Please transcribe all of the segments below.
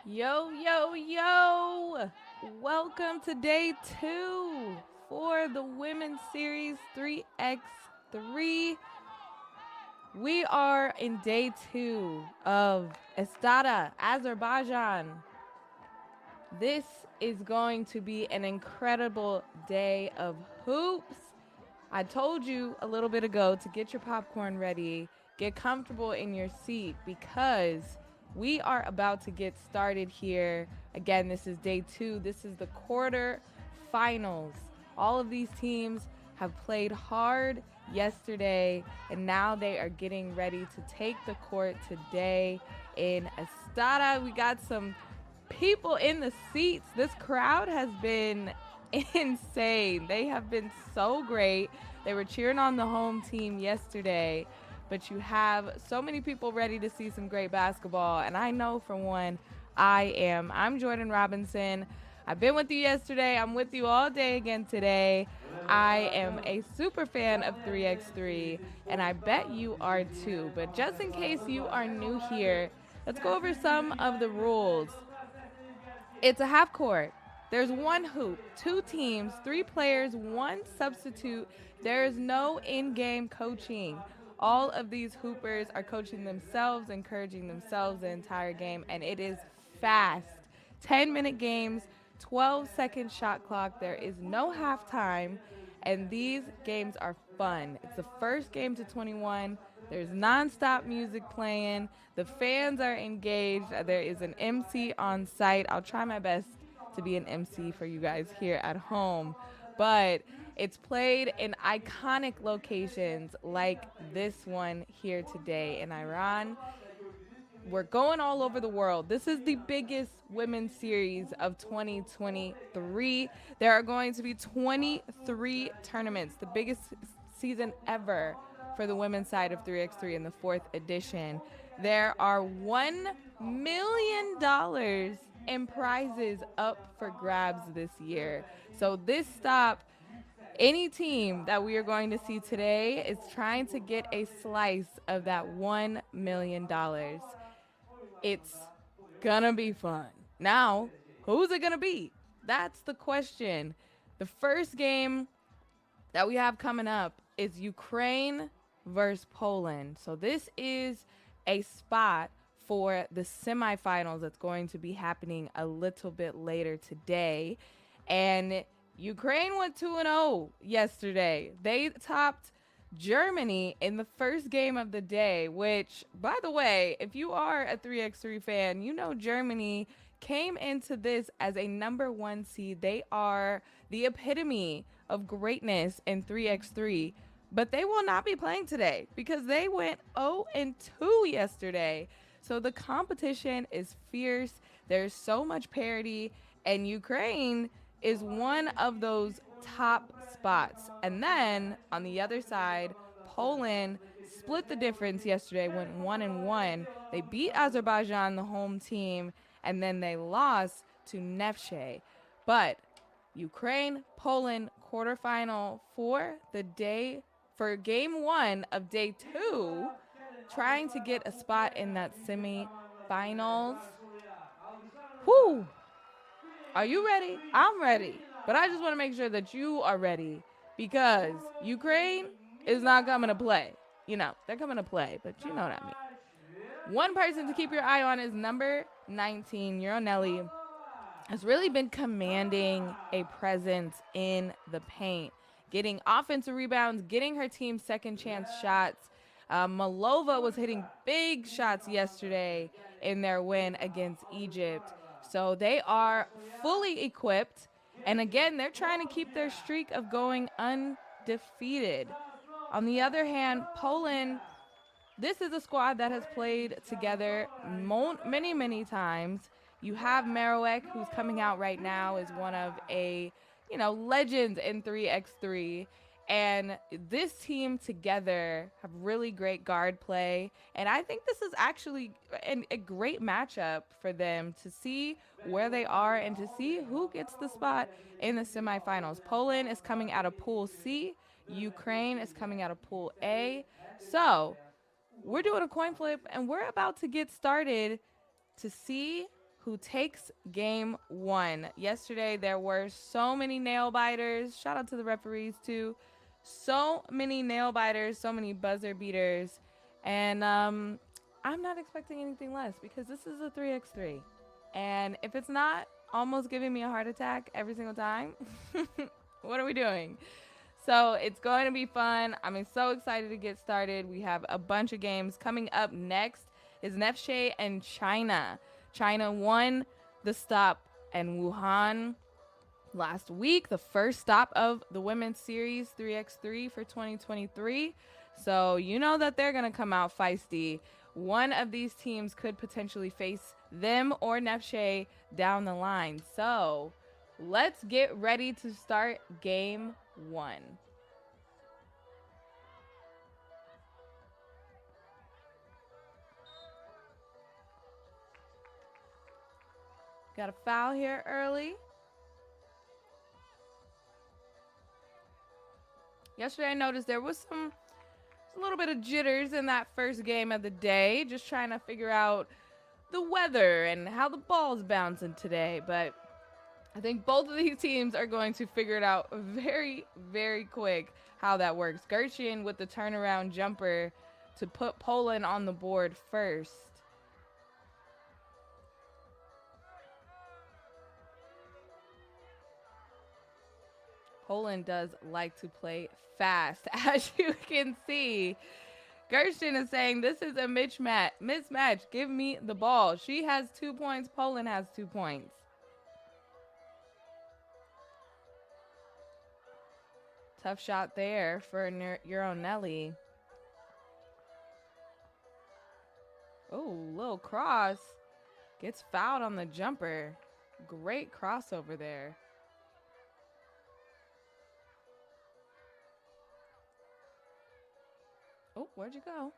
Yo, yo, yo! Welcome to day two for the Women's Series 3x3. We are in day two of Astara, Azerbaijan. This is going to be an incredible day of hoops. I told you a little bit ago to get your popcorn ready, get comfortable in your seat because we are about to get started here. Again, this is day two. This is the quarter finals. All of these teams have played hard yesterday, and now they are getting ready to take the court today in Astara. We got some people in the seats. This crowd has been insane. They have been so great. They were cheering on the home team yesterday, but you have so many people ready to see some great basketball. And I know for one, I am. I'm Jordan Robinson. I've been with you yesterday. I'm with you all day again today. I am a super fan of 3x3, and I bet you are too. But just in case you are new here, let's go over some of the rules. It's a half court. There's one hoop, two teams, three players, one substitute. There is no in game coaching. All of these hoopers are coaching themselves, encouraging themselves the entire game, and it is fast. 10-minute games, 12-second shot clock. There is no halftime, and these games are fun. It's the first game to 21. There's nonstop music playing. The fans are engaged. There is an MC on site. I'll try my best to be an MC for you guys here at home. But it's played in iconic locations like this one here today in Iran. We're going all over the world. This is the biggest women's series of 2023. There are going to be 23 tournaments, the biggest season ever for the women's side of 3x3 in the fourth edition. There are $1 million in prizes up for grabs this year. So this stop, any team that we are going to see today is trying to get a slice of that $1 million. It's gonna be fun. Now, who's it gonna be? That's the question. The first game that we have coming up is Ukraine versus Poland. So this is a spot for the semifinals that's going to be happening a little bit later today. And Ukraine went 2-0 yesterday. They topped Germany in the first game of the day, which, by the way, if you are a 3x3 fan, you know Germany came into this as a number one seed. They are the epitome of greatness in 3x3, but they will not be playing today because they went 0-2 yesterday. So the competition is fierce. There's so much parity, and Ukraine is one of those top spots. And then on the other side, Poland split the difference yesterday, went 1-1. They beat Azerbaijan, the home team, and then they lost to Neftchi. But Ukraine, Poland quarterfinal for the day, for game one of day two, trying to get a spot in that semifinals. Whew. Are you ready? I'm ready. But I just want to make sure that you are ready because Ukraine is not coming to play. You know, they're coming to play, but you know what I mean. One person to keep your eye on is number 19, Yuanda. Has really been commanding a presence in the paint, getting offensive rebounds, getting her team second chance shots. Malova was hitting big shots yesterday in their win against Egypt. So they are fully equipped. And again, they're trying to keep their streak of going undefeated. On the other hand, Poland, this is a squad that has played together many, many times. You have Marowek, who's coming out right now, is one of legends in 3x3. And this team together have really great guard play. And I think this is actually a great matchup for them to see where they are and to see who gets the spot in the semifinals. Poland is coming out of Pool C. Ukraine is coming out of Pool A. So we're doing a coin flip, and we're about to get started to see who takes game one. Yesterday, there were so many nail biters. Shout out to the referees, too. So many nail biters, so many buzzer beaters. And I'm not expecting anything less because this is a 3x3. And if it's not almost giving me a heart attack every single time, what are we doing? So it's going to be fun. I'm so excited to get started. We have a bunch of games. Coming up next is Neftchi and China. China won the stop in Wuhan last week, the first stop of the women's series 3x3 for 2023. So you know that they're going to come out feisty. One of these teams could potentially face them or Neftchi down the line. So let's get ready to start game one. Got a foul here early. Yesterday I noticed there was a little bit of jitters in that first game of the day, just trying to figure out the weather and how the ball's bouncing today. But I think both of these teams are going to figure it out very, very quick how that works. Gershon with the turnaround jumper to put Poland on the board first. Poland does like to play fast, as you can see. Gershon is saying this is a mismatch. Give me the ball. She has 2 points. Poland has 2 points. Tough shot there for Yuanda. Oh, little cross. Gets fouled on the jumper. Great crossover there. Oh, where'd you go?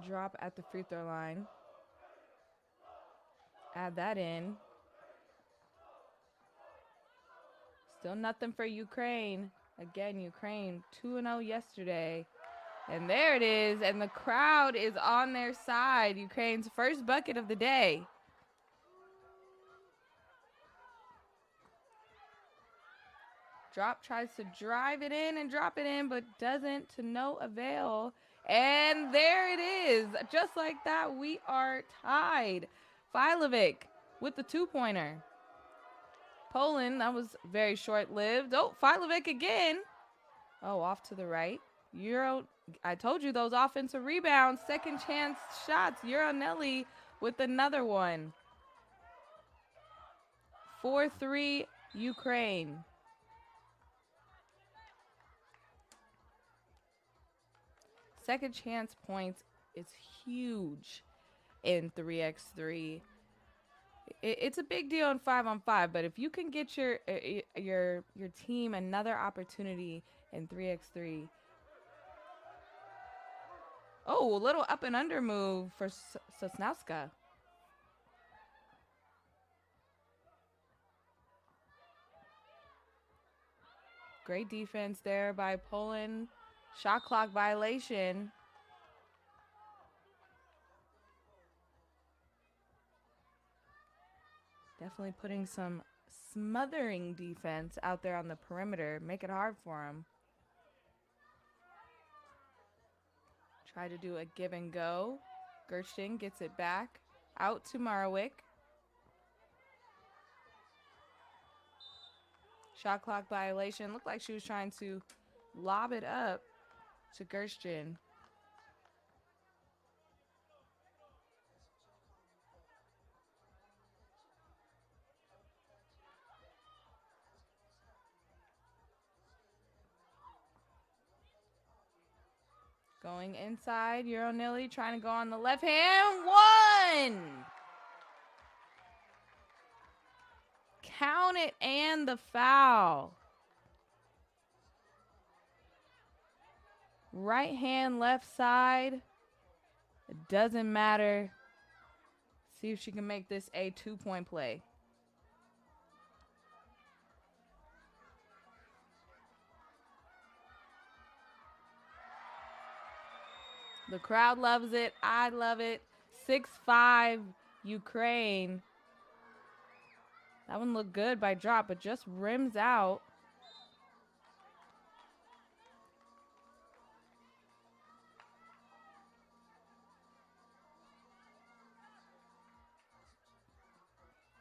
Drop at the free throw line. Add that in. Still nothing for Ukraine. Again, Ukraine 2-0 yesterday. And there it is. And the crowd is on their side. Ukraine's first bucket of the day. Drop tries to drive it in and drop it in, but doesn't, to no avail. And there it is. Just like that, we are tied. Filovic with the 2-pointer. Poland, that was very short-lived. Oh, Filovic again. Oh, off to the right. I told you those offensive rebounds, second chance shots. Yuanda with another one. 4-3 Ukraine. Second chance points is huge in 3x3. It's a big deal in 5-on-5, but if you can get your team another opportunity in 3x3. Oh, a little up and under move for Sosnowska. Great defense there by Poland. Shot clock violation. Definitely putting some smothering defense out there on the perimeter. Make it hard for him. Try to do a give and go. Gershon gets it back. Out to Marwick. Shot clock violation. Looked like she was trying to lob it up to Gershon. Going inside, Yuanda trying to go on the left hand. One! Count it and the foul. Right hand, left side. It doesn't matter. See if she can make this a 2-point play. The crowd loves it. I love it. 6-5 Ukraine. That one looked good by drop, but just rims out.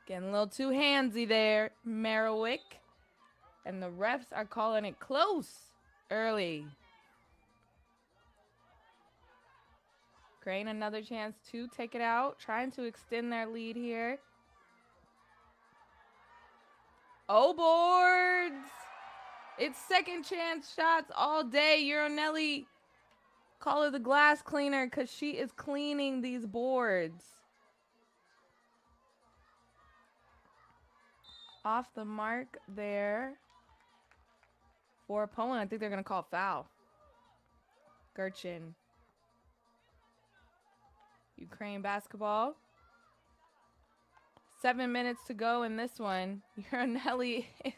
Getting a little too handsy there, Merriwick. And the refs are calling it close early. Ukraine another chance to take it out, trying to extend their lead here. Oh, boards! It's second chance shots all day. Euronelli, call her the glass cleaner because she is cleaning these boards. Off the mark there for Poland. I think they're going to call foul. Gerchin. Ukraine basketball. 7 minutes to go in this one. Euronelli is,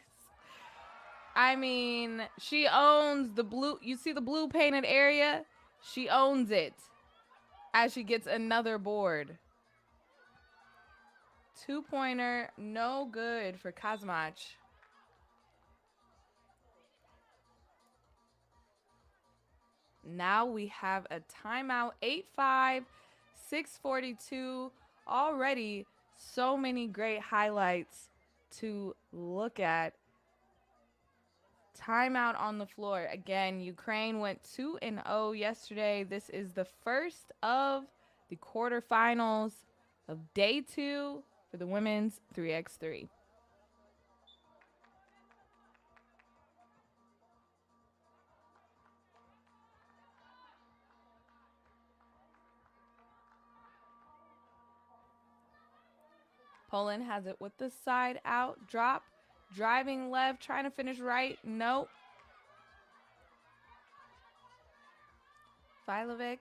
I mean, she owns the blue. You see the blue painted area? She owns it as she gets another board. 2-pointer, no good for Kazmach. Now we have a timeout. 8-5, 6:42. Already so many great highlights to look at. Timeout on the floor. Again, Ukraine went 2-0 yesterday. This is the first of the quarterfinals of day 2 for the women's 3x3. Poland has it with the side out drop. Driving left, trying to finish right. Nope. Filovic.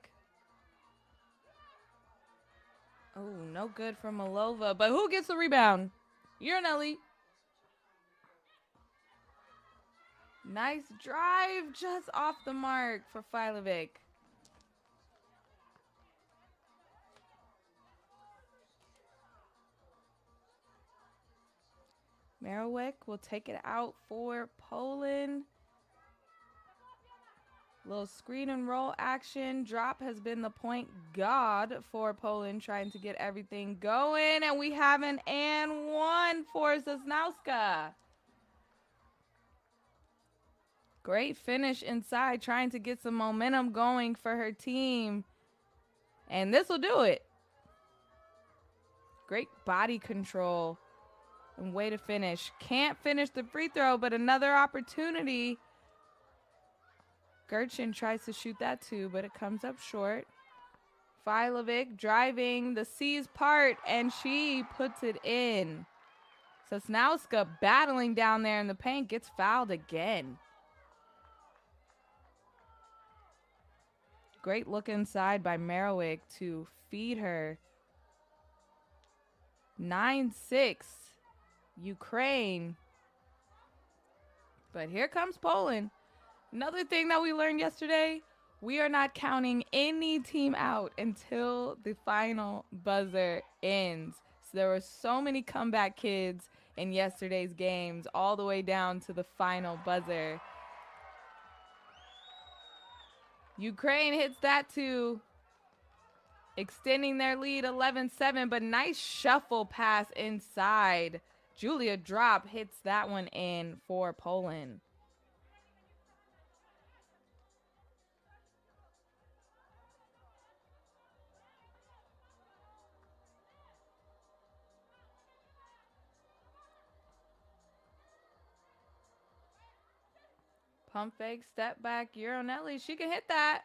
Oh, no good for Malova. But who gets the rebound? Euronelli. Nice drive, just off the mark for Filovic. Merriwick will take it out for Poland. Little screen and roll action. Drop has been the point god for Poland, trying to get everything going. And we have an and one for Sosnowska. Great finish inside, trying to get some momentum going for her team. And this will do it. Great body control. And way to finish. Can't finish the free throw, but another opportunity. Gerchin tries to shoot that too, but it comes up short. Filovic driving, the C's part, and she puts it in. Sosnowska battling down there in the paint, gets fouled again. Great look inside by Merriwick to feed her. 9-6. Ukraine. But here comes Poland. Another thing that we learned yesterday, we are not counting any team out until the final buzzer ends. So there were so many comeback kids in yesterday's games, all the way down to the final buzzer. Ukraine hits that too, extending their lead 11-7, but nice shuffle pass inside. Julia Drop hits that one in for Poland. Pump fake, step back, Euronelli. She can hit that.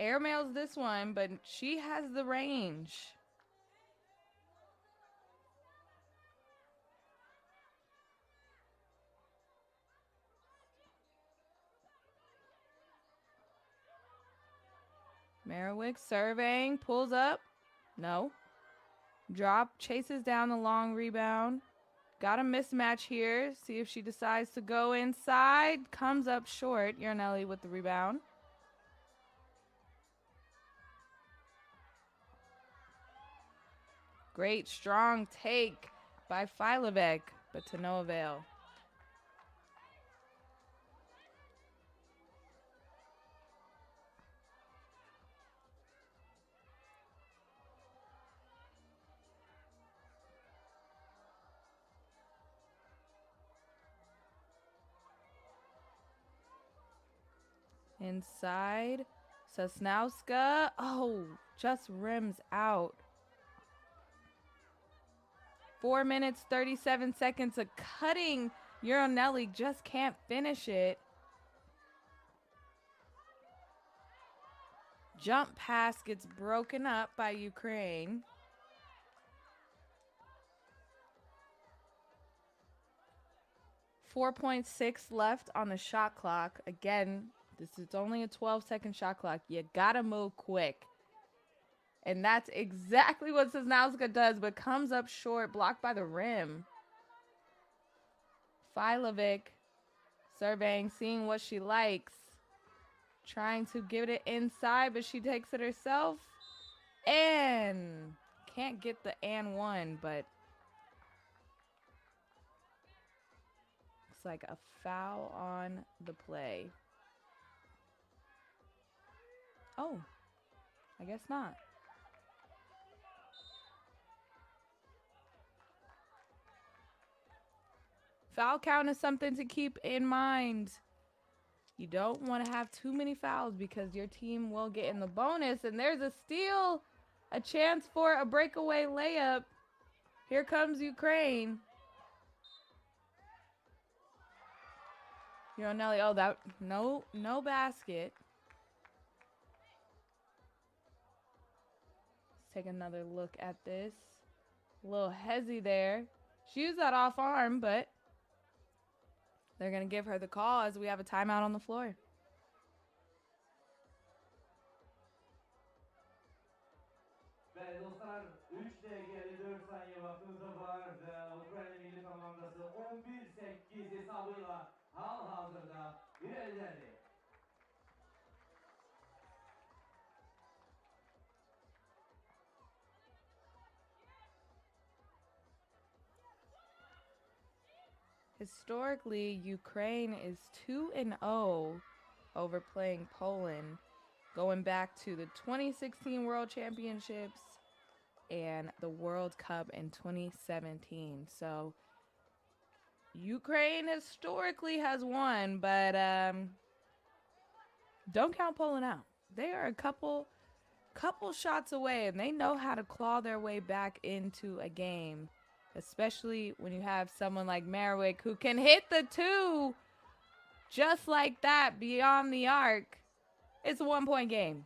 Airmails this one, but she has the range. Merriwick surveying, pulls up. No. Drop, chases down the long rebound. Got a mismatch here. See if she decides to go inside. Comes up short. Euronelli with the rebound. Great, strong take by Filovic, but to no avail. Inside, Sosnowska. Oh, just rims out. 4 minutes, 37 seconds of cutting. Euronelli just can't finish it. Jump pass gets broken up by Ukraine. .6 left on the shot clock. Again, this is only a 12-second shot clock. You gotta move quick. And that's exactly what Sosnowska does, but comes up short, blocked by the rim. Filovic surveying, seeing what she likes. Trying to give it inside, but she takes it herself. And can't get the and one, but looks like a foul on the play. Oh, I guess not. Foul count is something to keep in mind. You don't want to have too many fouls because your team will get in the bonus. And there's a steal, a chance for a breakaway layup. Here comes Ukraine. Euronelli, oh, that no basket. Let's take another look at this. A little hezzy there. She used that off arm, but they're going to give her the call as we have a timeout on the floor. Ve dostlar 3 dakika 54 saniye vaktimiz var ve Ukrayna milli komandası 11-8 hesabıyla halihazırda ilerledi. Historically, Ukraine is 2-0 over playing Poland, going back to the 2016 World Championships and the World Cup in 2017. So Ukraine historically has won, but don't count Poland out. They are a couple shots away, and they know how to claw their way back into a game. Especially when you have someone like Merwick who can hit the two just like that beyond the arc. It's a 1-point game.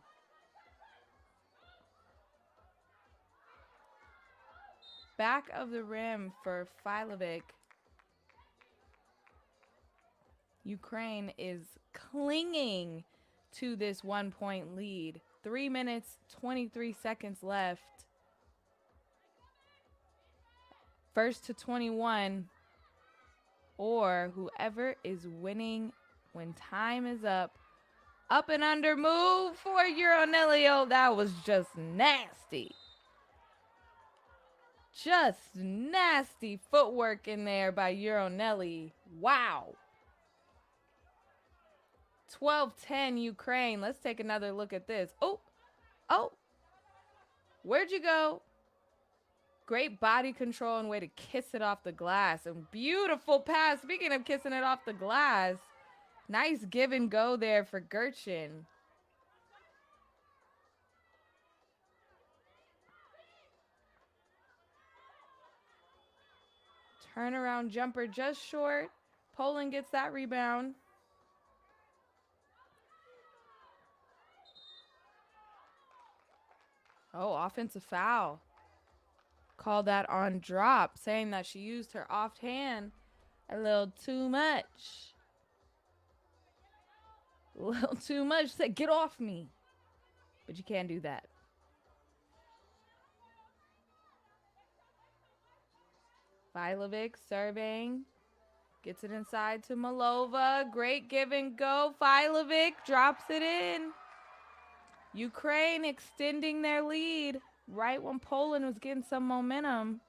Back of the rim for Filovic. Ukraine is clinging to this 1-point lead. 3 minutes, 23 seconds left. First to 21, or whoever is winning when time is up. Up and under move for Euronelli. Oh, that was just nasty. Just nasty footwork in there by Euronelli. Wow. 12-10 Ukraine. Let's take another look at this. Oh. Where'd you go? Great body control and way to kiss it off the glass. And beautiful pass. Speaking of kissing it off the glass, nice give and go there for Gertchen. Turnaround jumper just short. Poland gets that rebound. Oh, offensive foul. Called that on drop, saying that she used her offhand a little too much. A little too much. Said, get off me. But you can't do that. Filovic surveying. Gets it inside to Malova. Great give and go. Filovic drops it in. Ukraine extending their lead. right when Poland was getting some momentum.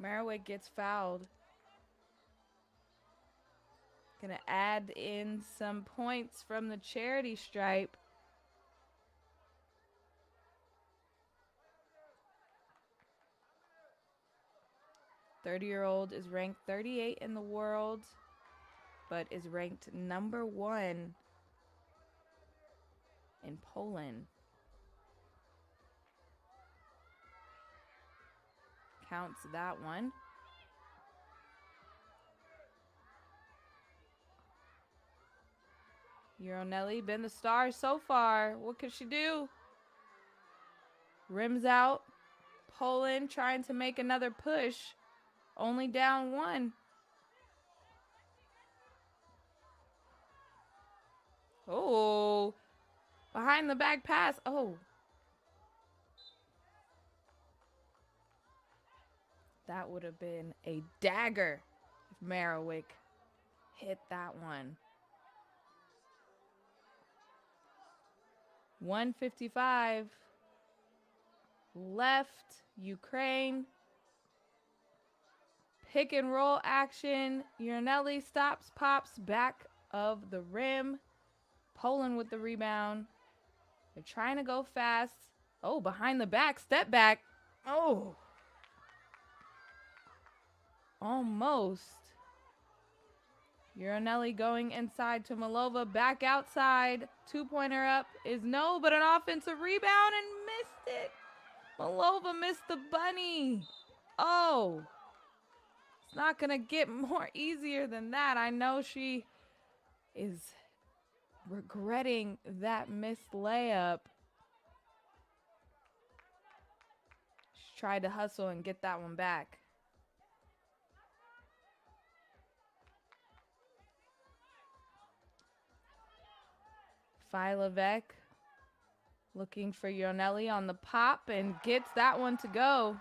Merriwick gets fouled. Gonna add in some points from the charity stripe. "30-year-old is ranked 38 in the world, but is ranked number 1 in Poland. Counts that one. Euronelli been the star so far. What could she do? Rims out. Poland trying to make another push. Only down 1. Oh, behind the back pass. Oh. That would have been a dagger if Merriwick hit that one. 1:55 left. Ukraine. Pick and roll action. Euronelli stops, pops back of the rim. Poland with the rebound. They're trying to go fast. Oh, behind the back, step back. Oh. Almost. Euronelli going inside to Malova, back outside. 2-pointer up is no, but an offensive rebound and missed it. Malova missed the bunny. Oh. It's not going to get more easier than that. I know she is regretting that missed layup. She tried to hustle and get that one back. Filovek looking for Euronelli on the pop and gets that one to go.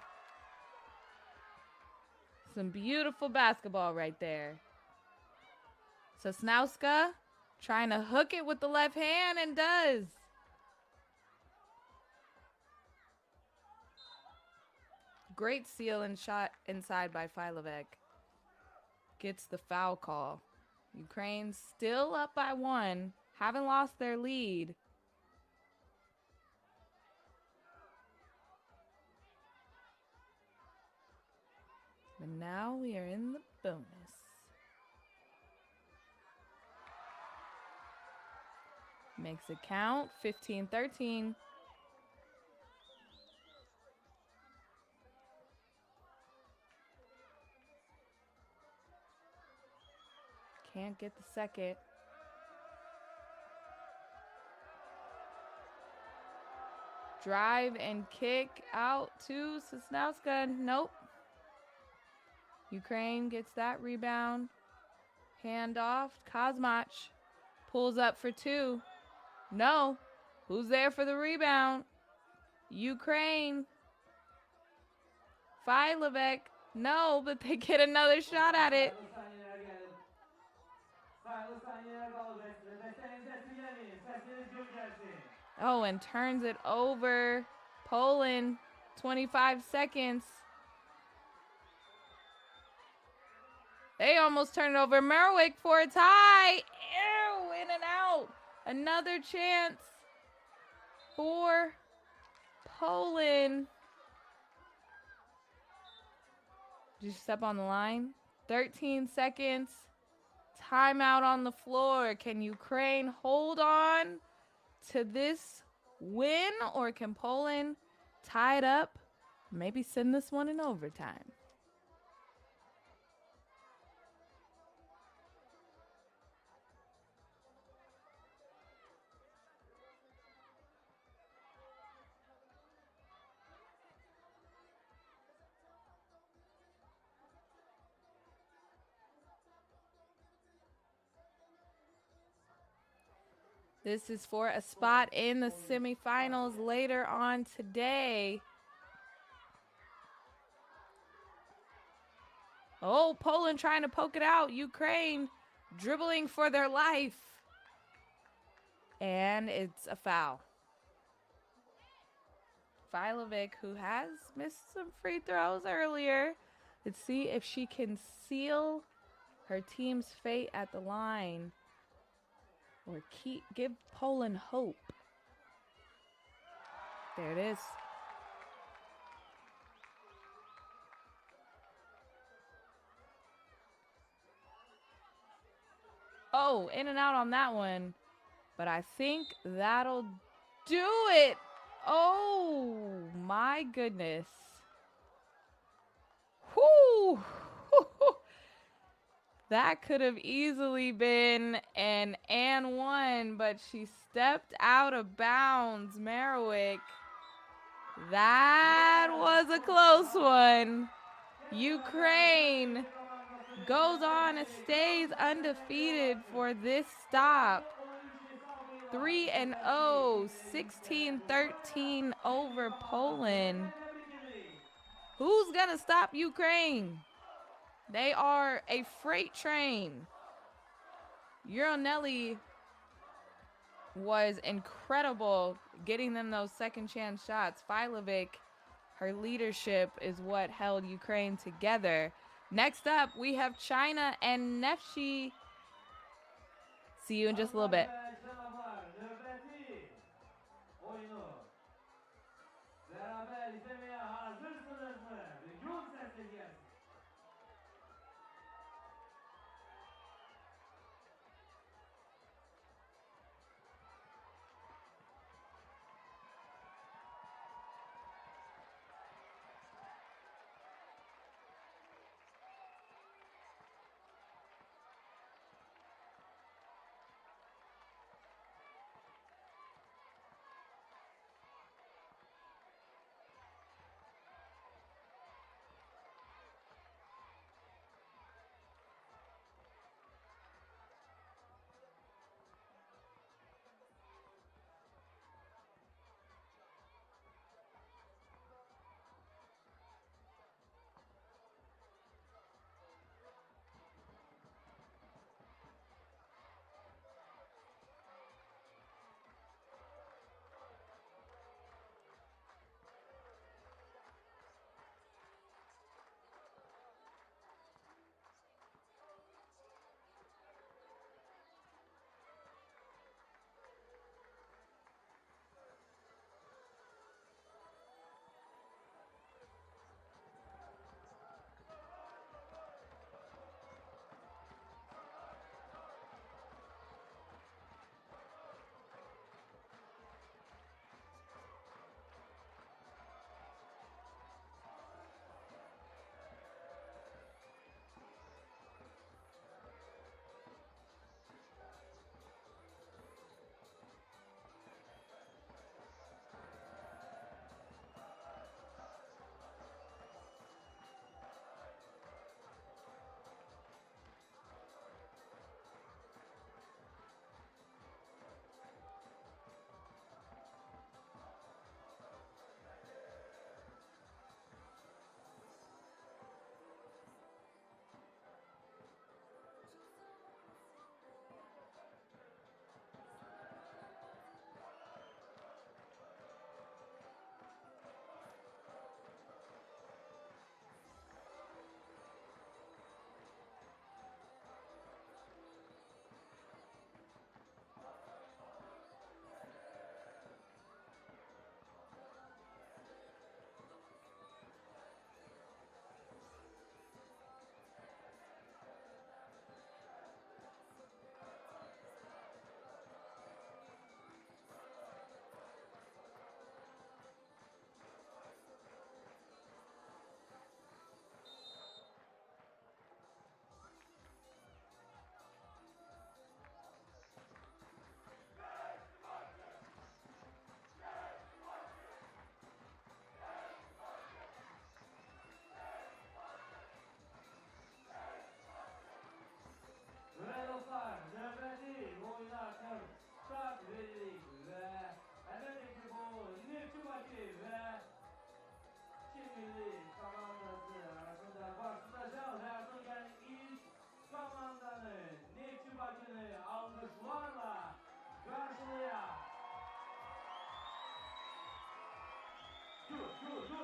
Some beautiful basketball right there. Sosnowska trying to hook it with the left hand and does. Great seal and shot inside by Filovek. Gets the foul call. Ukraine still up by 1. Haven't lost their lead. But now we are in the bonus. Makes it count. 15-13. Can't get the second. Drive and kick out to Sosnowska. Nope. Ukraine gets that rebound. Hand off. Kosmach pulls up for 2. No. Who's there for the rebound? Ukraine. Filovek. No, but they get another shot at it. Oh, and turns it over. Poland, 25 seconds. They almost turned it over. Merriwick for a tie. Ew, in and out. Another chance for Poland. Did you step on the line? 13 seconds. Timeout on the floor. Can Ukraine hold on to this win, or can Poland tie it up? Maybe send this one in overtime. This is for a spot in the semifinals later on today. Oh, Poland trying to poke it out. Ukraine dribbling for their life. And it's a foul. Filovic, who has missed some free throws earlier. Let's see if she can seal her team's fate at the line or give Poland hope. There it is. Oh, in and out on that one. But I think that'll do it. Oh, my goodness. Whoo! That could have easily been an and one, but she stepped out of bounds, Merriwick. That was a close one. Ukraine goes on and stays undefeated for this stop. 3-0, 16-13 over Poland. Who's gonna stop Ukraine? They are a freight train. Euronelli was incredible getting them those second chance shots. Filovic, her leadership is what held Ukraine together. Next up, we have China and Neftchi. See you in just a little bit.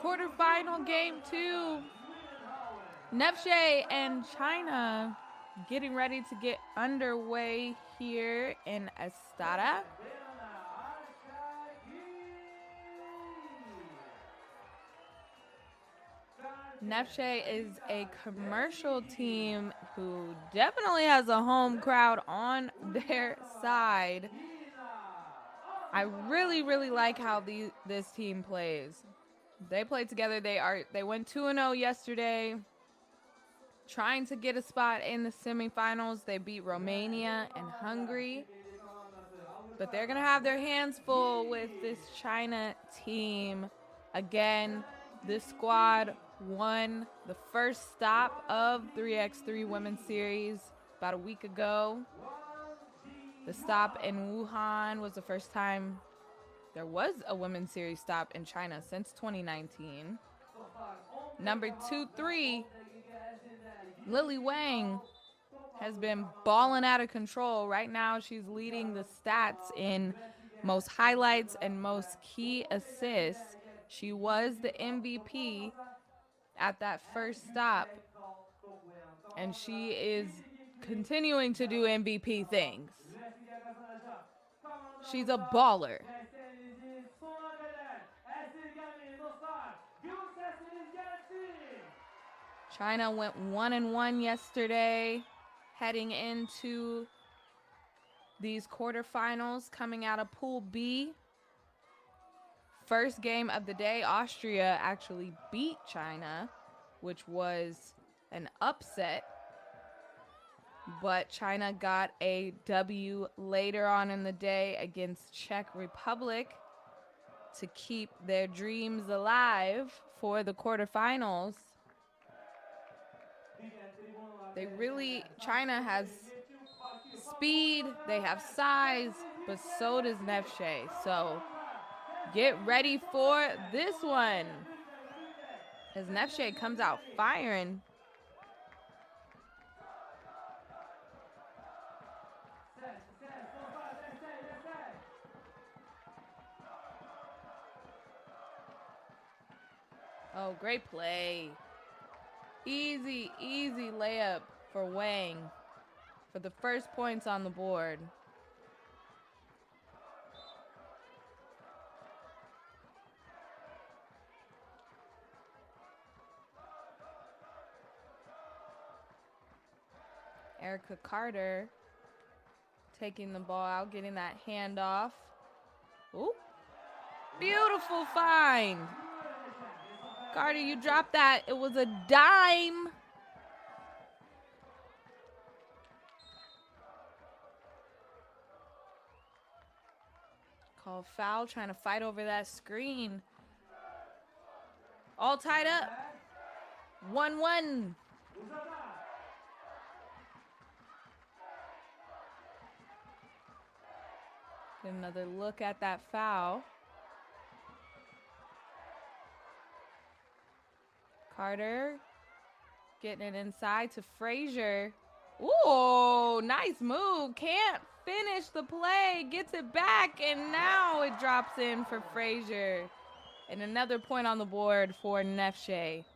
Quarterfinal game 2. Neftchi and China getting ready to get underway here in Astara. Neftchi is a commercial team who definitely has a home crowd on their side. I really like how this team plays. They play together. They went 2-0 yesterday, trying to get a spot in the semifinals. They beat Romania and Hungary, but they're gonna have their hands full with this China team. Again, this squad won the first stop of 3x3 Women's Series about a week ago. The stop in Wuhan was the first time there was a Women's Series stop in China since 2019. Number 2-3, Lily Wang, has been balling out of control. Right now, she's leading the stats in most highlights and most key assists. She was the MVP at that first stop, and she is continuing to do MVP things. She's a baller. China went 1-1 yesterday, heading into these quarterfinals, coming out of Pool B. First game of the day, Austria actually beat China, which was an upset. But China got a W later on in the day against Czech Republic to keep their dreams alive for the quarterfinals. China has speed, they have size, but so does Neftchi. So get ready for this one, as Neftchi comes out firing. Oh, great play. Easy layup for Wang for the first points on the board. Erica Carter taking the ball out, getting that handoff. Ooh, beautiful find. Carter, you dropped that. It was a dime. Call foul, trying to fight over that screen. All tied up. 1-1. Get another look at that foul. Carter getting it inside to Frazier. Ooh, nice move. Can't finish the play. Gets it back, and now it drops in for Frazier. And another point on the board for Neftchi.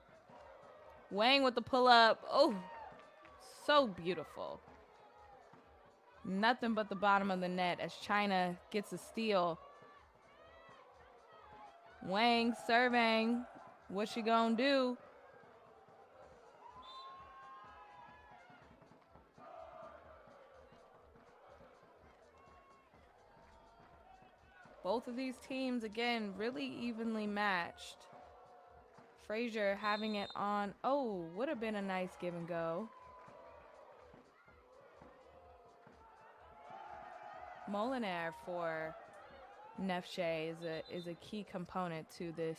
Wang with the pull-up. Oh, so beautiful. Nothing but the bottom of the net as China gets a steal. Wang serving. What's she gonna do? Both of these teams, again, really evenly matched. Frazier having it on. Oh, would have been a nice give and go. Molinaire for Neftchi is a key component to this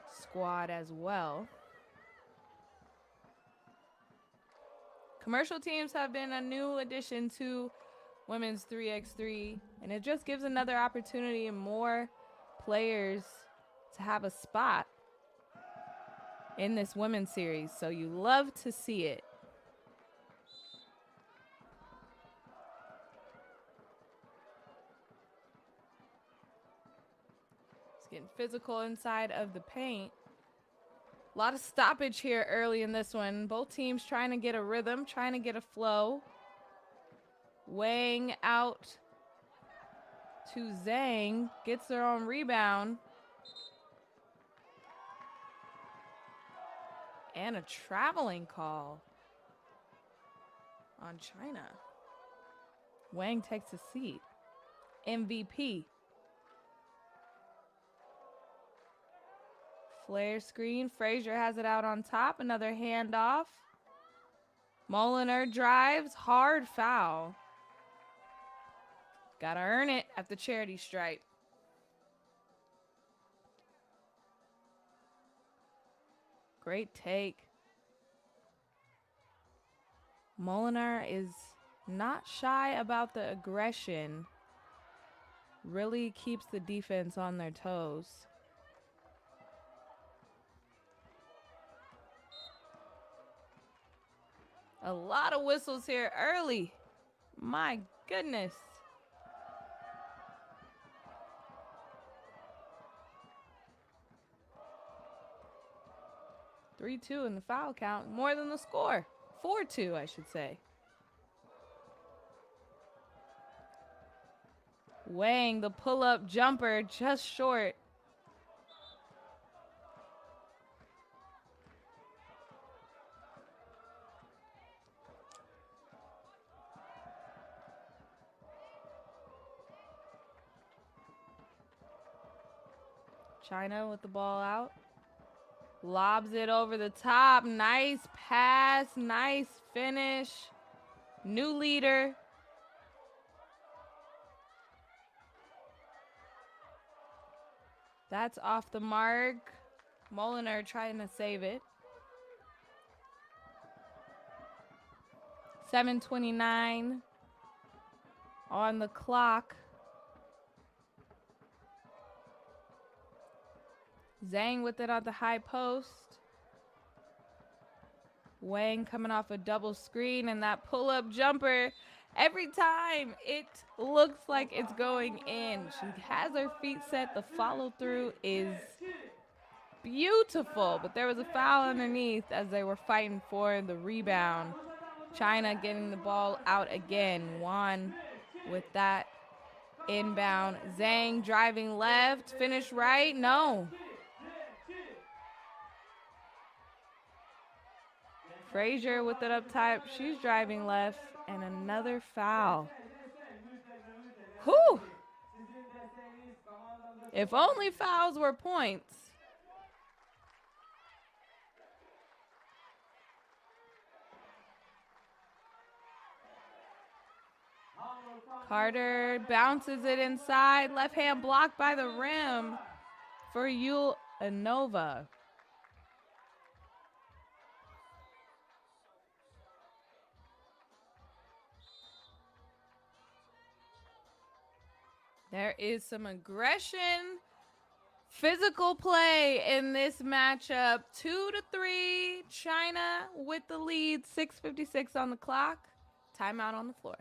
squad as well. Commercial teams have been a new addition to Women's 3x3, and it just gives another opportunity and more players to have a spot in this women's series. So you love to see it. It's getting physical inside of the paint. A lot of stoppage here early in this one. Both teams trying to get a rhythm, trying to get a flow. Wang out to Zhang. Gets their own rebound. And a traveling call on China. Wang takes a seat. MVP. Flare screen. Frazier has it out on top. Another handoff. Moliner drives. Hard foul. Gotta earn it at the charity stripe. Great take. Moliner is not shy about the aggression. Really keeps the defense on their toes. A lot of whistles here early. My goodness. Three-two in the foul count. More than the score. 4-2, I should say. Wang, the pull-up jumper, just short. China with the ball out. Lobs it over the top. Nice pass. Nice finish. New leader. That's off the mark. Moliner trying to save it. 7:29 on the clock. Zhang with it on the high post. Wang coming off a double screen, and that pull-up jumper. Every time it looks like it's going in. She has her feet set. The follow-through is beautiful, but there was a foul underneath as they were fighting for the rebound. China getting the ball out again. Wan with that inbound. Zhang driving left. Finish right. No. Frazier with it up top. She's driving left. And another foul. Whew. If only fouls were points. Carter bounces it inside. Left hand blocked by the rim for Yuanda. There is some aggression, physical play in this matchup. 2-3, China with the lead. 6:56 on the clock. Timeout on the floor.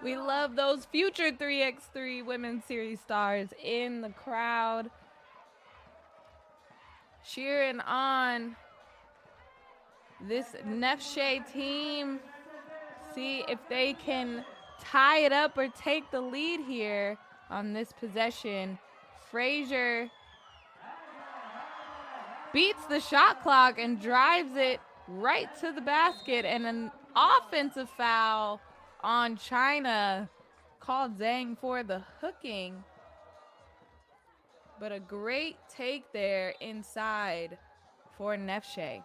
We love those future 3x3 Women's Series stars in the crowd. Cheering on this Neftchi team. See if they can tie it up or take the lead here on this possession. Frazier beats the shot clock and drives it right to the basket, and an offensive foul on China. Called Zhang for the hooking. But a great take there inside for Neftchi.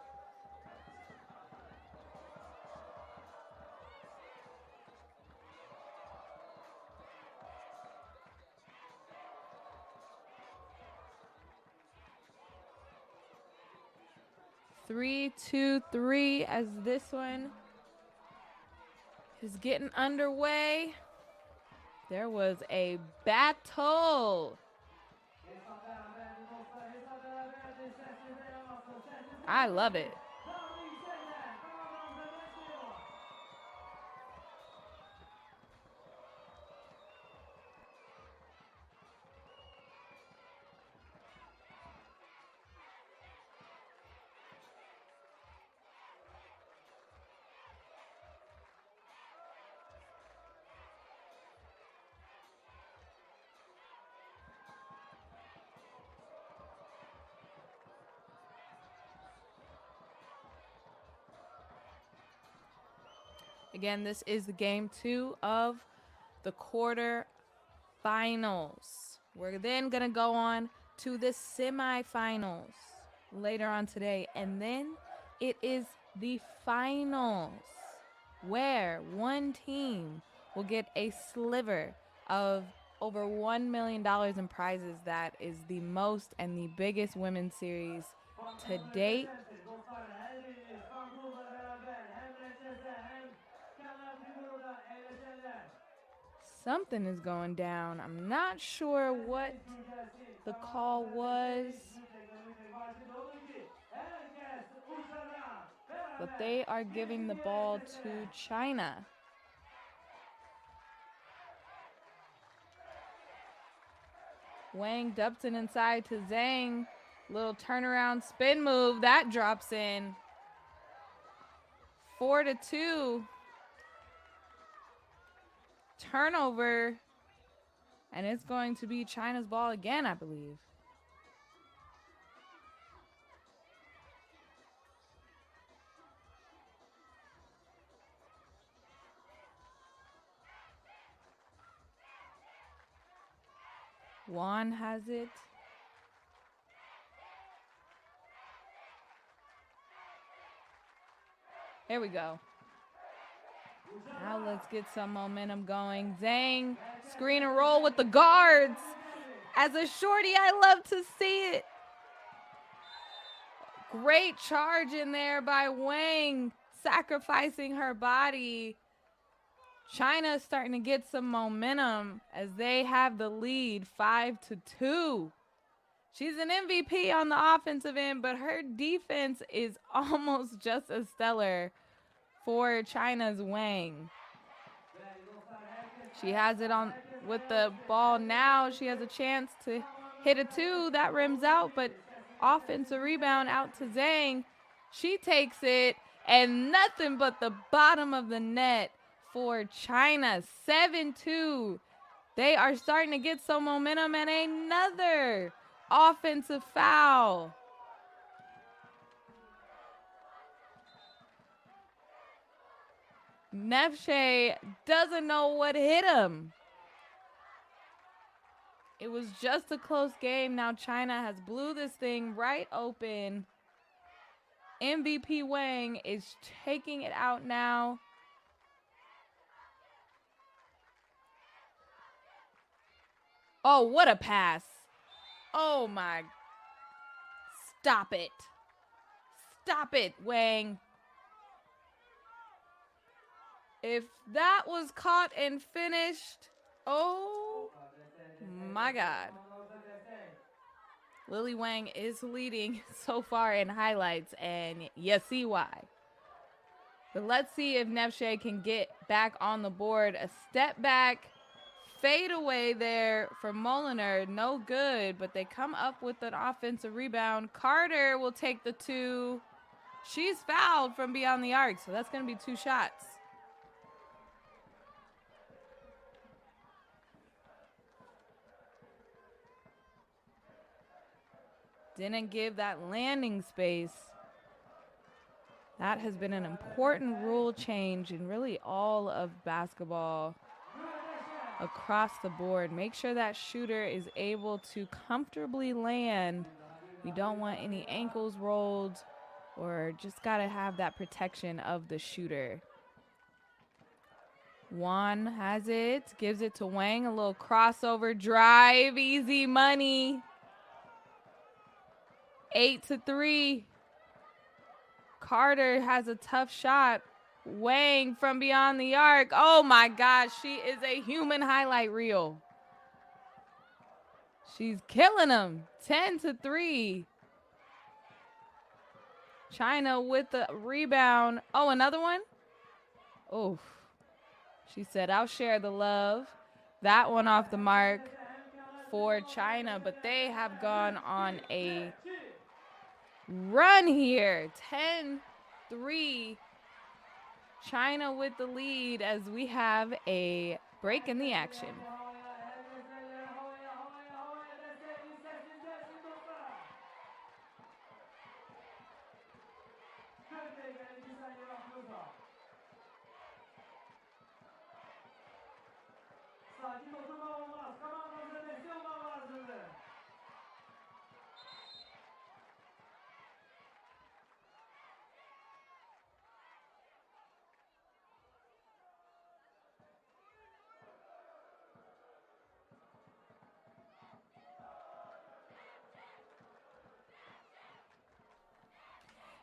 3-2-3 as this one is getting underway. There was a battle. I love it. Again, this is game 2 of the quarter finals. We're then going to go on to the semifinals later on today. And then it is the finals where one team will get a sliver of over $1 million in prizes. That is the most and the biggest women's series to date. Something is going down. I'm not sure what the call was, but they are giving the ball to China. Wang dumps it inside to Zhang. Little turnaround spin move. That drops in. 4-2. Turnover. And it's going to be China's ball again, I believe. Juan has it. Here we go. Now let's get some momentum going. Zhang, screen and roll with the guards. As a shorty, I love to see it. Great charge in there by Wang, sacrificing her body. China's starting to get some momentum as they have the lead 5-2. She's an MVP on the offensive end, but her defense is almost just as stellar for China's Wang. She has it on with the ball now. She has a chance to hit a 2. That rims out, but offensive rebound out to Zhang. She takes it, and nothing but the bottom of the net for China. 7-2. They are starting to get some momentum, and another offensive foul. Neftchi doesn't know what hit him. It was just a close game. Now China has blew this thing right open. MVP Wang is taking it out now. Oh, what a pass. Oh, my. Stop it. Stop it, Wang. If that was caught and finished, oh, my God. Lily Wang is leading so far in highlights, and you see why. But let's see if Neftchi can get back on the board. A step back. Fade away there for Moliner, no good, but they come up with an offensive rebound. Carter will take the 2. She's fouled from beyond the arc, so that's going to be 2 shots. Didn't give that landing space. That has been an important rule change in really all of basketball. Across the board, make sure that shooter is able to comfortably land. You don't want any ankles rolled, or just got to have that protection of the shooter. Juan has it, gives it to Wang, a little crossover drive, easy money. 8-3. Carter has a tough shot. Wang from beyond the arc. Oh my gosh, she is a human highlight reel. She's killing them. 10-3. China with the rebound. Oh, another one? Oof. She said, I'll share the love. That one off the mark for China, but they have gone on a run here. 10-3. China with the lead as we have a break in the action.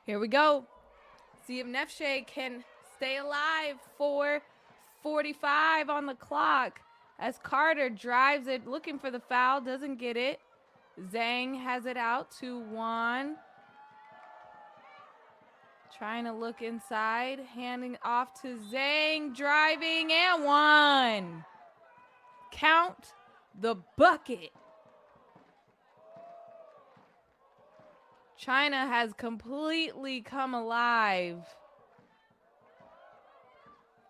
Here we go. See if Neftchi can stay alive for 45 on the clock as Carter drives it, looking for the foul, doesn't get it. Zhang has it out to Yuan. Trying to look inside, handing off to Zhang, driving, and one. Count the bucket. China has completely come alive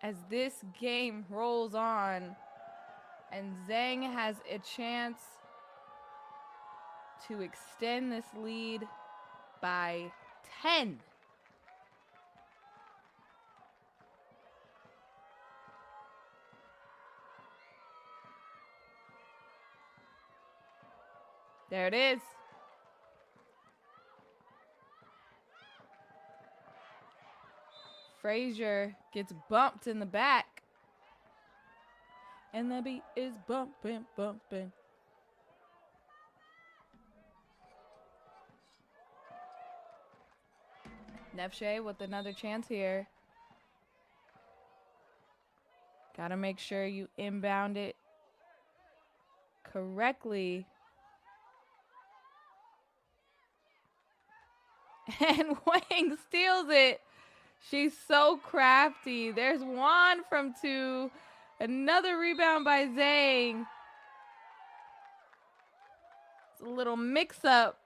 as this game rolls on, and Zhang has a chance to extend this lead by 10. There it is. Frazier gets bumped in the back. And the beat is bumping, bumping. Neftchi with another chance here. Gotta make sure you inbound it correctly. And Wang steals it. She's so crafty. There's Yuan from 2. Another rebound by Zhang. It's a little mix-up.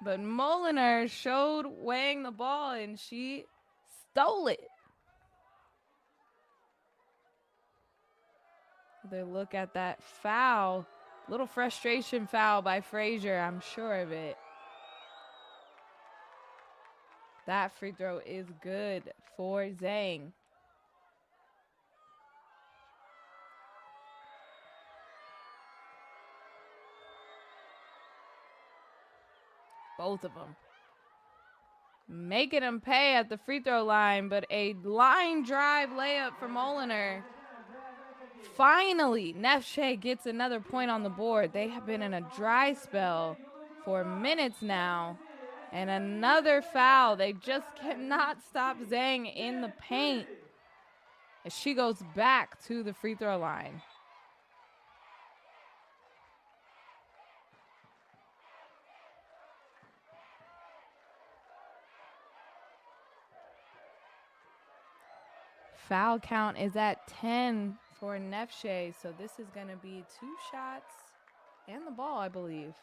But Molinar showed Wang the ball, and she stole it. They look at that foul. Little frustration foul by Frazier, I'm sure of it. That free throw is good for Zhang. Both of them. Making them pay at the free throw line, but a line drive layup from Molinar. Finally, Neftchi gets another point on the board. They have been in a dry spell for minutes now. And another foul. They just cannot stop Zhang in the paint as she goes back to the free throw line. Foul count is at 10 for Neftchi, so this is going to be 2 shots and the ball, I believe.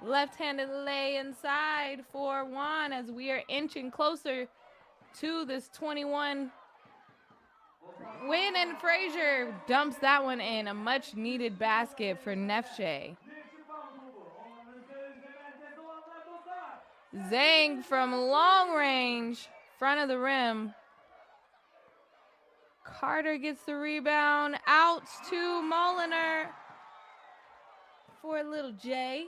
Left-handed lay inside for Yuan as we are inching closer to this 21 win, and Frazier dumps that one in. A much-needed basket for Neftchi. Zhang from long range, front of the rim. Carter gets the rebound, out to Molinar. for a little J.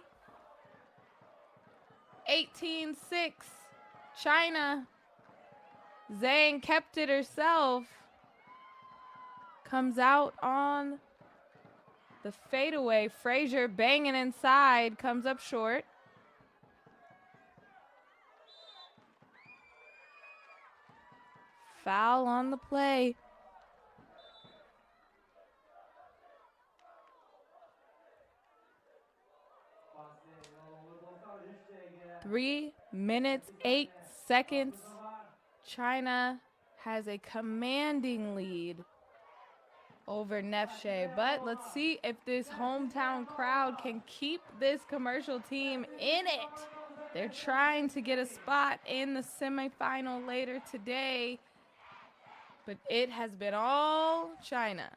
18-6. China. Zhang kept it herself. Comes out on the fadeaway. Frazier banging inside. Comes up short. Foul on the play. Bahsine yol olur dostlar. 3'te giren 3 minutes, 8 seconds. China has a commanding lead over Neftchi. But let's see if this hometown crowd can keep this commercial team in it. They're trying to get a spot in the semifinal later today. But it has been all China.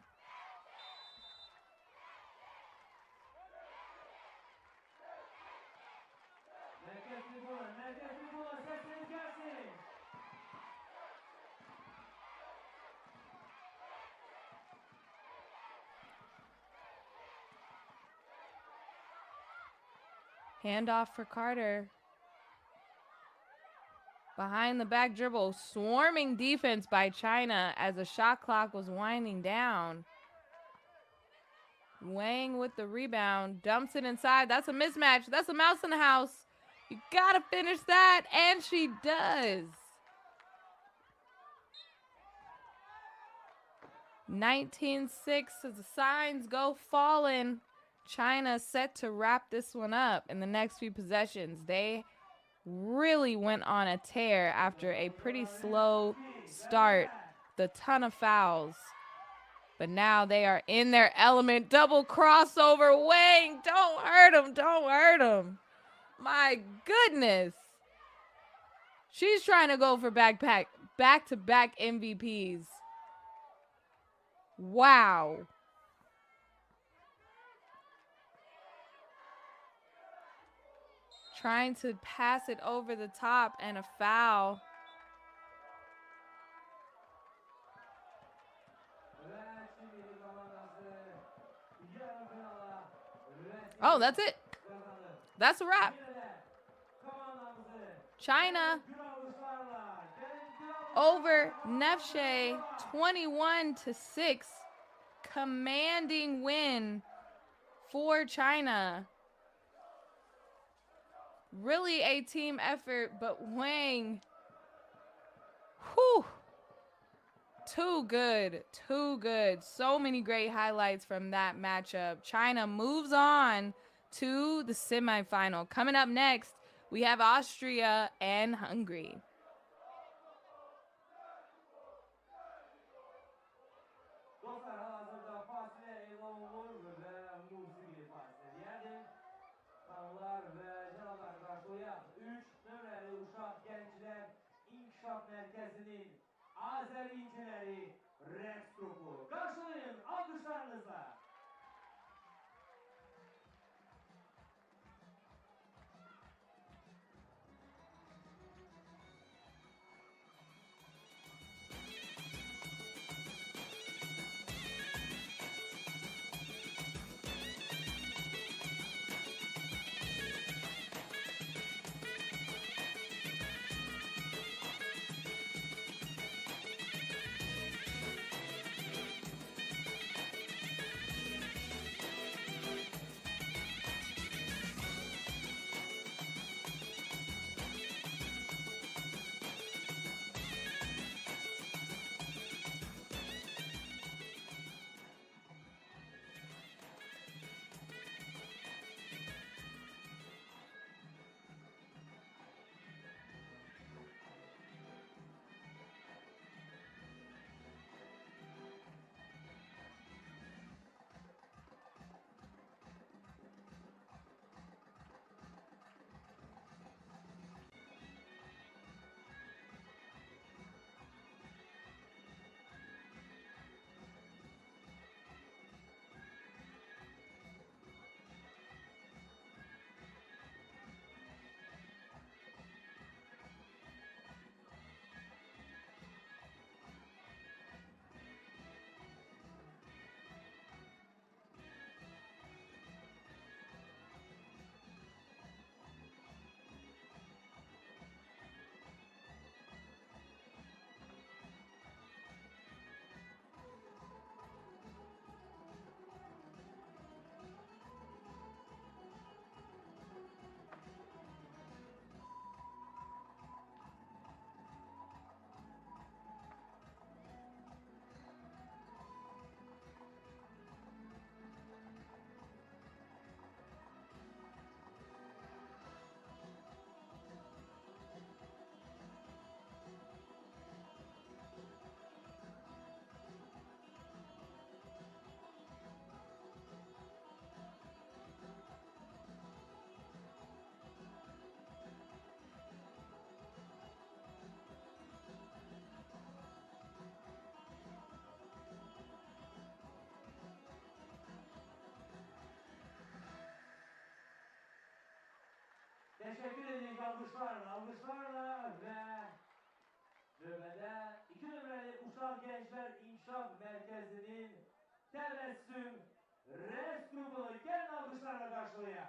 Merkez tribuna sesiniz gelsin. Handoff for Carter. Behind the back dribble, swarming defense by China as the shot clock was winding down. Wang with the rebound, dumps it inside. That's a mismatch. That's a mouse in the house. You gotta finish that, and she does. 19-6 as the signs go falling. China set to wrap this one up in the next few possessions. They really went on a tear after a pretty slow start. The ton of fouls. But now they are in their element. Double crossover. Wang, don't hurt him. Don't hurt him. My goodness. She's trying to go for back-to-back MVPs. Wow. Trying to pass it over the top and a foul. Oh, that's it. That's a wrap. China over Neftchi 21-6. Commanding win for China. Really a team effort, but Wang, whew, too good, too good. So many great highlights from that matchup. China moves on to the semifinal. Coming up next, we have Austria and Hungary. Dostlar halihazırda fasile elan olunur ve musiqili fasile deyərdim. Xanımlar və cənablar qarşılayaq 3 nömrəli uşaq gənclər İnkişaf Mərkəzinin Azər inciləri rəqs qrupu. Qarşılayın alqışlarınızla. Gençler İnkişaf Merkezi'nin Tebessüm Res grubunu gelin alkışlarla karşılayın.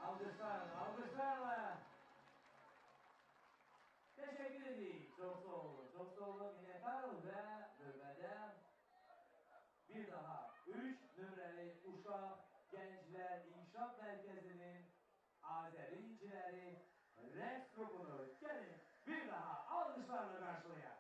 Alkışlarla, alkışlarla. Teşekkür edeyim. Çok sağ olun. Çok sağ olun. Minnettarım ve növbədə bir daha 3 nömrəli Uşaq Gənclər İnkişaf Mərkəzinin Azəri inciləri rəqs grubunu gəlin bir daha alkışlarla karşılayın.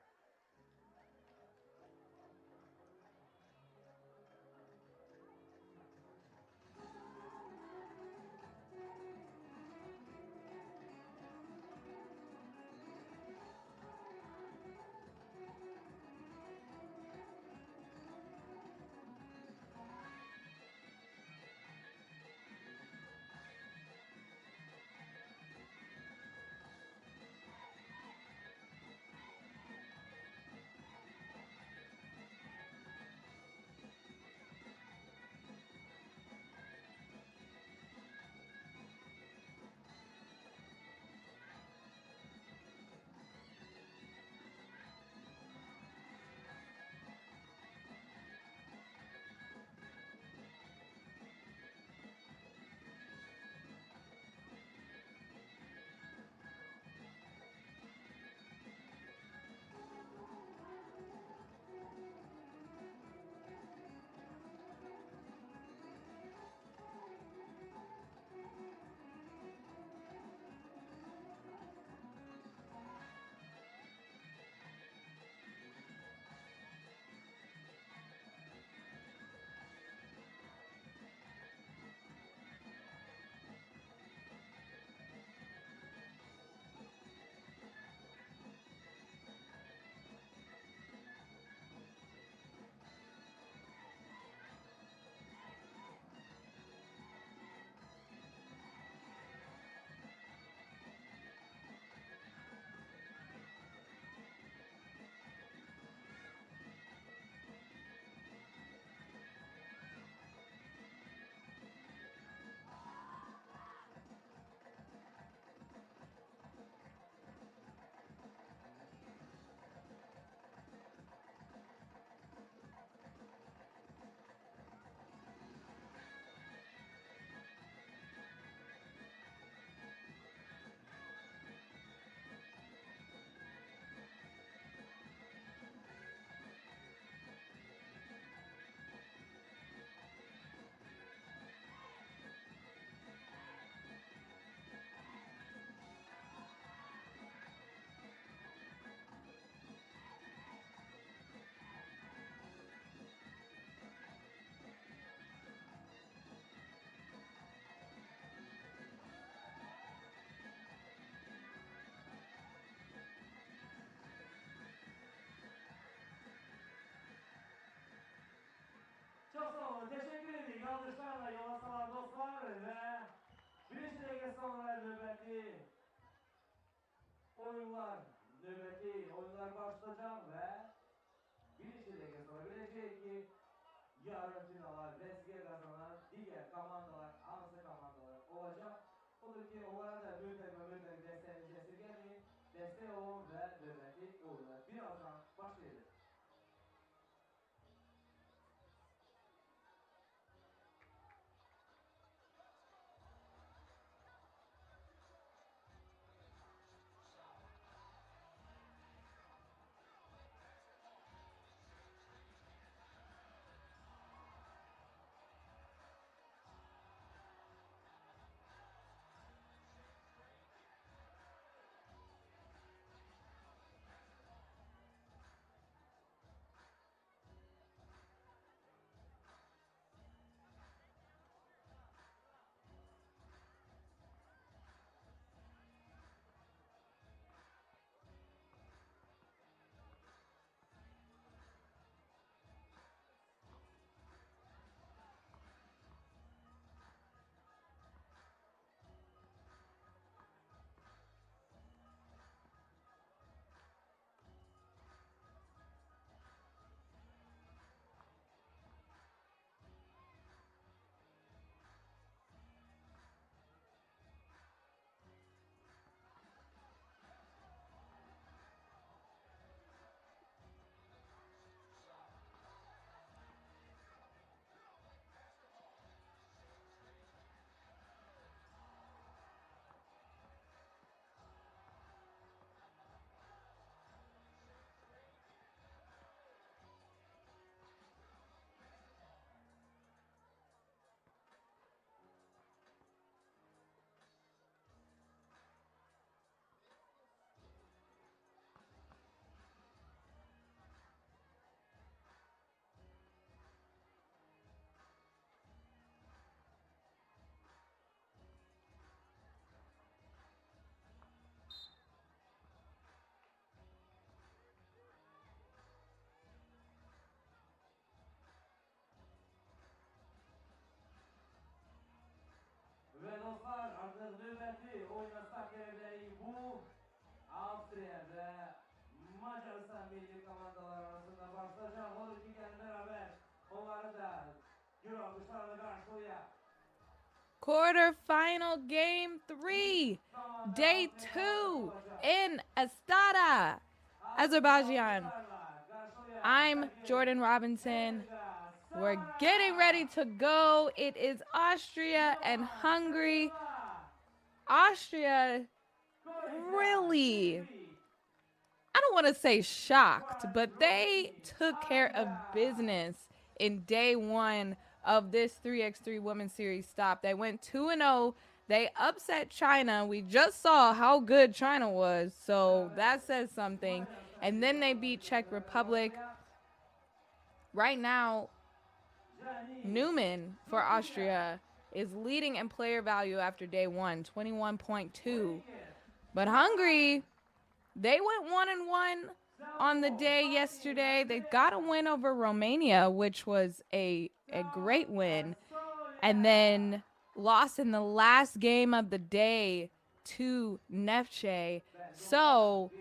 sonra oyunlar başlayacak ve birinci dakika sonra bilecek ki yarın finalar vesiye kazanan diğer komandalar hansı komandalar olacak. Odur ki onlara da müntəqə desteğinizi esirgemeyin. Destek olun ve növbəti oyuna birazdan başlayacağız. Ve dostlar artık növbəti oyuna start verebiliriz. Bu Austria ve Macaristan milli komandalar arasında başlayacak. Olur ki gelin beraber onları da gür alkışlarla karşılayalım. Quarterfinal game 3, day 2 in Astara, Azerbaijan. I'm Jordan Robinson. We're getting ready to go. It is Austria and Hungary. Austria really, I don't want to say shocked, but they took care of business in day 1 of this 3x3 Women's Series stop. They went 2-0. They upset China. We just saw how good China was, so that says something. And then they beat Czech Republic. Right now, Newman for Austria is leading in player value after day 1, 21.2. But Hungary, they went 1-1 on the day yesterday. They got a win over Romania, which was a great win, and then lost in the last game of the day to Neftchi. So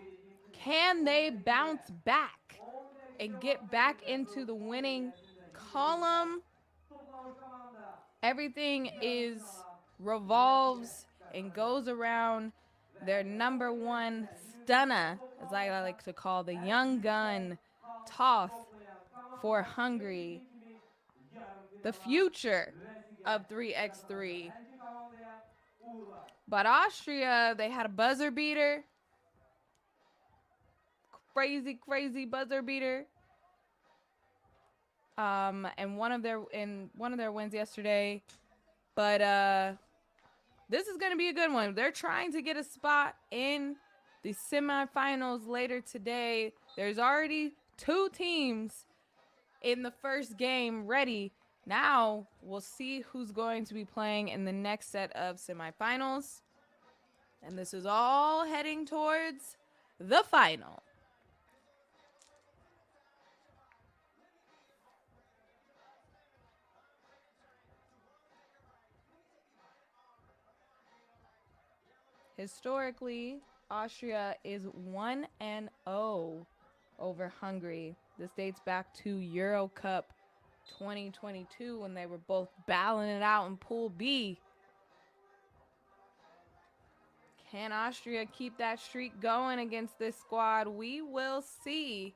can they bounce back and get back into the winning column? Everything revolves and goes around their number 1 stunner, as I like to call the young gun, Toth for Hungary, the future of 3x3. But Austria, they had a buzzer beater. Crazy buzzer beater. And one of their wins yesterday. But this is going to be a good one. They're trying to get a spot in the semifinals later today. There's already 2 teams in the first game ready. Now we'll see who's going to be playing in the next set of semifinals. And this is all heading towards the final. Historically, Austria is 1-0 over Hungary. This dates back to Euro Cup 2022 when they were both battling it out in Pool B. Can Austria keep that streak going against this squad? We will see.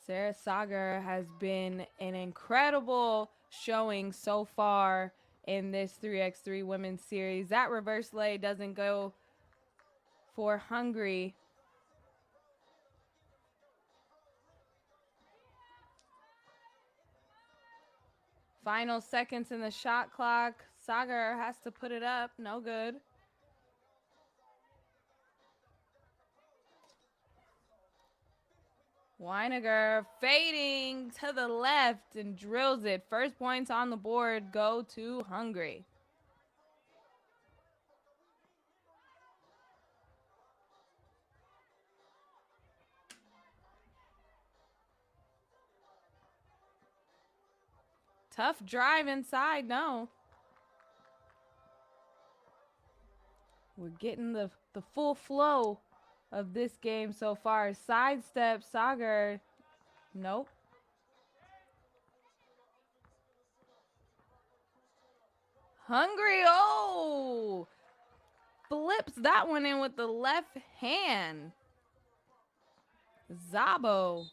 Sarah Sagar has been an incredible showing so far in this 3x3 women's series. That reverse lay doesn't go for Hungary. Final seconds in the shot clock. Sagar has to put it up. No good. Weiniger fading to the left and drills it. First points on the board go to Hungary. Tough drive inside, no. We're getting the full flow of this game so far. Sidestep, Sagar. Nope. Hungary, oh! Flips that one in with the left hand. Szabo.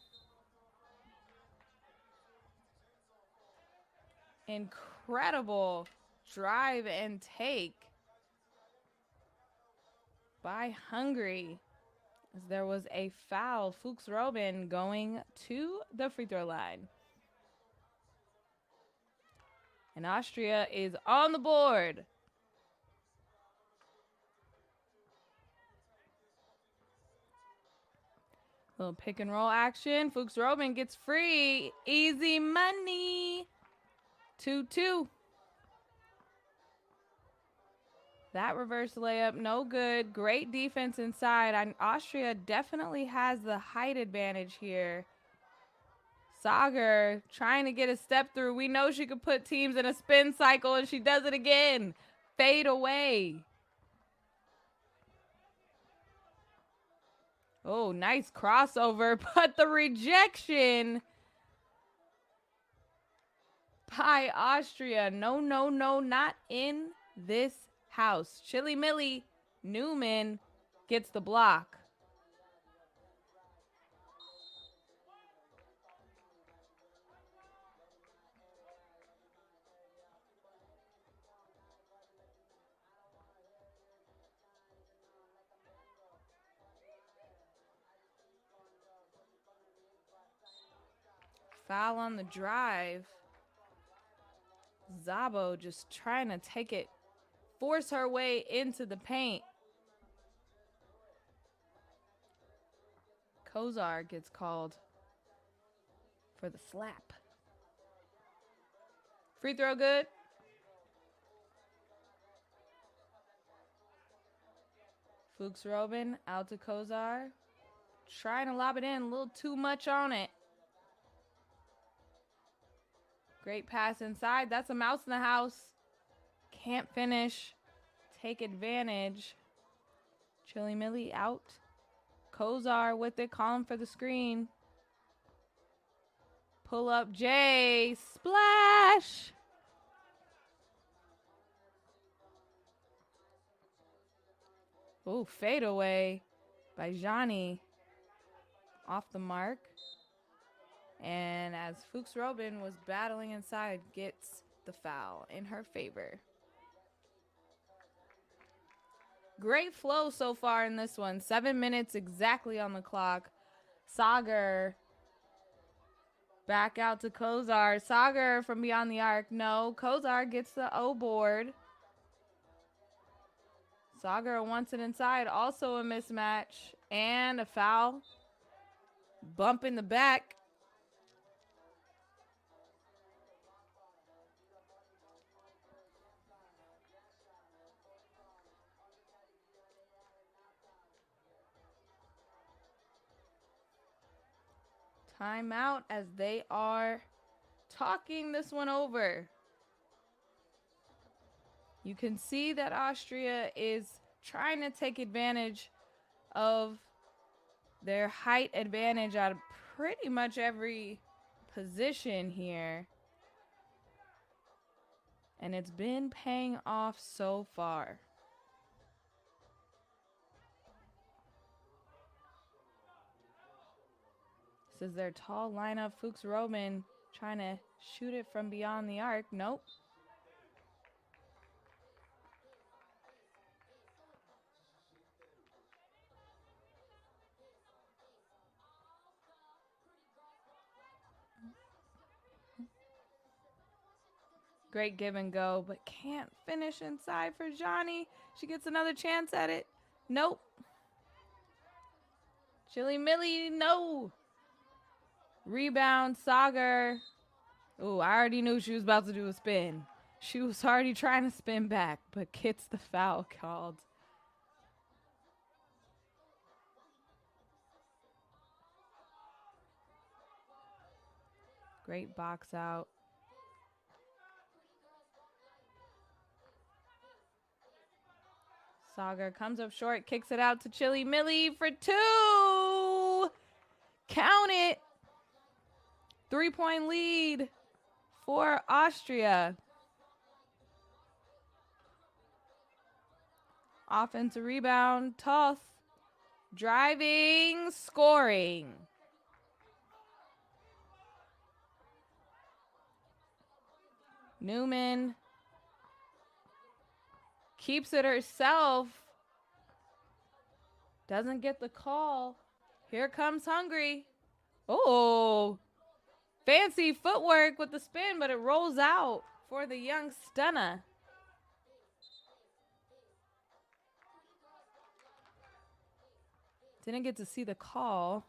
Incredible drive and take by Hungary. As there was a foul. Fuchs Robin going to the free throw line. And Austria is on the board. Little pick and roll action. Fuchs Robin gets free. Easy money. 2-2. That reverse layup, no good. Great defense inside. And Austria definitely has the height advantage here. Sagar trying to get a step through. We know she could put teams in a spin cycle, and she does it again. Fade away. Oh, nice crossover, but the rejection by Austria. No, no, no, not in this house. Chili Millie Newman gets the block. Foul on the drive. Szabo just trying to take it, force her way into the paint. Kozar gets called for the slap. Free throw good. Fuchs Robin out to Kozar. Trying to lob it in, a little too much on it. Great pass inside. That's a mouse in the house. Can't finish. Take advantage. Chili Millie out. Kozar with it, calling for the screen. Pull up J. Splash! Oh, fade away by Johnny. Off the mark. And as Fuchs Robin was battling inside, gets the foul in her favor. Great flow so far in this one. 7 minutes exactly on the clock. Sagar back out to Kozar. Sagar from beyond the arc. No, Kozar gets the O board. Sagar wants it inside. Also a mismatch. And a foul. Bump in the back. Timeout as they are talking this one over. You can see that Austria is trying to take advantage of their height advantage out of pretty much every position here. And it's been paying off so far. This is their tall lineup. Fuchs Roman trying to shoot it from beyond the arc. Nope. Great give and go, but can't finish inside for Johnny. She gets another chance at it. Nope. Chili Millie, no. Rebound, Sagar. Ooh, I already knew she was about to do a spin. She was already trying to spin back, but gets the foul called. Great box out. Sagar comes up short, kicks it out to Chili Millie for two. Count it. 3-point lead for Austria. Offensive rebound, Toth. Driving, scoring. Newman keeps it herself. Doesn't get the call. Here comes Hungary. Oh, fancy footwork with the spin, but it rolls out for the young stunner. Didn't get to see the call.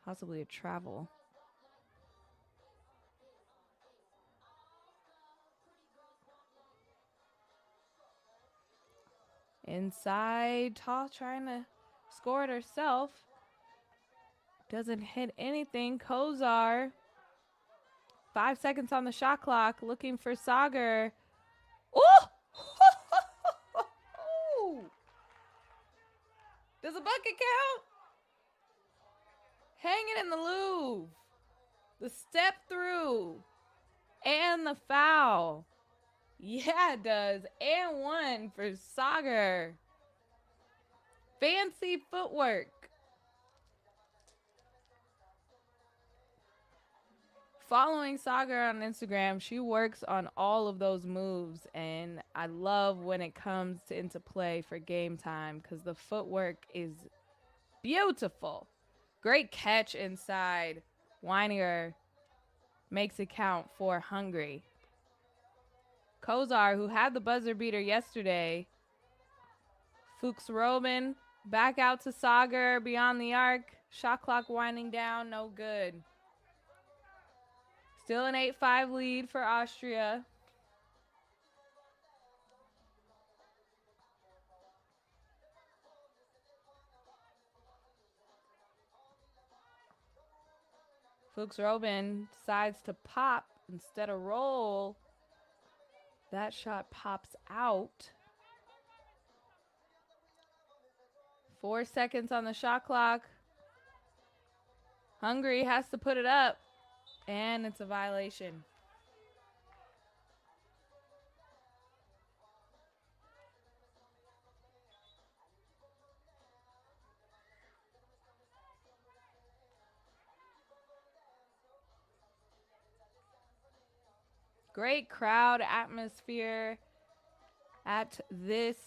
Possibly a travel. Inside, Toth trying to score it herself. Doesn't hit anything. Kozar. 5 seconds on the shot clock. Looking for Sagar. Oh! Does a bucket count? Hanging in the Louvre. The step through. And the foul. Yeah, it does. And one for Sagar. Fancy footwork. Following Sagar on Instagram, she works on all of those moves, and I love when it comes into play for game time because the footwork is beautiful. Great catch inside. Weininger makes it count for Hungary. Kozar, who had the buzzer beater yesterday. Fuchs Roman back out to Sagar beyond the arc. Shot clock winding down, no good. Still an 8-5 lead for Austria. Fuchs Roman decides to pop instead of roll. That shot pops out. 4 seconds on the shot clock. Hungary has to put it up. And it's a violation. Great crowd atmosphere at this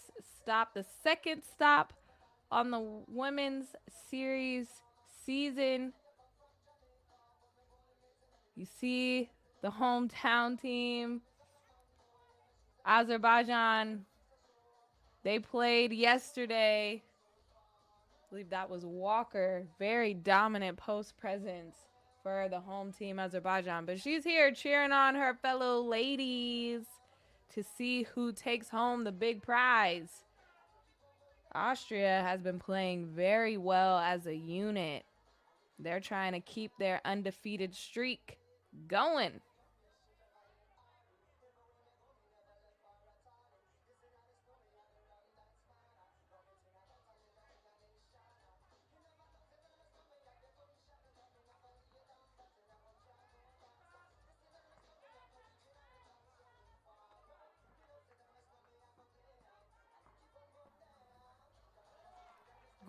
stop. The second stop on the women's series season. You see the hometown team, Azerbaijan. They played yesterday. I believe that was Walker. Very dominant post presence for the home team, Azerbaijan. But she's here cheering on her fellow ladies to see who takes home the big prize. Austria has been playing very well as a unit. They're trying to keep their undefeated streak going.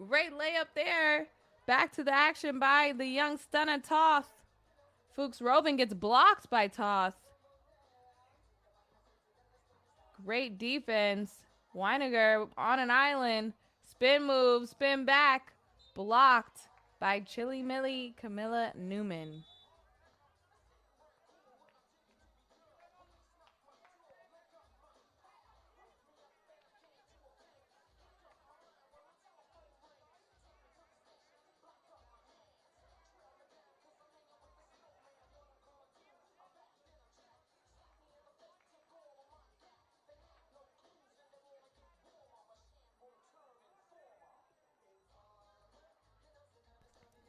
Great layup there. Back to the action by the young stunner Toth. Fuchs Robin gets blocked by Toth. Great defense. Weiniger on an island. Spin move, spin back. Blocked by Chili Millie Camilla Newman.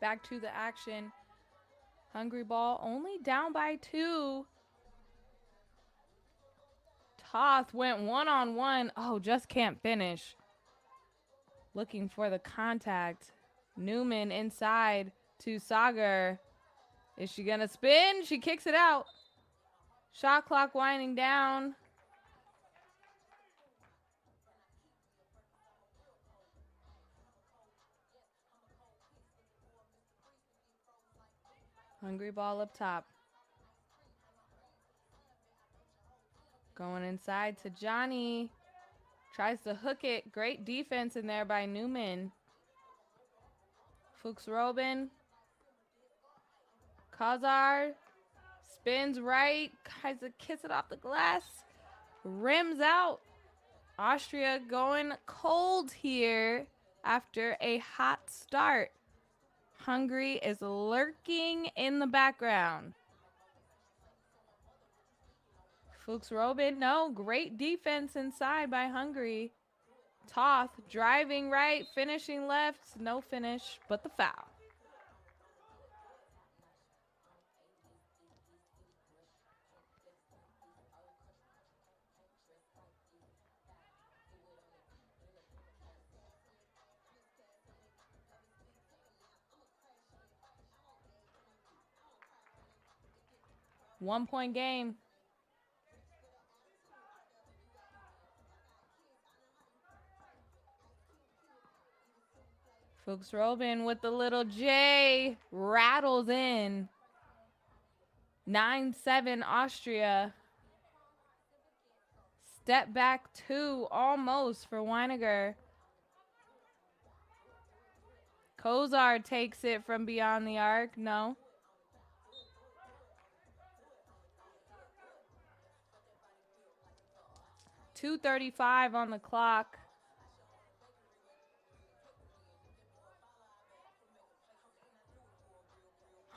Back to the action. Hungary ball only down by 2. Toth went one-on-one. Oh, just can't finish. Looking for the contact. Newman inside to Sagar. Is she going to spin? She kicks it out. Shot clock winding down. Hungry ball up top. Going inside to Johnny. Tries to hook it. Great defense in there by Newman. Fuchs Robin. Kazar. Spins right. Tries to kiss it off the glass. Rims out. Austria going cold here after a hot start. Hungary is lurking in the background. Fuchs Robin, no, great defense inside by Hungary. Toth driving right, finishing left, no finish, but the foul. One-point game. Fuchs Robin with the little J. Rattles in. 9-7 Austria. Step back 2 almost for Weiniger. Kozar takes it from beyond the arc. No. .235 on the clock.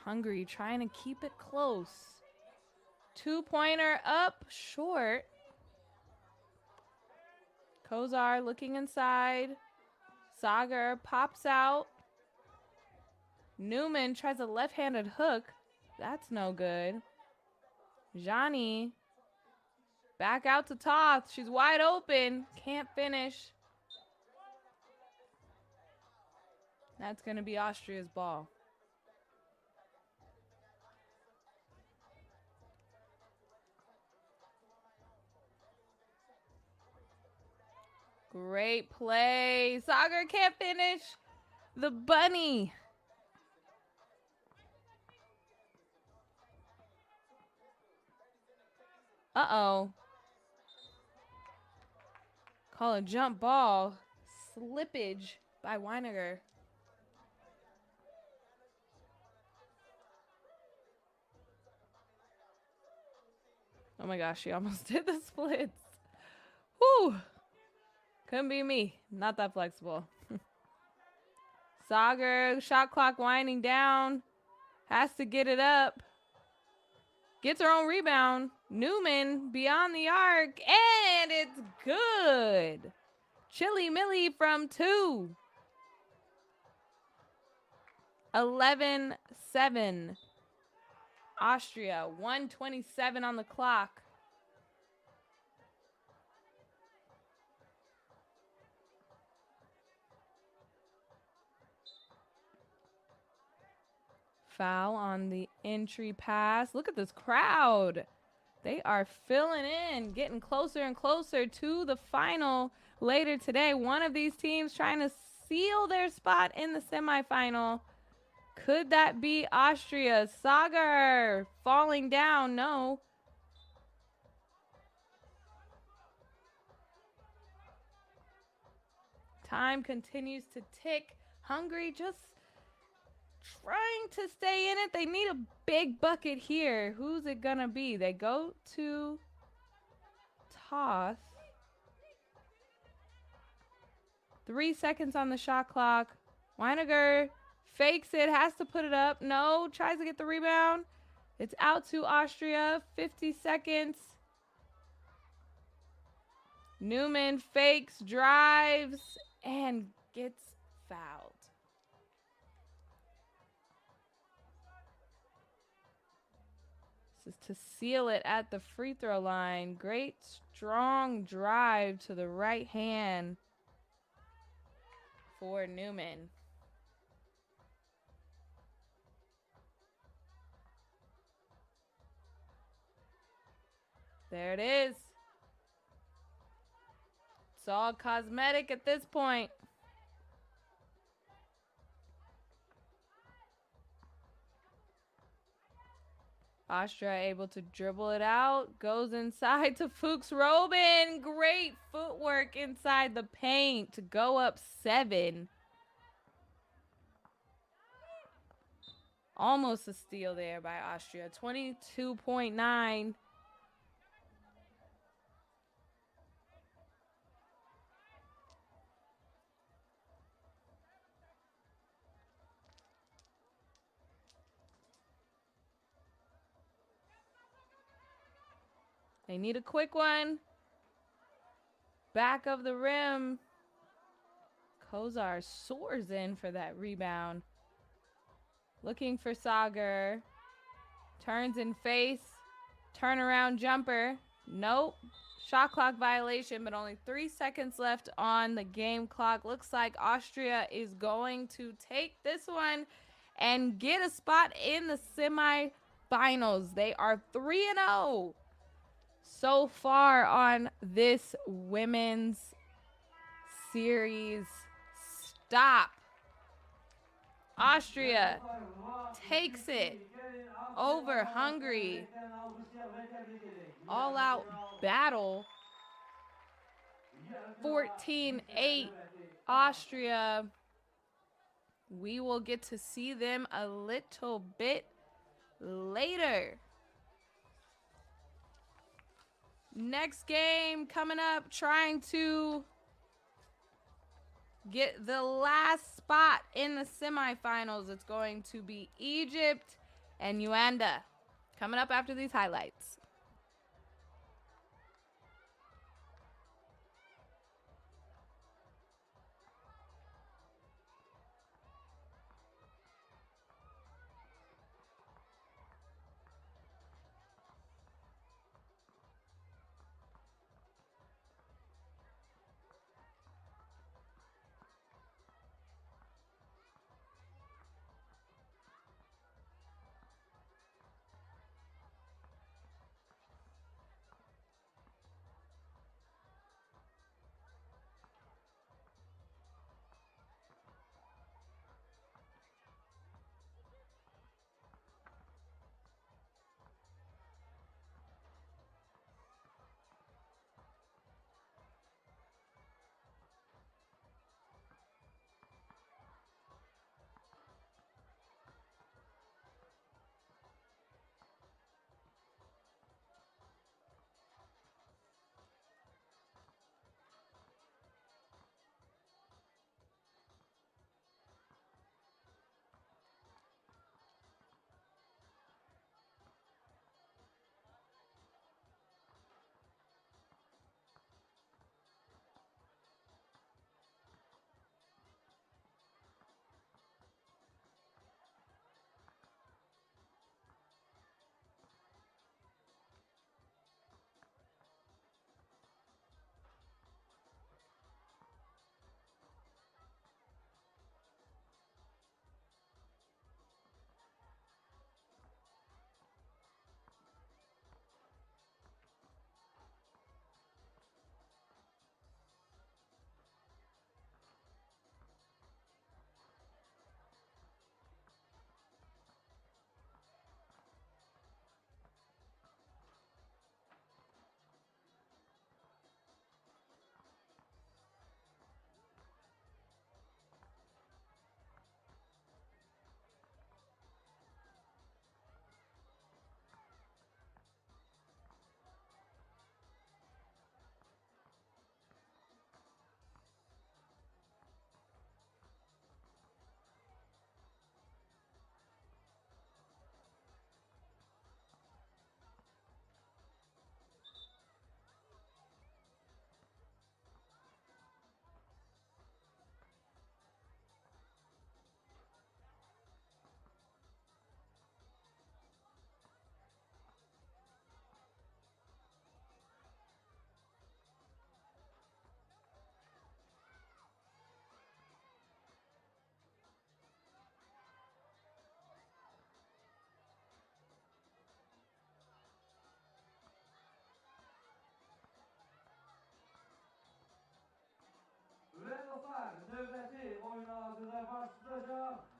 Hungary trying to keep it close. 2-pointer up short. Kozar looking inside. Sagar pops out. Newman tries a left-handed hook. That's no good. Johnny. Back out to Toth. She's wide open. Can't finish. That's going to be Austria's ball. Great play. Sagar can't finish. The bunny. Uh-oh. Call a jump ball. Slippage by Weiniger. Oh my gosh, she almost did the splits. Whew. Couldn't be me. Not that flexible. Sagar, shot clock winding down. Has to get it up. Gets her own rebound. Newman beyond the arc. And it's good. Chili Millie from 2. 11-7. Austria, 1:27 on the clock. Foul on the entry pass. Look at this crowd. They are filling in, getting closer and closer to the final later today. One of these teams trying to seal their spot in the semifinal. Could that be Austria? Sagar falling down. No. Time continues to tick. Hungary just trying to stay in it. They need a big bucket here. Who's it gonna be? They go to toss. 3 seconds on the shot clock. Weiniger fakes it, has to put it up. No, tries to get the rebound. It's out to Austria. 50 seconds. Newman fakes, drives, and gets fouled. This is to seal it at the free throw line. Great strong drive to the right hand for Newman. There it is. It's all cosmetic at this point. Austria able to dribble it out. Goes inside to Fuchs Robin. Great footwork inside the paint to go up 7. Almost a steal there by Austria. 22.9. They need a quick one. Back of the rim. Kozar soars in for that rebound. Looking for Sagar. Turns in face. Turnaround jumper. Nope. Shot clock violation, but only 3 seconds left on the game clock. Looks like Austria is going to take this one and get a spot in the semifinals. They are 3-0 so far on this women's series. Stop. Austria takes it over Hungary. All-out battle. 14-8 Austria. We will get to see them a little bit later. Next game coming up, trying to get the last spot in the semifinals. It's going to be Egypt and Yuanda. Coming up after these highlights.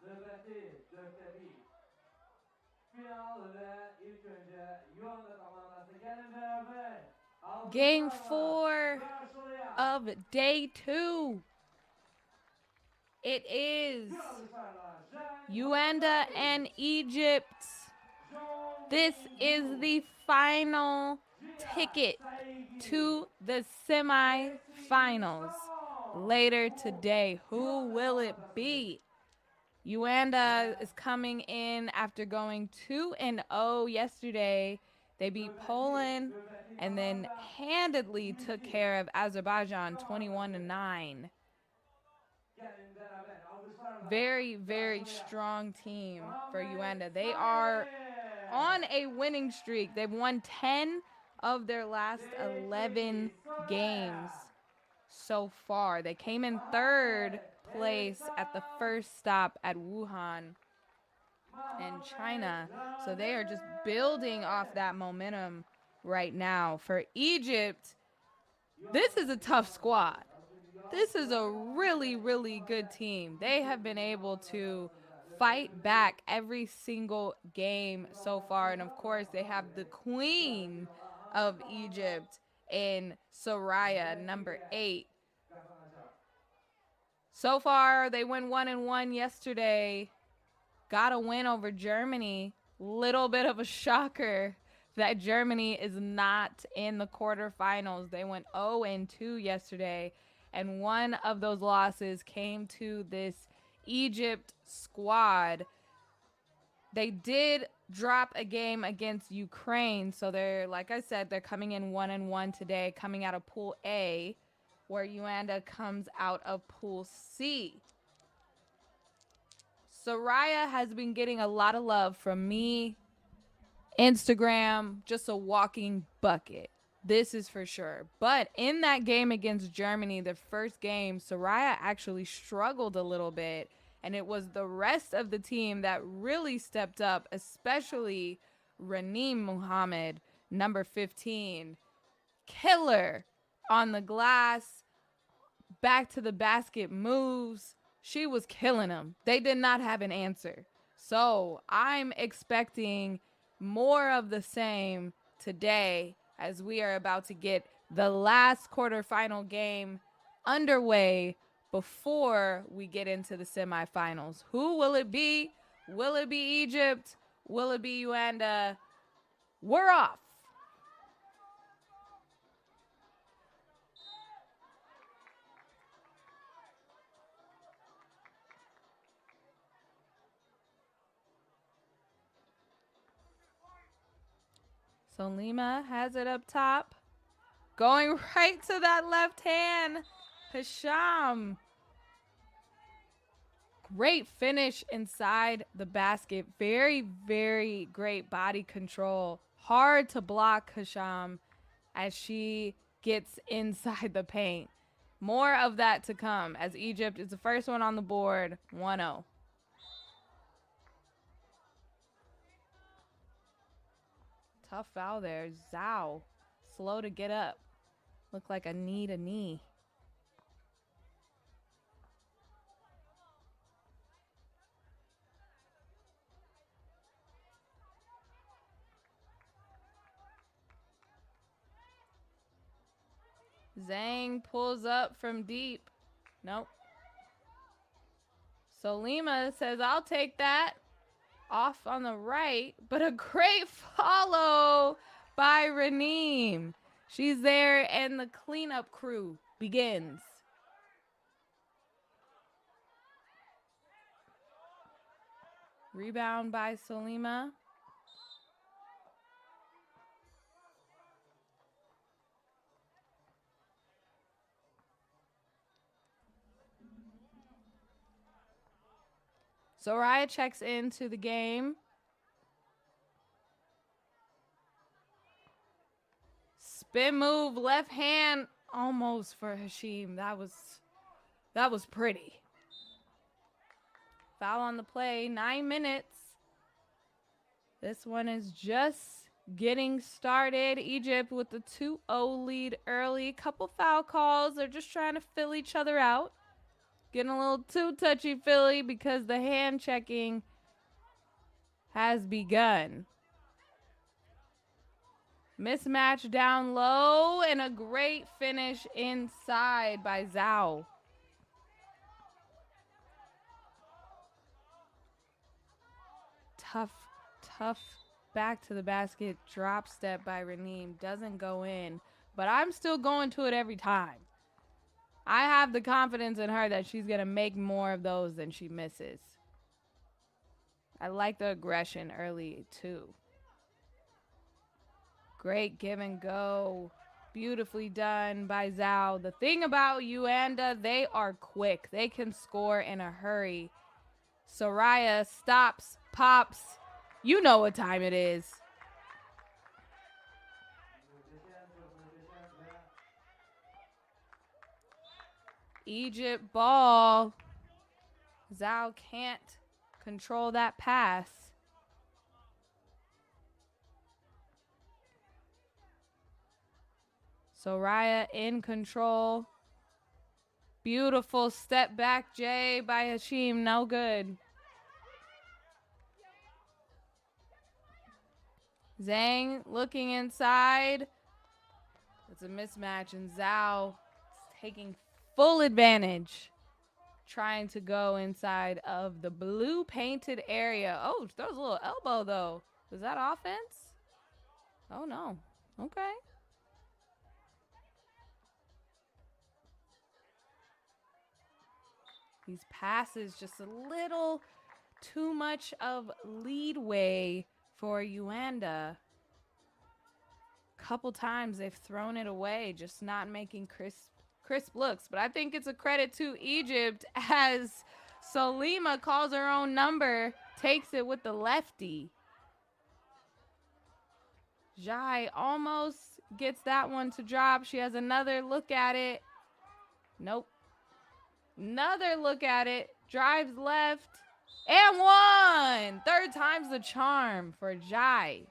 nöbeti 4'te 1. Final ve ilk önce Yuanda komandası gelin beraber. Game Alkışlarla 4 karşılayan. of day 2. It is Bir alkışlarla Yuanda and Egypt. This is the final ticket to the semifinals later today. Who will it be? Yuanda is coming in after going 2-0 yesterday. They beat Poland and then handedly took care of Azerbaijan 21-9. Very, very strong team for Yuanda. They are on a winning streak. They've won 10 of their last 11 games so far. They came in third place at the first stop at Wuhan in China. So they are just building off that momentum right now. For Egypt, this is a tough squad. This is a really, really good team. They have been able to fight back every single game so far. And of course, they have the queen of Egypt in Soraya, number 8. So far, they went 1-1 yesterday. Got a win over Germany. Little bit of a shocker that Germany is not in the quarterfinals. They went 0-2 yesterday. And one of those losses came to this Egypt squad. They did drop a game against Ukraine. So they're, like I said, they're coming in 1-1 today, coming out of Pool A, where Yuanda comes out of Pool C. Soraya has been getting a lot of love from me, Instagram, just a walking bucket. This is for sure. But in that game against Germany, the first game, Soraya actually struggled a little bit. And it was the rest of the team that really stepped up, especially Raneem Muhammad, number 15. Killer on the glass, back to the basket moves. She was killing them. They did not have an answer. So I'm expecting more of the same today as we are about to get the last quarterfinal game underway before we get into the semifinals. Who will it be? Will it be Egypt? Will it be Yuanda? We're off. So Lima has it up top. Going right to that left hand. Hisham. Great finish inside the basket. Very, very great body control. Hard to block Hisham as she gets inside the paint. More of that to come as Egypt is the first one on the board, 1-0. Tough foul there. Zhao. Slow to get up. Looked like a knee. Zhang pulls up from deep. Nope. So Lima says, I'll take that. Off on the right, but a great follow by Raneem. She's there and the cleanup crew begins. Rebound by Solima. Soraya checks into the game. Spin move, left hand, almost for Hashim. That was pretty. Foul on the play, 9 minutes. This one is just getting started. Egypt with the 2-0 lead early. Couple foul calls. They're just trying to fill each other out. getting a little too touchy-feely because the hand checking has begun. Mismatch down low and a great finish inside by Zhao. Tough back to the basket drop step by Raneem. Doesn't go in, but I'm still going to it every time. I have the confidence in her that she's going to make more of those than she misses. I like the aggression early too. Great give and go. Beautifully done by Zhao. The thing about Yuanda, they are quick. They can score in a hurry. Soraya stops, pops. You know what time it is. Egypt ball. Zhao can't control that pass. Soraya in control. Beautiful step back J by Hashim. No good. Zhang looking inside. It's a mismatch, and Zhao is taking full advantage. Trying to go inside of the blue painted area. Oh, throws a little elbow though. Was that offense? Oh no. Okay. These passes just a little too much of leadway for Yuanda. Couple times they've thrown it away, just not making crisp looks. But I think it's a credit to Egypt as Solima calls her own number, takes it with the lefty. Jai almost gets that one to drop. She has another look at it. Nope. Another look at it. Drives left. And one! Third time's the charm for Jai.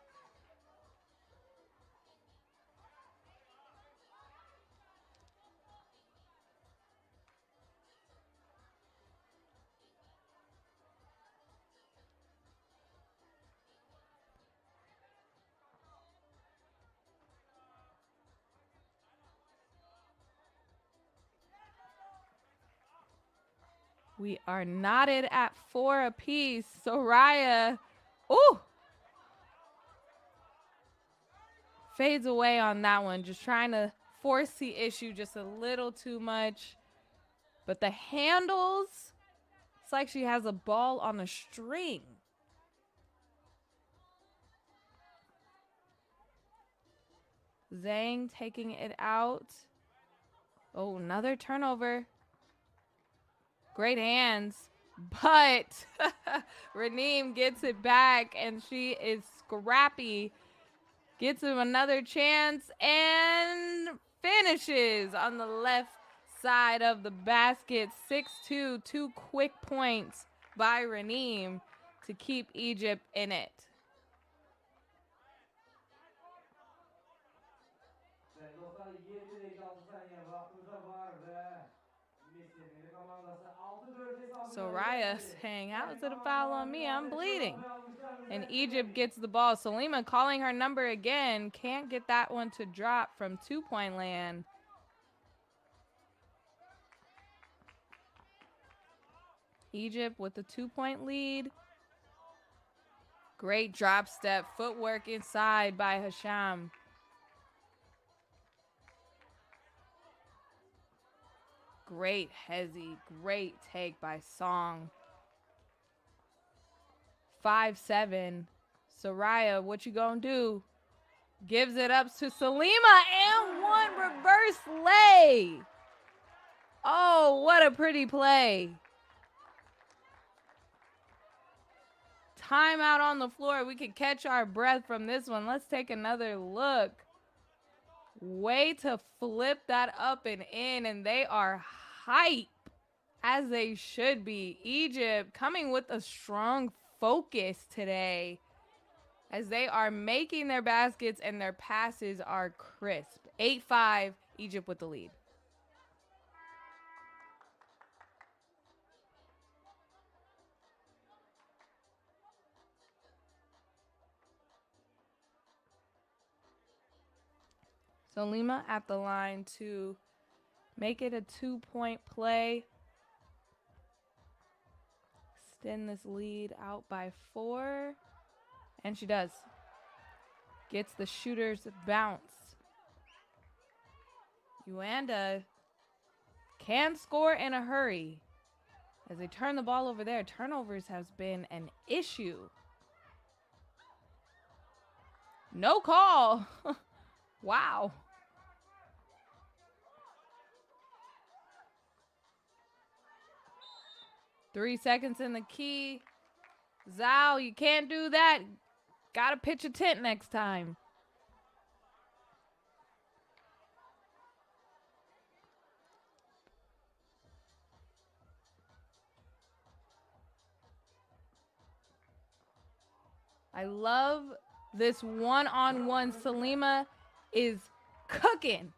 We are knotted at 4 apiece. Soraya, ooh, fades away on that one. Just trying to force the issue just a little too much. But the handles, it's like she has a ball on a string. Zhang taking it out. Oh, another turnover. Great hands, but Raneem gets it back, and she is scrappy. Gets him another chance and finishes on the left side of the basket. 6-2, 2 quick points by Raneem to keep Egypt in it. Soraya saying, how is it a foul on me? I'm bleeding. And Egypt gets the ball. Solima calling her number again. Can't get that one to drop from 2-point land. Egypt with the 2-point lead. Great drop step. Footwork inside by Hasham. Great hezzy, great take by Song. 5-7. Soraya, what you gonna do? Gives it up to Solima and one reverse lay. Oh, what a pretty play. Timeout on the floor. We could catch our breath from this one. Let's take another look. Way to flip that up and in, and they are hype as they should be. Egypt coming with a strong focus today as they are making their baskets and their passes are crisp. 8-5, Egypt with the lead. So Lima at the line to make it a 2-point play. Extend this lead out by 4. And she does. Gets the shooter's bounce. Yuanda can score in a hurry. As they turn the ball over there, turnovers has been an issue. No call. Wow. Three seconds in the key. Zhao, you can't do that. Gotta pitch a tent next time. I love this one-on-one. Salima is cooking.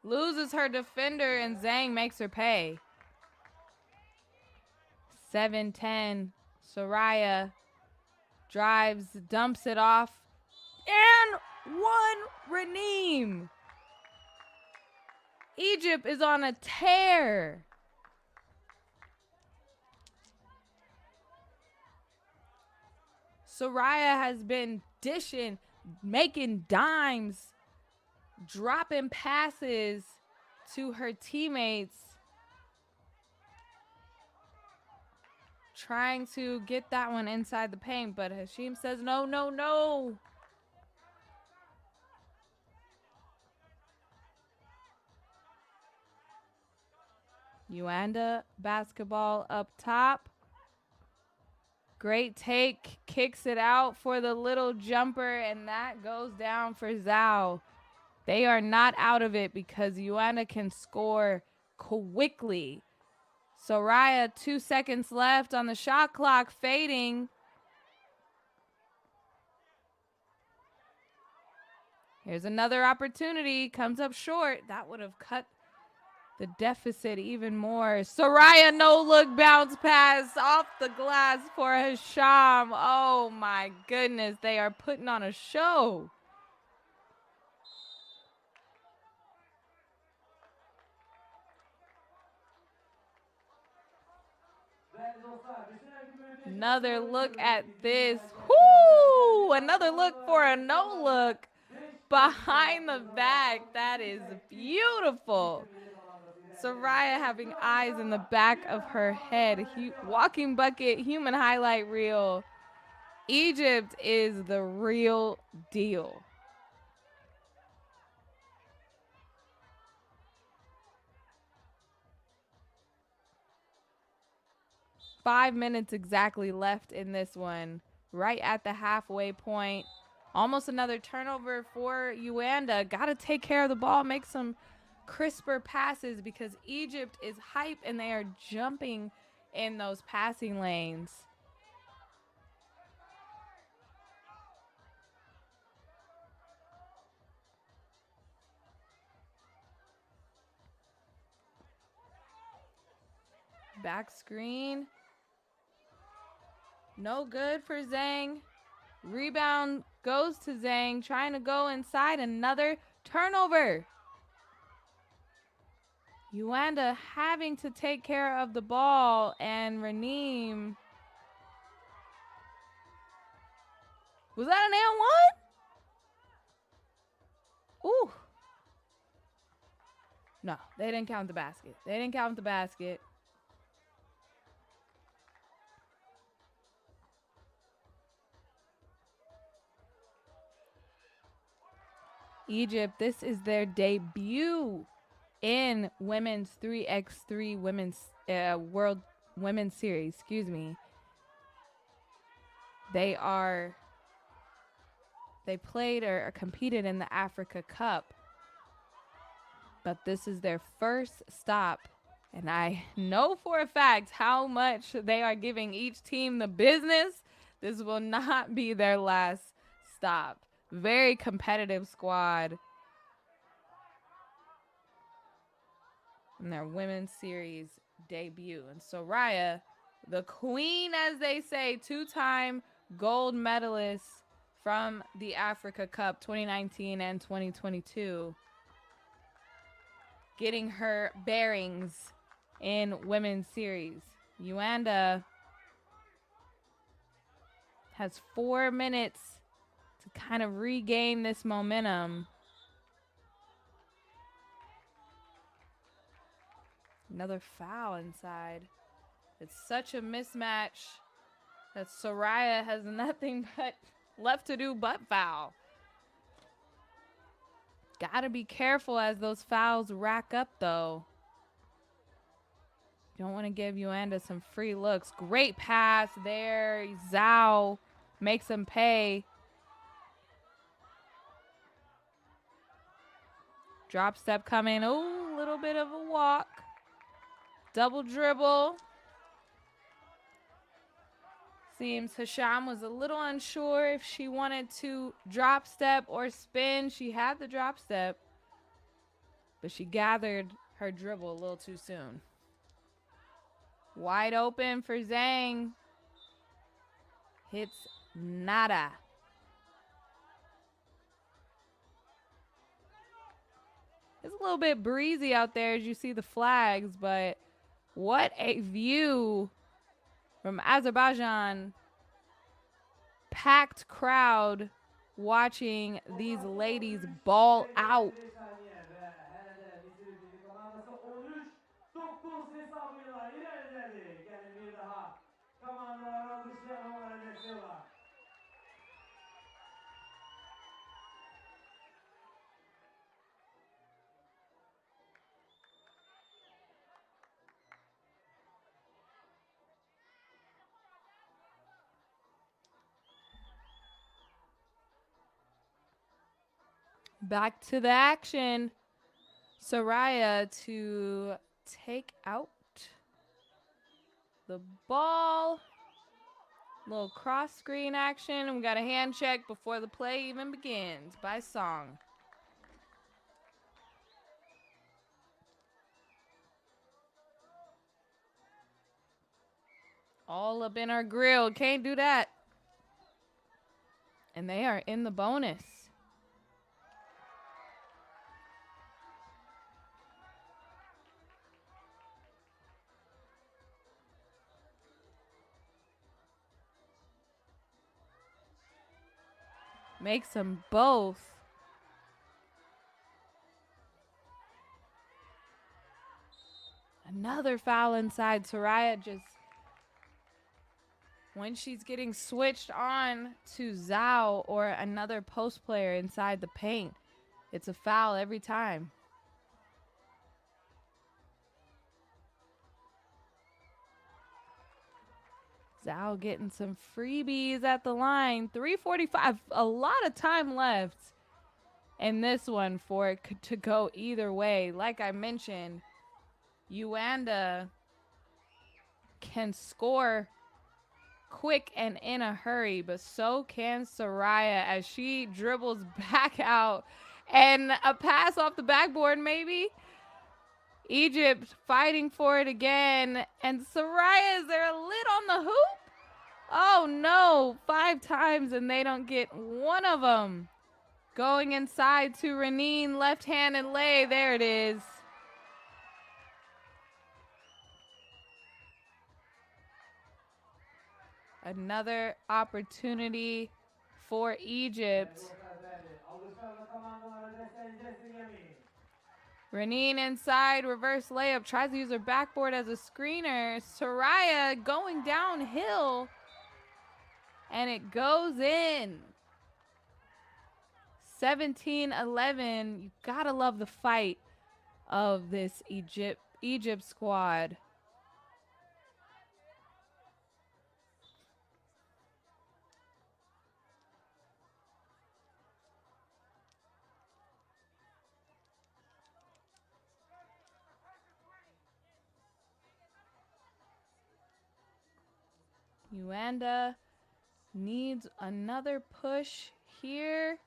Loses her defender and Zhang makes her pay. 7-10. Soraya drives, dumps it off. And one Raneem. Egypt is on a tear. Soraya has been dishing, making dimes, dropping passes to her teammates, trying to get that one inside the paint, but Hashim says no, no, no. Yuanda basketball up top. Great take, kicks it out for the little jumper, and that goes down for Zhao. They are not out of it because Yuanda can score quickly. Soraya, 2 seconds left on the shot clock, fading. Here's another opportunity, comes up short. That would have cut the deficit even more. Soraya no-look bounce pass off the glass for Hisham. Oh my goodness, they are putting on a show. Another look at this. Whoo! Another look for a no-look behind the back. That is beautiful. Soraya having eyes in the back of her head. Walking bucket, human highlight reel. Egypt is the real deal. Five minutes exactly left in this one. Right at the halfway point. Almost another turnover for Yuanda. Got to take care of the ball, make some crisper passes because Egypt is hype and they are jumping in those passing lanes. Back screen. No good for Zhang. Rebound goes to Zhang, trying to go inside. Another turnover. Yuanda having to take care of the ball, and Raneem. Was that an and one? Ooh. No, they didn't count the basket. They didn't count the basket. Egypt, this is their debut in women's 3x3 women's world women's series, excuse me. They played or competed in the Africa Cup, but this is their first stop, and I know for a fact how much they are giving each team the business. This will not be their last stop. Very competitive squad in their women's series debut. And Soraya, the queen, as they say, two-time gold medalist from the Africa Cup 2019 and 2022, getting her bearings in women's series. Yuanda has 4 minutes to kind of regain this momentum. Another foul inside. It's such a mismatch that Soraya has nothing but left to do but foul. Gotta be careful as those fouls rack up, though. Don't want to give Yuanda some free looks. Great pass there. Zhao makes him pay. Drop step coming. Oh, a little bit of a walk. Double dribble. Seems Hisham was a little unsure if she wanted to drop step or spin. She had the drop step, but she gathered her dribble a little too soon. Wide open for Zhang. Hits nada. It's a little bit breezy out there as you see the flags, but what a view from Azerbaijan. Packed crowd watching these ladies ball out. Back to the action. Soraya to take out the ball. Little cross screen action. We got a hand check before the play even begins by Song. All up in our grill. Can't do that. And they are in the bonus. Makes them both. Another foul inside. Soraya just, when she's getting switched on to Zhao or another post player inside the paint, it's a foul every time. Zhao getting some freebies at the line. 3:45, a lot of time left in this one for it to go either way. Like I mentioned, Yuanda can score quick and in a hurry, but so can Soraya as she dribbles back out. And a pass off the backboard maybe. Egypt fighting for it again. And Soraya, is there a lid on the hoop? Oh no, 5 times and they don't get one of them. Going inside to Renine, left-handed lay. There it is. Another opportunity for Egypt. Renine inside, reverse layup, tries to use her backboard as a screener. Soraya going downhill, and it goes in. 17-11. You gotta love the fight of this Egypt squad. Yuanda needs another push here.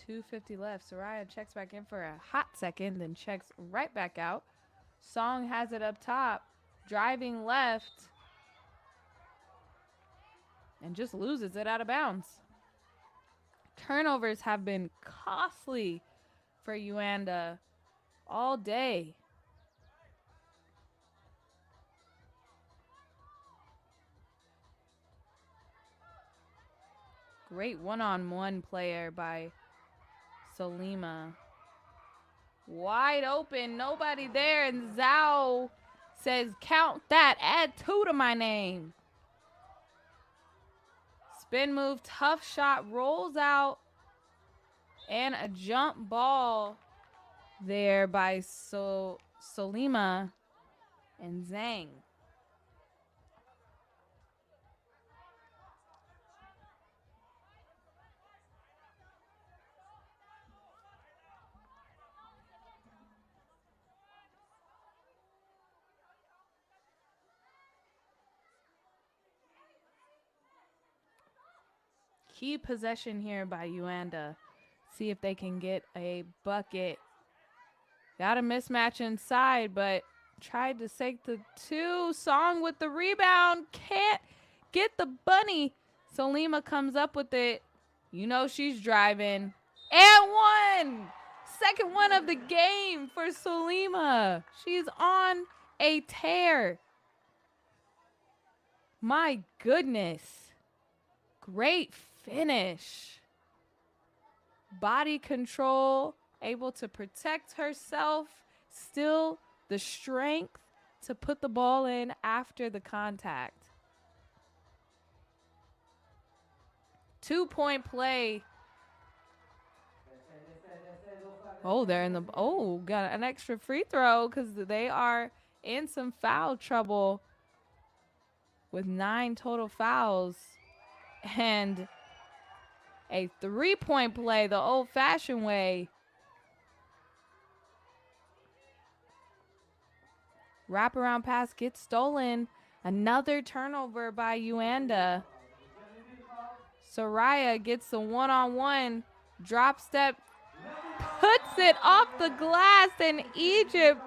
2:50 left. Soraya checks back in for a hot second, then checks right back out. Song has it up top, driving left, and just loses it out of bounds. Turnovers have been costly for Yuanda all day. Great one-on-one player by Salima. Wide open, nobody there, and Zhao says, count that, add 2 to my name. Spin move, tough shot, rolls out, and a jump ball there by Salima and Zhang. Key possession here by Yuanda. See if they can get a bucket. Got a mismatch inside, but tried to take the 2. Song with the rebound. Can't get the bunny. Salima comes up with it. You know she's driving. And 1! Second one of the game for Salima. She's on a tear. My goodness. Great finish. Body control, able to protect herself, still the strength to put the ball in after the contact. 2-point play. Oh, they're in the, got an extra free throw because they are in some foul trouble with 9 total fouls. And a 3-point play the old-fashioned way. Wraparound pass gets stolen. Another turnover by Yuanda. Soraya gets the one-on-one. Drop step. Puts it off the glass, and Egypt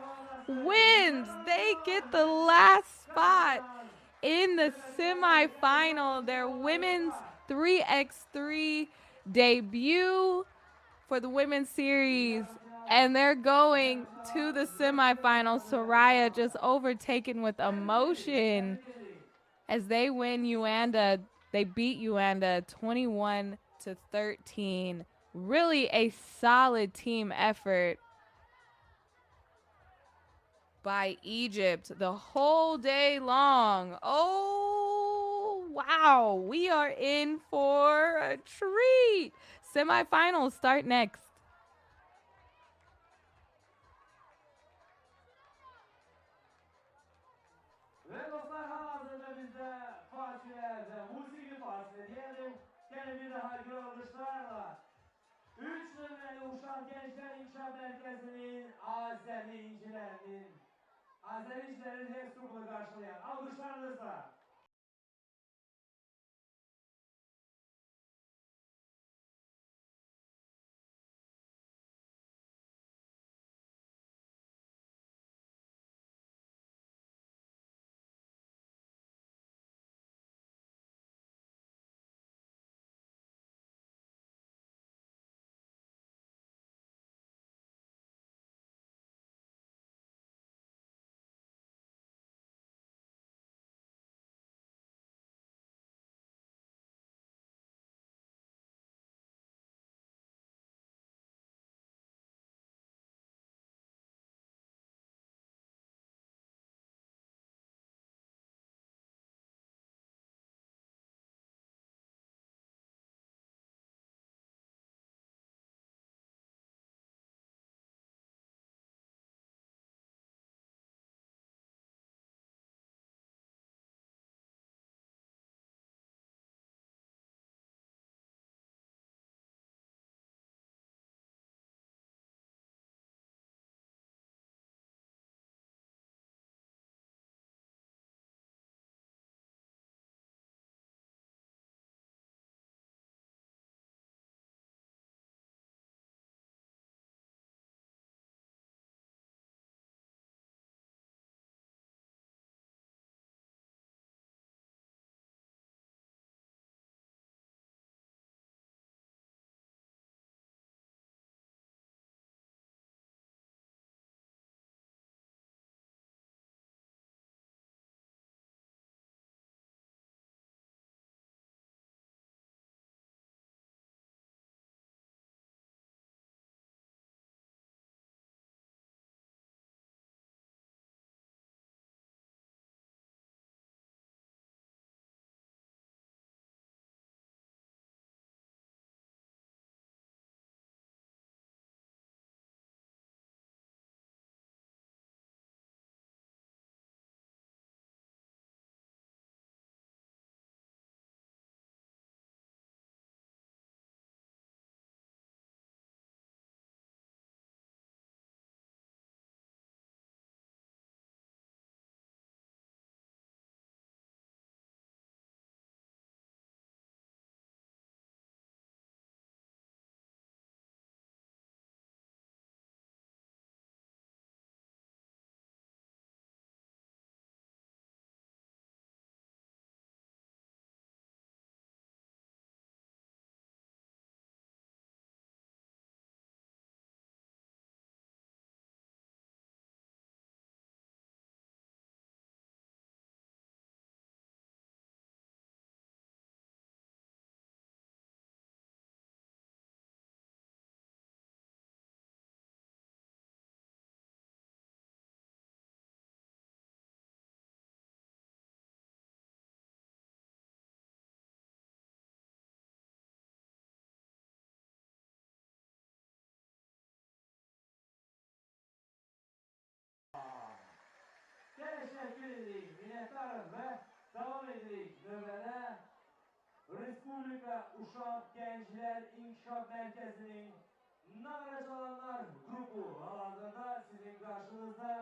wins. They get the last spot in the semifinal. Their women's 3x3 debut for the women's series, and they're going to the semifinals. Soraya just overtaken with emotion as they win Yuanda. They beat Yuanda 21-13. Really a solid team effort by Egypt the whole day long. Oh, wow. We are in for a treat. Semifinals start next. Ve dostlar halihazırda bizde partilerden musiki faslı diyelim. Gene bir daha gür alışlarla 3 numaralı Uşak Gençler İnşaat Merkezi'nin Azerincilerin hepsi bunu karşılayan alkışlarınızla Devam edelim nömrədə Respublika Uşaq Gənclər İnkişaf Mərkəzinin Nağaracalanlar qrupu hal-hazırda sizin qarşınızda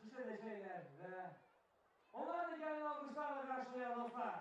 çıxış edəcəklər və onları da gəlin alqışlarla qarşılayalım dostlar.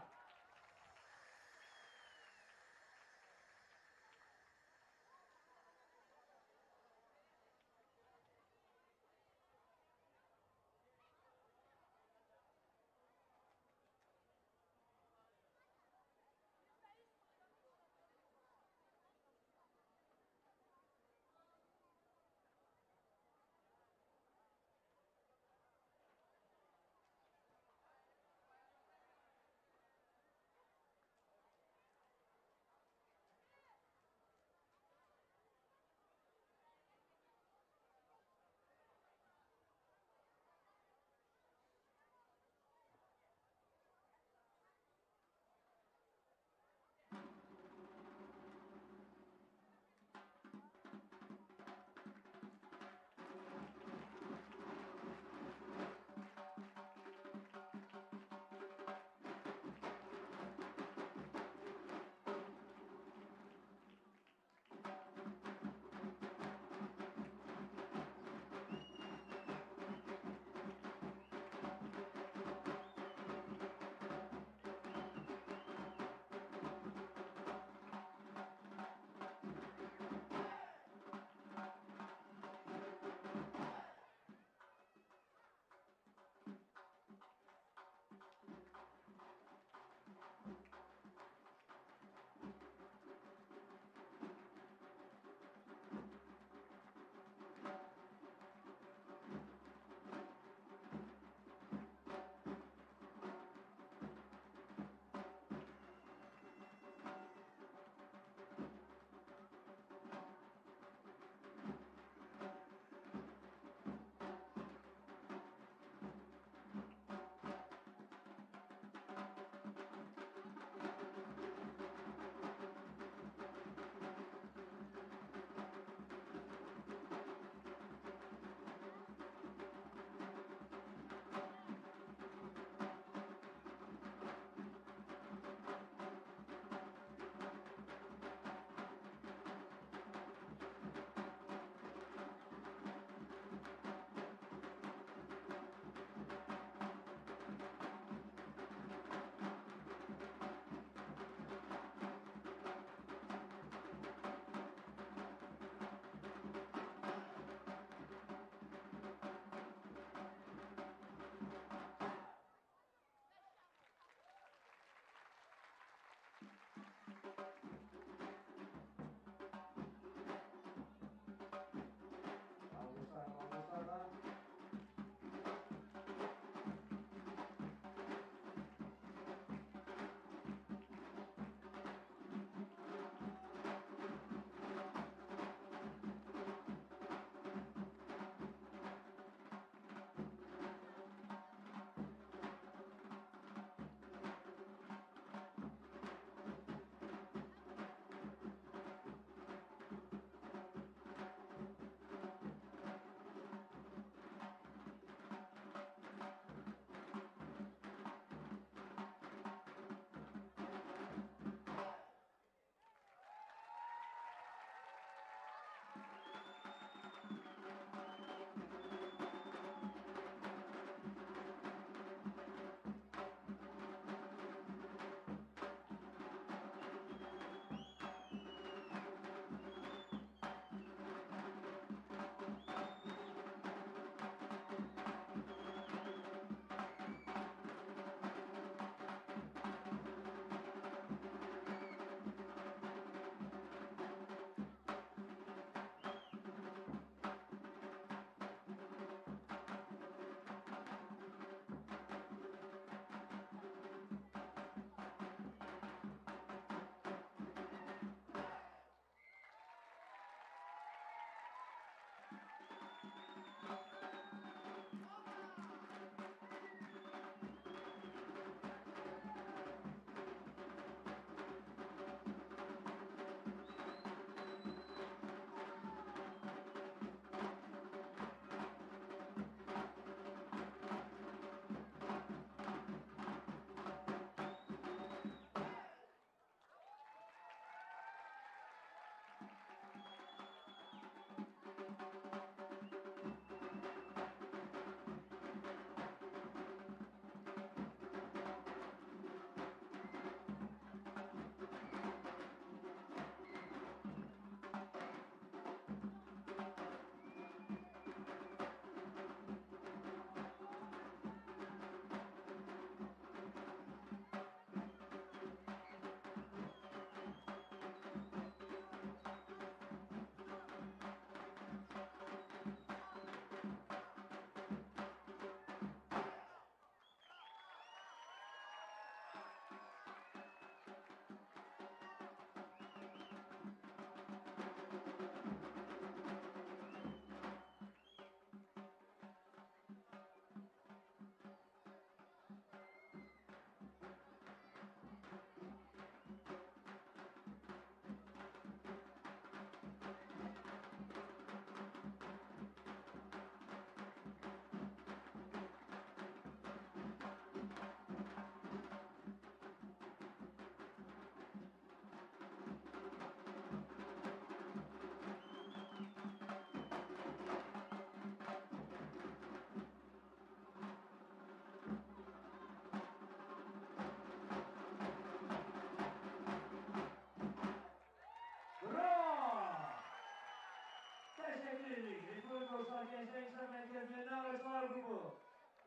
Uşak Gençler İnşaat Merkezi'nin Arıçlar Grubu.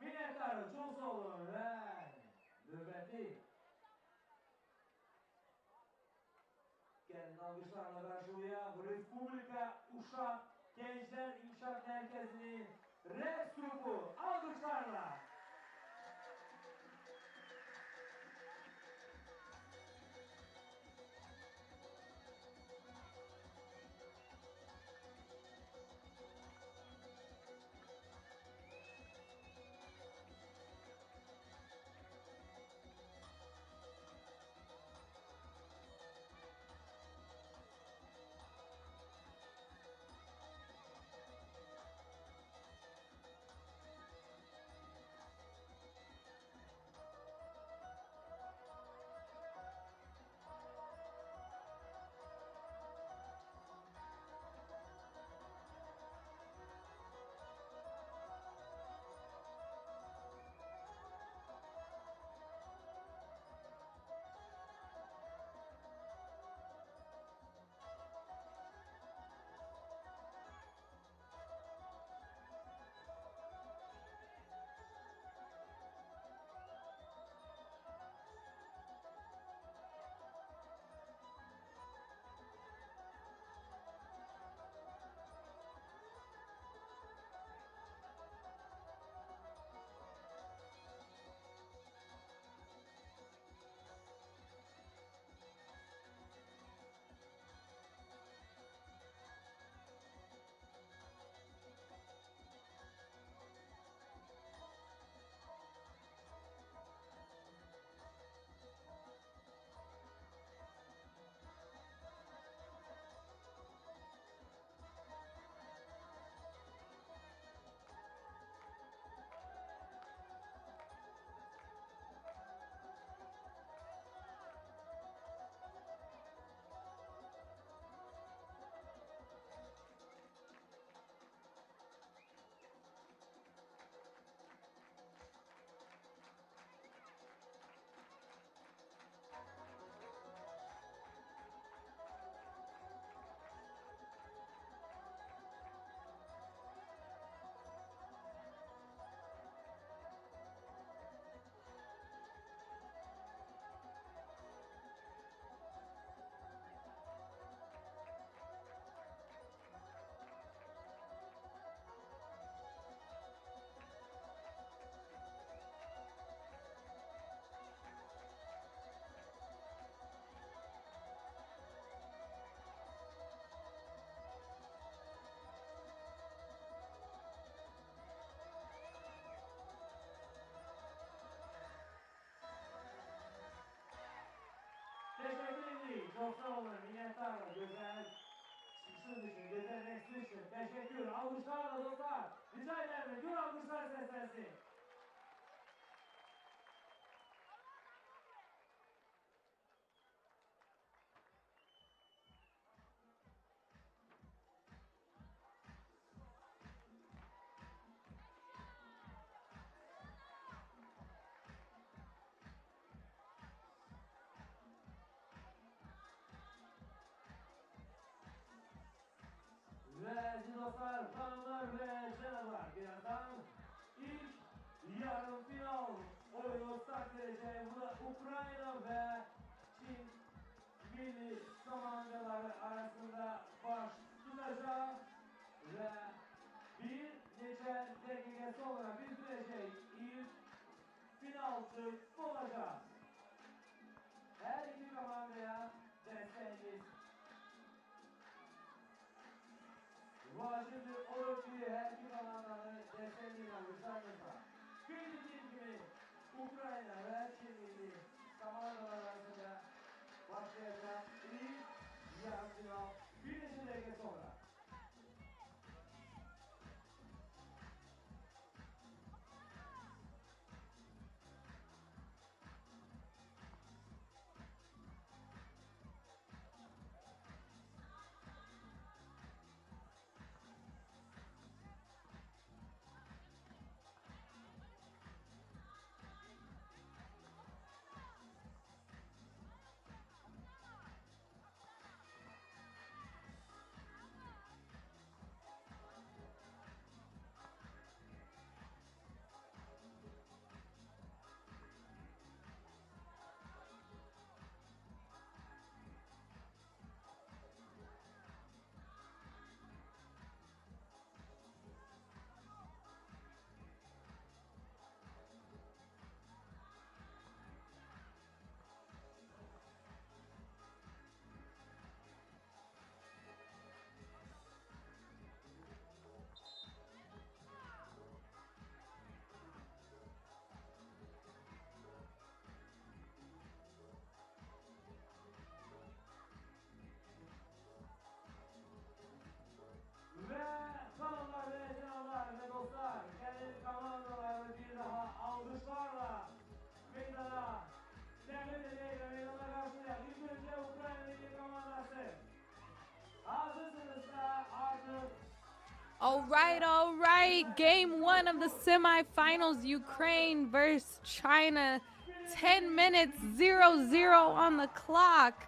Minnettarız çok sağ olun ve nöbeti. Gelin alkışlarla karşılıyor Respublika Uşak Gençler İnşaat Merkezi'nin Rex Grubu. Alkışlarla. Teşekkür ederim. Çok sağ olun. Minnettarım. Güzel çıksın için, güzel resmi için. Teşekkür. Alkışlarla dostlar. Rica ederim. Gür alkışlar seslensin. Ve dostlar, hanımlar ve canlar, birazdan ilk yarım final oyunu start edecek. Bu da Ukrayna ve Çin milli komandaları arasında baş tutacak ve bir neçə dakika sonra bitirecek ilk final tur olacak. Her iki komandaya desteğiniz vacibdir olur ki her iki komandanın desteğiyle alışlarınızla. Bildiğiniz gibi Ukrayna ve Çin milli komandalar arasında başlayacak ilk yarı final bir neçə dakika sonra. All right. Game 1 of the semifinals, Ukraine versus China. 10 minutes, 0-0 on the clock.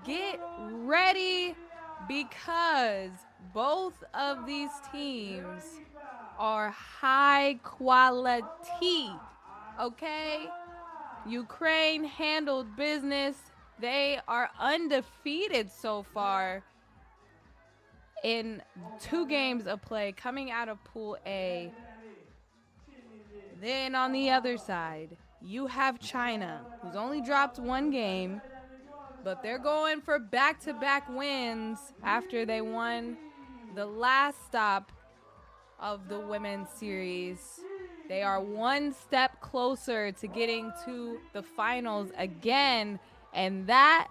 Get ready because both of these teams are high quality, okay? Ukraine handled business. They are undefeated so far in 2 games of play coming out of Pool A. Then on the other side, you have China, who's only dropped 1 game, but they're going for back-to-back wins after they won the last stop of the women's series. They are 1 step closer to getting to the finals again, and that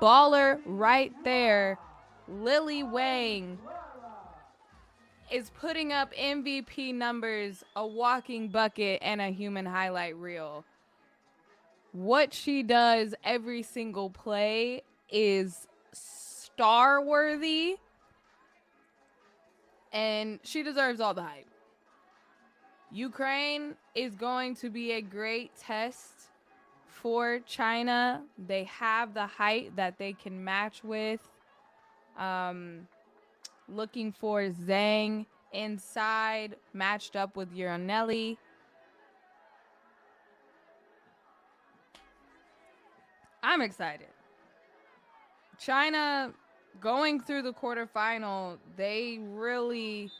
baller right there, Lily Wang, is putting up MVP numbers, a walking bucket, and a human highlight reel. What she does every single play is star-worthy, and she deserves all the hype. Ukraine is going to be a great test for China. They have the height that they can match with. Looking for Zhang inside, matched up with Yuanda. I'm excited. China going through the quarterfinal, they really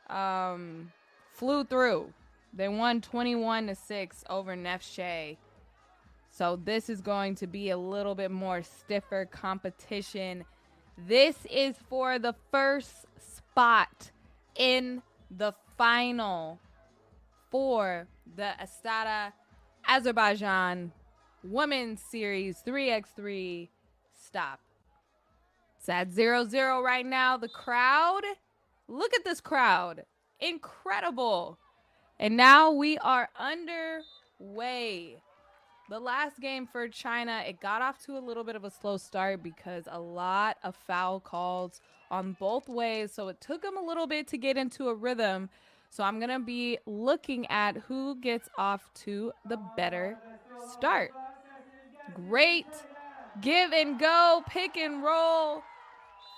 flew through. They won 21-6 over Neftchi. So this is going to be a little bit more stiffer competition. This is for the first spot in the final for the Astara Azerbaijan Women's Series 3x3 stop. It's at 0-0 right now. The crowd, look at this crowd. Incredible. And now we are underway. The last game for China, it got off to a little bit of a slow start because a lot of foul calls on both ways. So it took them a little bit to get into a rhythm. So I'm going to be looking at who gets off to the better start. Great give and go, pick and roll.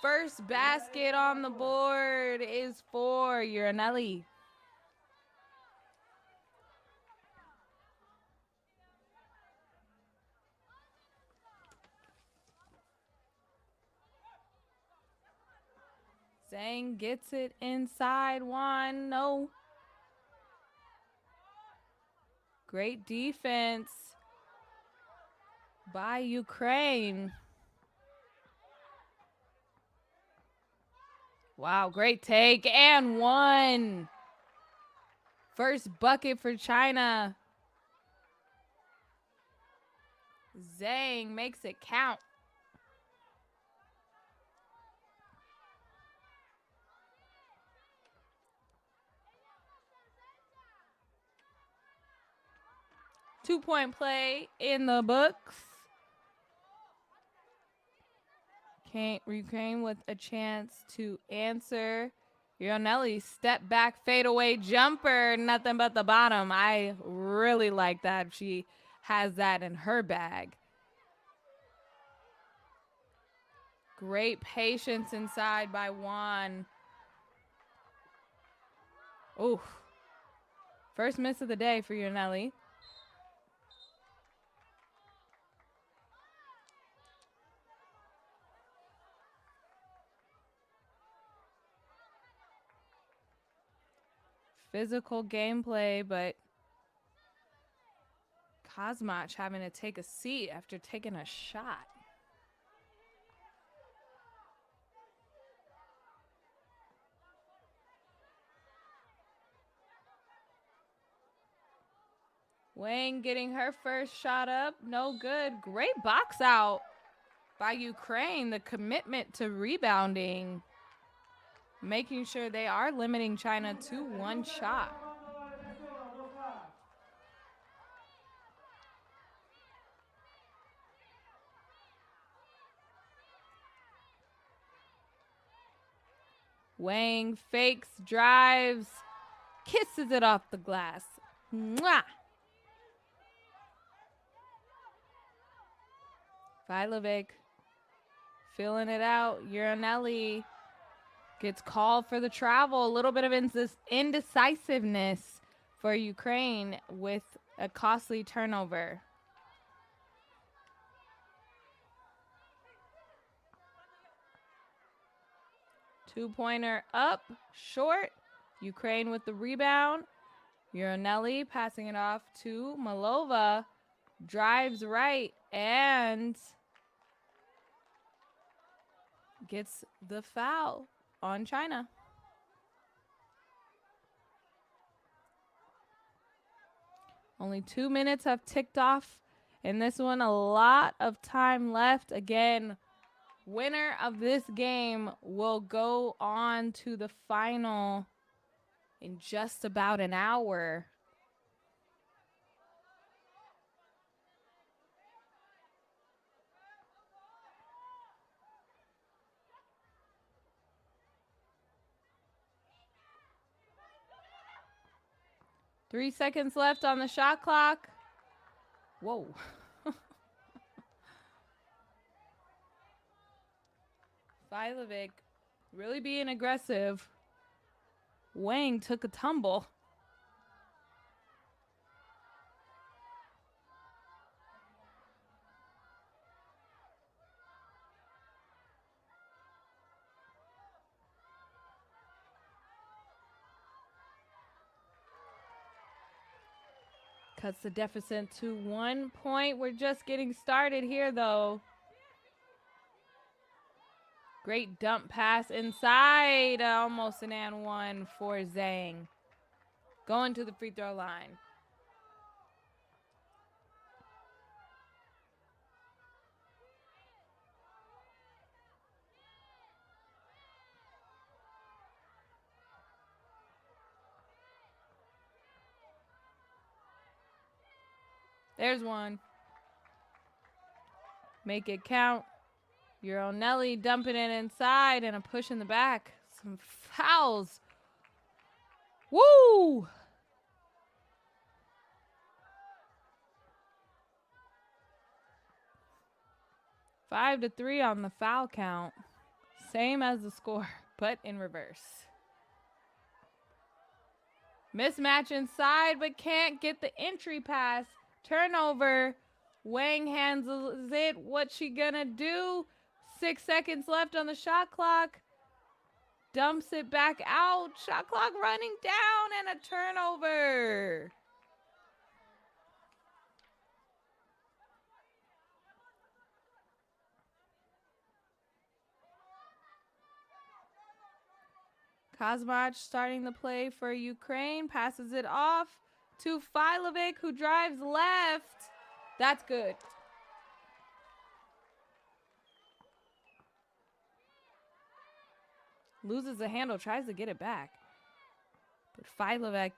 First basket on the board is for Yuanda. Zhang gets it inside one. No. Great defense by Ukraine. Wow, great take and 1. First bucket for China. Zhang makes it count. Two-point play in the books. Ukraine with a chance to answer. Yuanda, step back, fadeaway jumper, nothing but the bottom. I really like that. She has that in her bag. Great patience inside by Juan. Ooh. First miss of the day for Yuanda. Physical gameplay, but Kosmach having to take a seat after taking a shot. Wang getting her first shot up. No good. Great box out by Ukraine. The commitment to rebounding, making sure they are limiting China to 1 shot. Wang fakes, drives, kisses it off the glass. Mwah! Filovic filling it out. Uranelli gets called for the travel. A little bit of indecisiveness for Ukraine with a costly turnover. Two-pointer up, short. Ukraine with the rebound. Uranelli passing it off to Malova. Drives right and gets the foul on China. Only 2 minutes have ticked off in this one. A lot of time left. Again, winner of this game will go on to the final in just about an hour. Three seconds left on the shot clock. Whoa. Filovic really being aggressive. Wang took a tumble. Cuts the deficit to 1 point. We're just getting started here, though. Great dump pass inside. Almost an and one for Zhang. Going to the free throw line. There's one. Make it count. Uranelli dumping it inside and a push in the back. Some fouls. Woo! Five to 3 on the foul count. Same as the score, but in reverse. Mismatch inside, but can't get the entry pass. Turnover. Wang handles it. What's she gonna do? 6 seconds left on the shot clock. Dumps it back out. Shot clock running down and a turnover. Kuzmach starting the play for Ukraine. Passes it off to Filovic, who drives left. That's good. Loses the handle, tries to get it back. But Filovic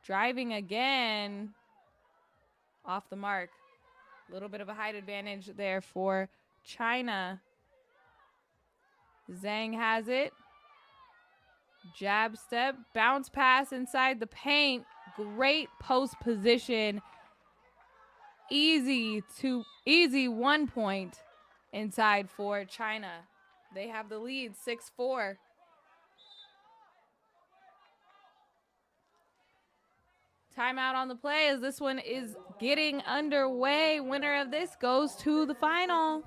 driving again. Off the mark. A little bit of a height advantage there for China. Zhang has it. Jab step, bounce pass inside the paint. Great post position. Easy 1 point inside for China. They have the lead, 6-4. Timeout on the play as this one is getting underway. Winner of this goes to the final.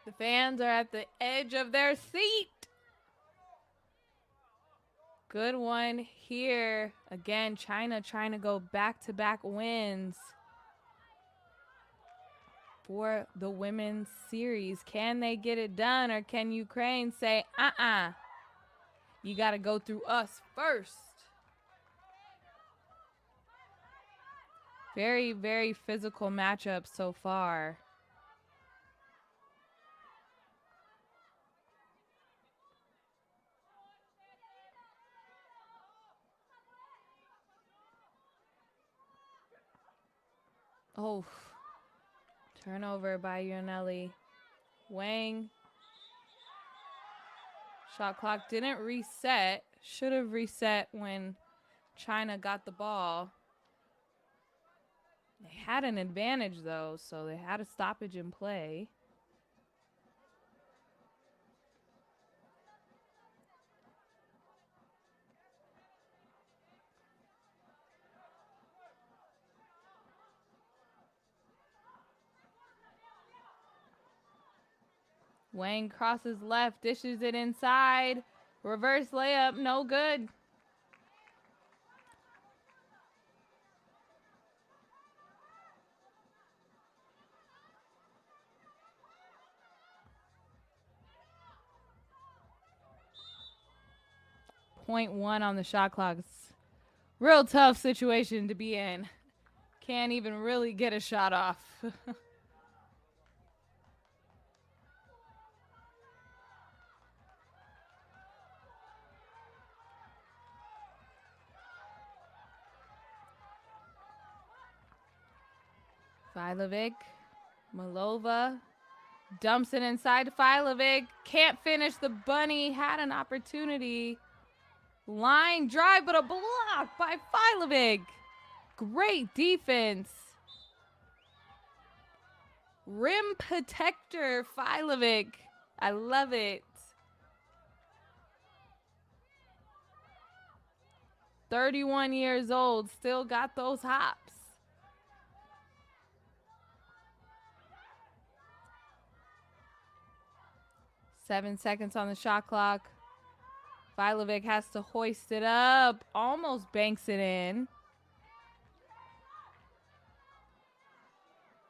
The fans are at the edge of their seat. Good one here. Again, China trying to go back-to-back wins for the women's series. Can they get it done, or can Ukraine say, you got to go through us first? Very, very physical matchup so far. Oh, turnover by Yuanda. Wang. Shot clock didn't reset. Should have reset when China got the ball. They had an advantage, though, so they had a stoppage in play. Wang crosses left, dishes it inside. Reverse layup, no good. .1 on the shot clock. It's real tough situation to be in. Can't even really get a shot off. Filovic, Malova, dumps it inside to Filovic. Can't finish the bunny. Had an opportunity. Line drive, but a block by Filovic. Great defense. Rim protector, Filovic. I love it. 31 years old, still got those hops. Seven seconds on the shot clock. Filovic has to hoist it up. Almost banks it in.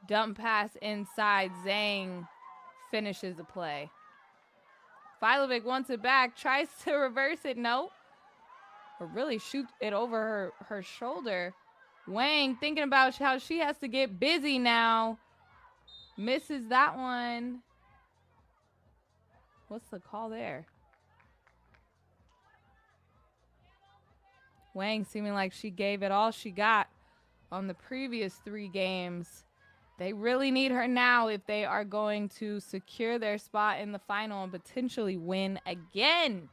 Dump pass inside. Zhang finishes the play. Filovic wants it back. Tries to reverse it. Nope. Or really shoot it over her shoulder. Wang thinking about how she has to get busy now. Misses that one. What's the call there? Wang seeming like she gave it all she got on the previous 3 games. They really need her now if they are going to secure their spot in the final and potentially win again.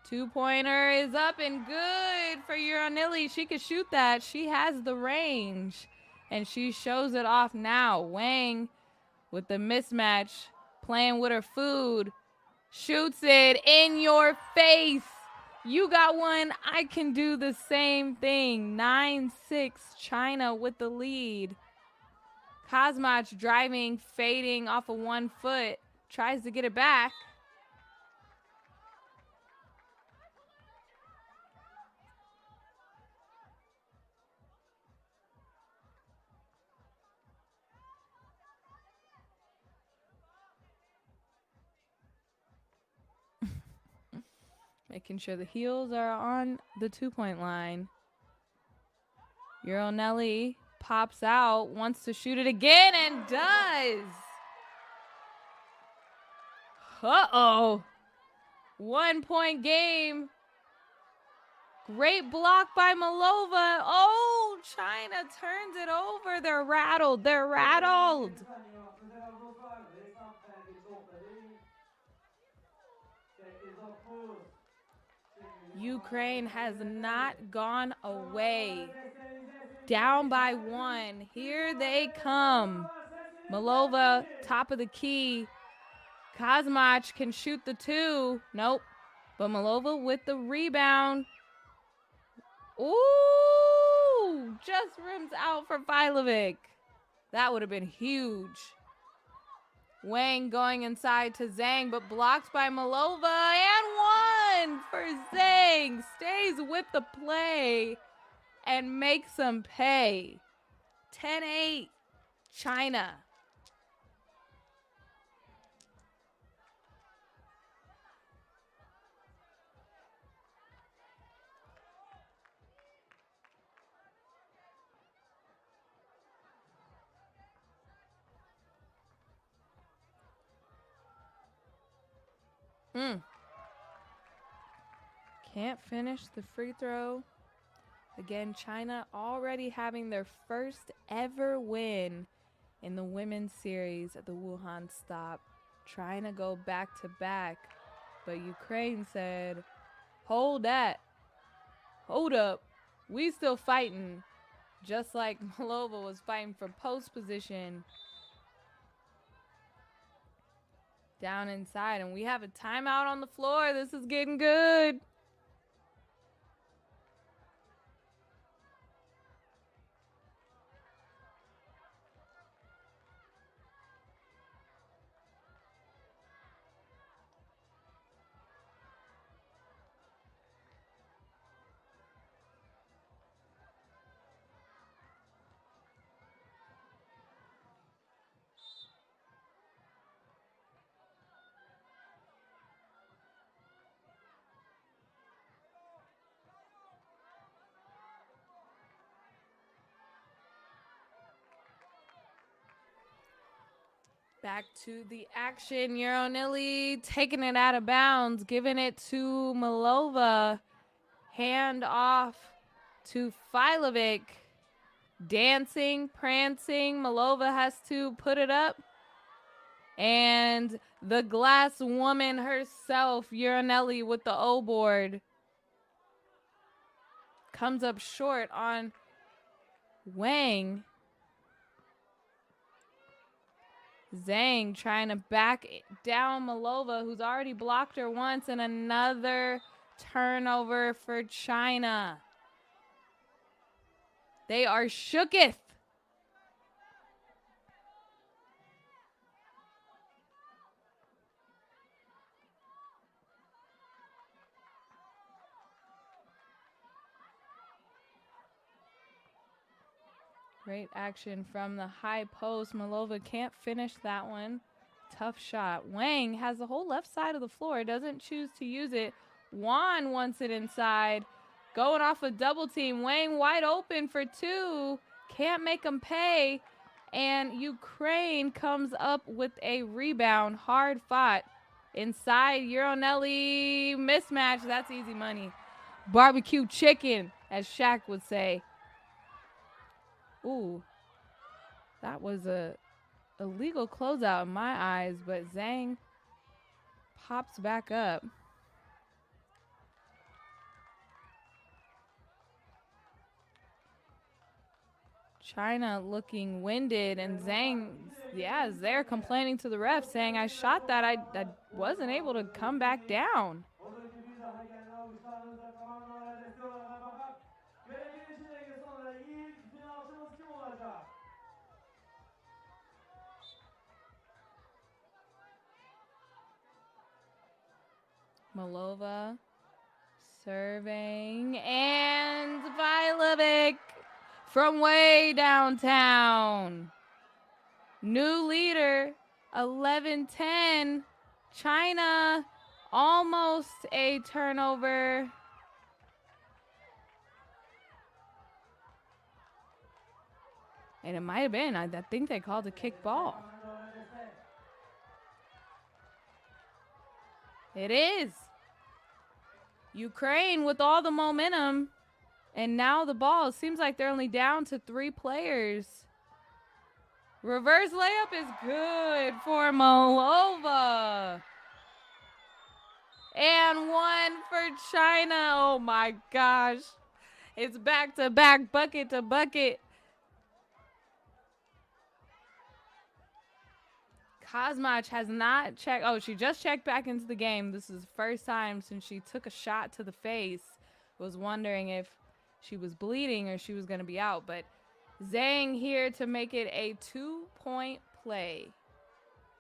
Two-pointer is up and good for Yuanda. She could shoot that. She has the range, and she shows it off now. Wang with the mismatch, playing with her food, shoots it in your face. You got one, I can do the same thing. 9-6, China with the lead. Kazmach driving, fading off of 1 foot, tries to get it back. Making sure the heels are on the 2-point line. Yuanda pops out, wants to shoot it again, and does. Uh-oh. 1-point game. Great block by Malova. Oh, China turns it over. They're rattled. They're rattled. Ukraine has not gone away. Down by 1. Here they come. Malova, top of the key. Kazmach can shoot the 2. Nope. But Malova with the rebound. Ooh! Just rims out for Filovic. That would have been huge. Wang going inside to Zhang, but blocked by Malova, and one for Zhang. Stays with the play and makes them pay. 10-8, China. Can't finish the free throw. Again, China already having their first ever win in the women's series at the Wuhan stop. Trying to go back to back. But Ukraine said, hold that. Hold up. We still fighting. Just like Malova was fighting for post position. Down inside. And we have a timeout on the floor. This is getting good. Back to the action. Euronilly taking it out of bounds, giving it to Malova. Hand off to Filovic. Dancing, prancing. Malova has to put it up. And the glass woman herself, Euronilly, with the O board. Comes up short on Wang. Zhang trying to back down Malova, who's already blocked her once, and another turnover for China. They are shooketh. Great action from the high post. Malova can't finish that one. Tough shot. Wang has the whole left side of the floor. Doesn't choose to use it. Juan wants it inside. Going off a double team. Wang wide open for two. Can't make him pay. And Ukraine comes up with a rebound. Hard fought. Inside, Euronilly mismatch. That's easy money. Barbecue chicken, as Shaq would say. Ooh, that was a illegal closeout in my eyes, but Zhang pops back up. China looking winded, and Zhang, yeah, is there complaining to the ref, saying, I shot that, I wasn't able to come back down. Malova serving, and Filovic from way downtown. New leader, 11-10. China, almost a turnover. And it might have been, I think they called a kick ball. It is. Ukraine with all the momentum. And now the ball, it seems like they're only down to 3 players. Reverse layup is good for Malova. And one for China. Oh my gosh. It's back to back, bucket to bucket. Kosmach has not checked. Oh, she just checked back into the game. This is the first time since she took a shot to the face. Was wondering if she was bleeding or she was going to be out. But Zhang here to make it a 2-point play.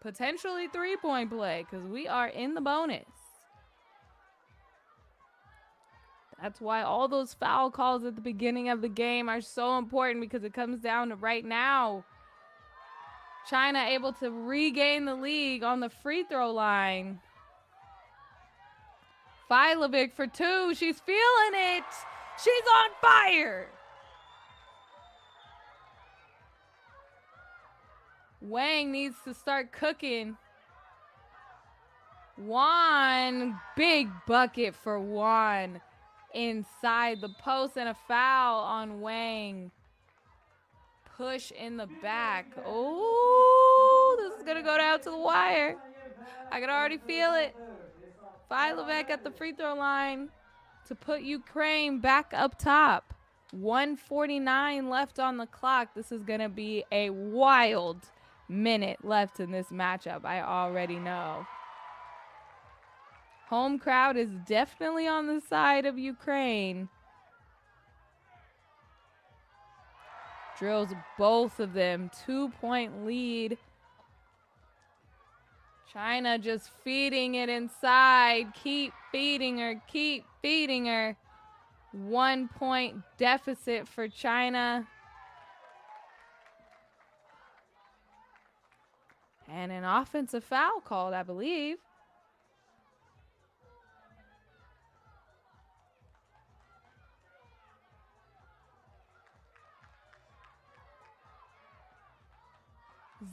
potentially 3-point play because we are in the bonus. That's why all those foul calls at the beginning of the game are so important, because it comes down to right now. China able to regain the lead on the free throw line. Filovic for 2. She's feeling it. She's on fire. Wang needs to start cooking. Juan, big bucket for Juan. Inside the post, and a foul on Wang. Push in the back. Oh, this is going to go down to the wire. I can already feel it. Filovic at the free throw line to put Ukraine back up top. 1:49 left on the clock. This is going to be a wild minute left in this matchup. I already know. Home crowd is definitely on the side of Ukraine. Drills both of them. 2-point lead. China just feeding it inside. Keep feeding her. Keep feeding her. 1-point deficit for China. And an offensive foul called, I believe.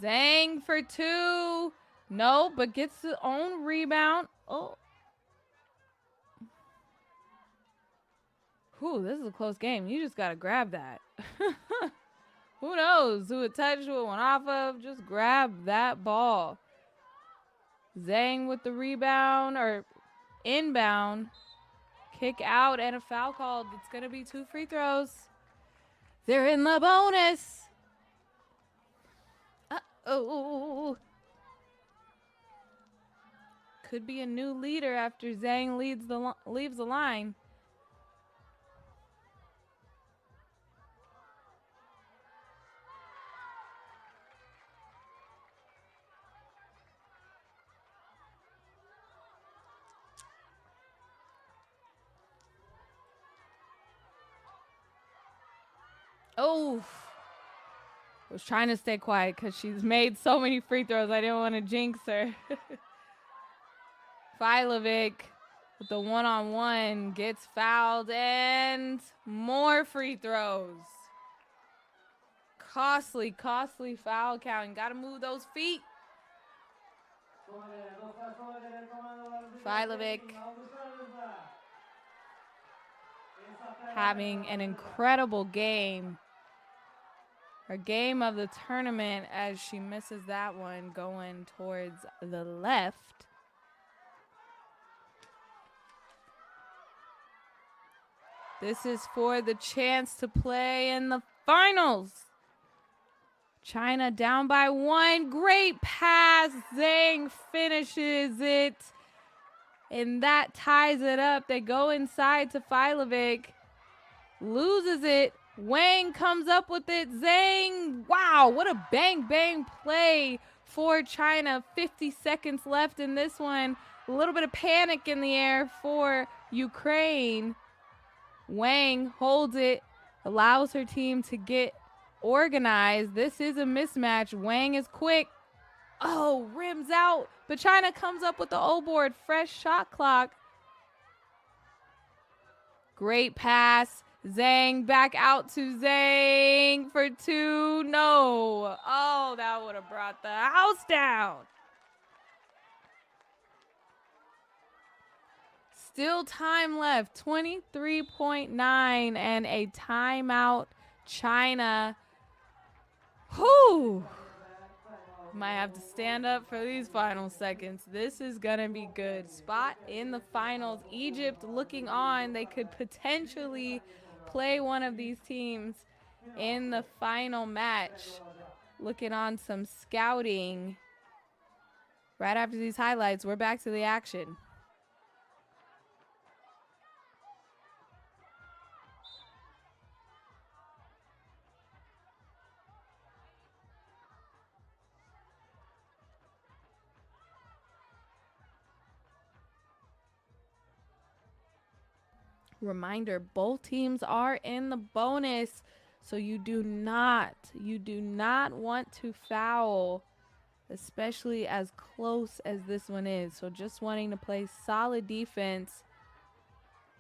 Zhang for 2. No, but gets his own rebound. Oh. Whew, this is a close game. You just got to grab that. Who knows who it touched, who it went off of. Just grab that ball. Zhang with the rebound, or inbound. Kick out and a foul called. It's going to be 2 free throws. They're in the bonus. Uh-oh. Could be a new leader after Zhang leaves the line. Oh, I was trying to stay quiet because she's made so many free throws. I didn't want to jinx her. Filovic with the one-on-one gets fouled, and more free throws. Costly foul count. Got to move those feet. Filovic having an incredible game. Her game of the tournament, as she misses that one going towards the left. This is for the chance to play in the finals. China down by 1. Great pass. Zhang finishes it. And that ties it up. They go inside to Filovic. Loses it. Wang comes up with it. Zhang. Wow, what a bang play for China. 50 seconds left in this one. A little bit of panic in the air for Ukraine. Wang holds it, allows her team to get organized. This is a mismatch. Wang is quick. Oh, rims out. But China comes up with the O-board. Fresh shot clock. Great pass. Zhang back out to Zhang for 2. No. Oh, that would have brought the house down. Still time left. 23.9 and a timeout. China. Whew. Might have to stand up for these final seconds. This is going to be good. Spot in the finals. Egypt looking on. They could potentially play one of these teams in the final match. Looking on some scouting. Right after these highlights, we're back to the action. Reminder, both teams are in the bonus, so you do not want to foul, especially as close as this one is. So just wanting to play solid defense.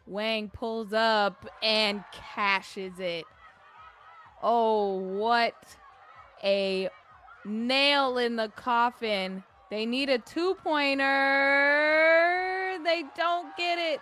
Wang pulls up and cashes it. Oh, what a nail in the coffin. They need a two-pointer. They don't get it.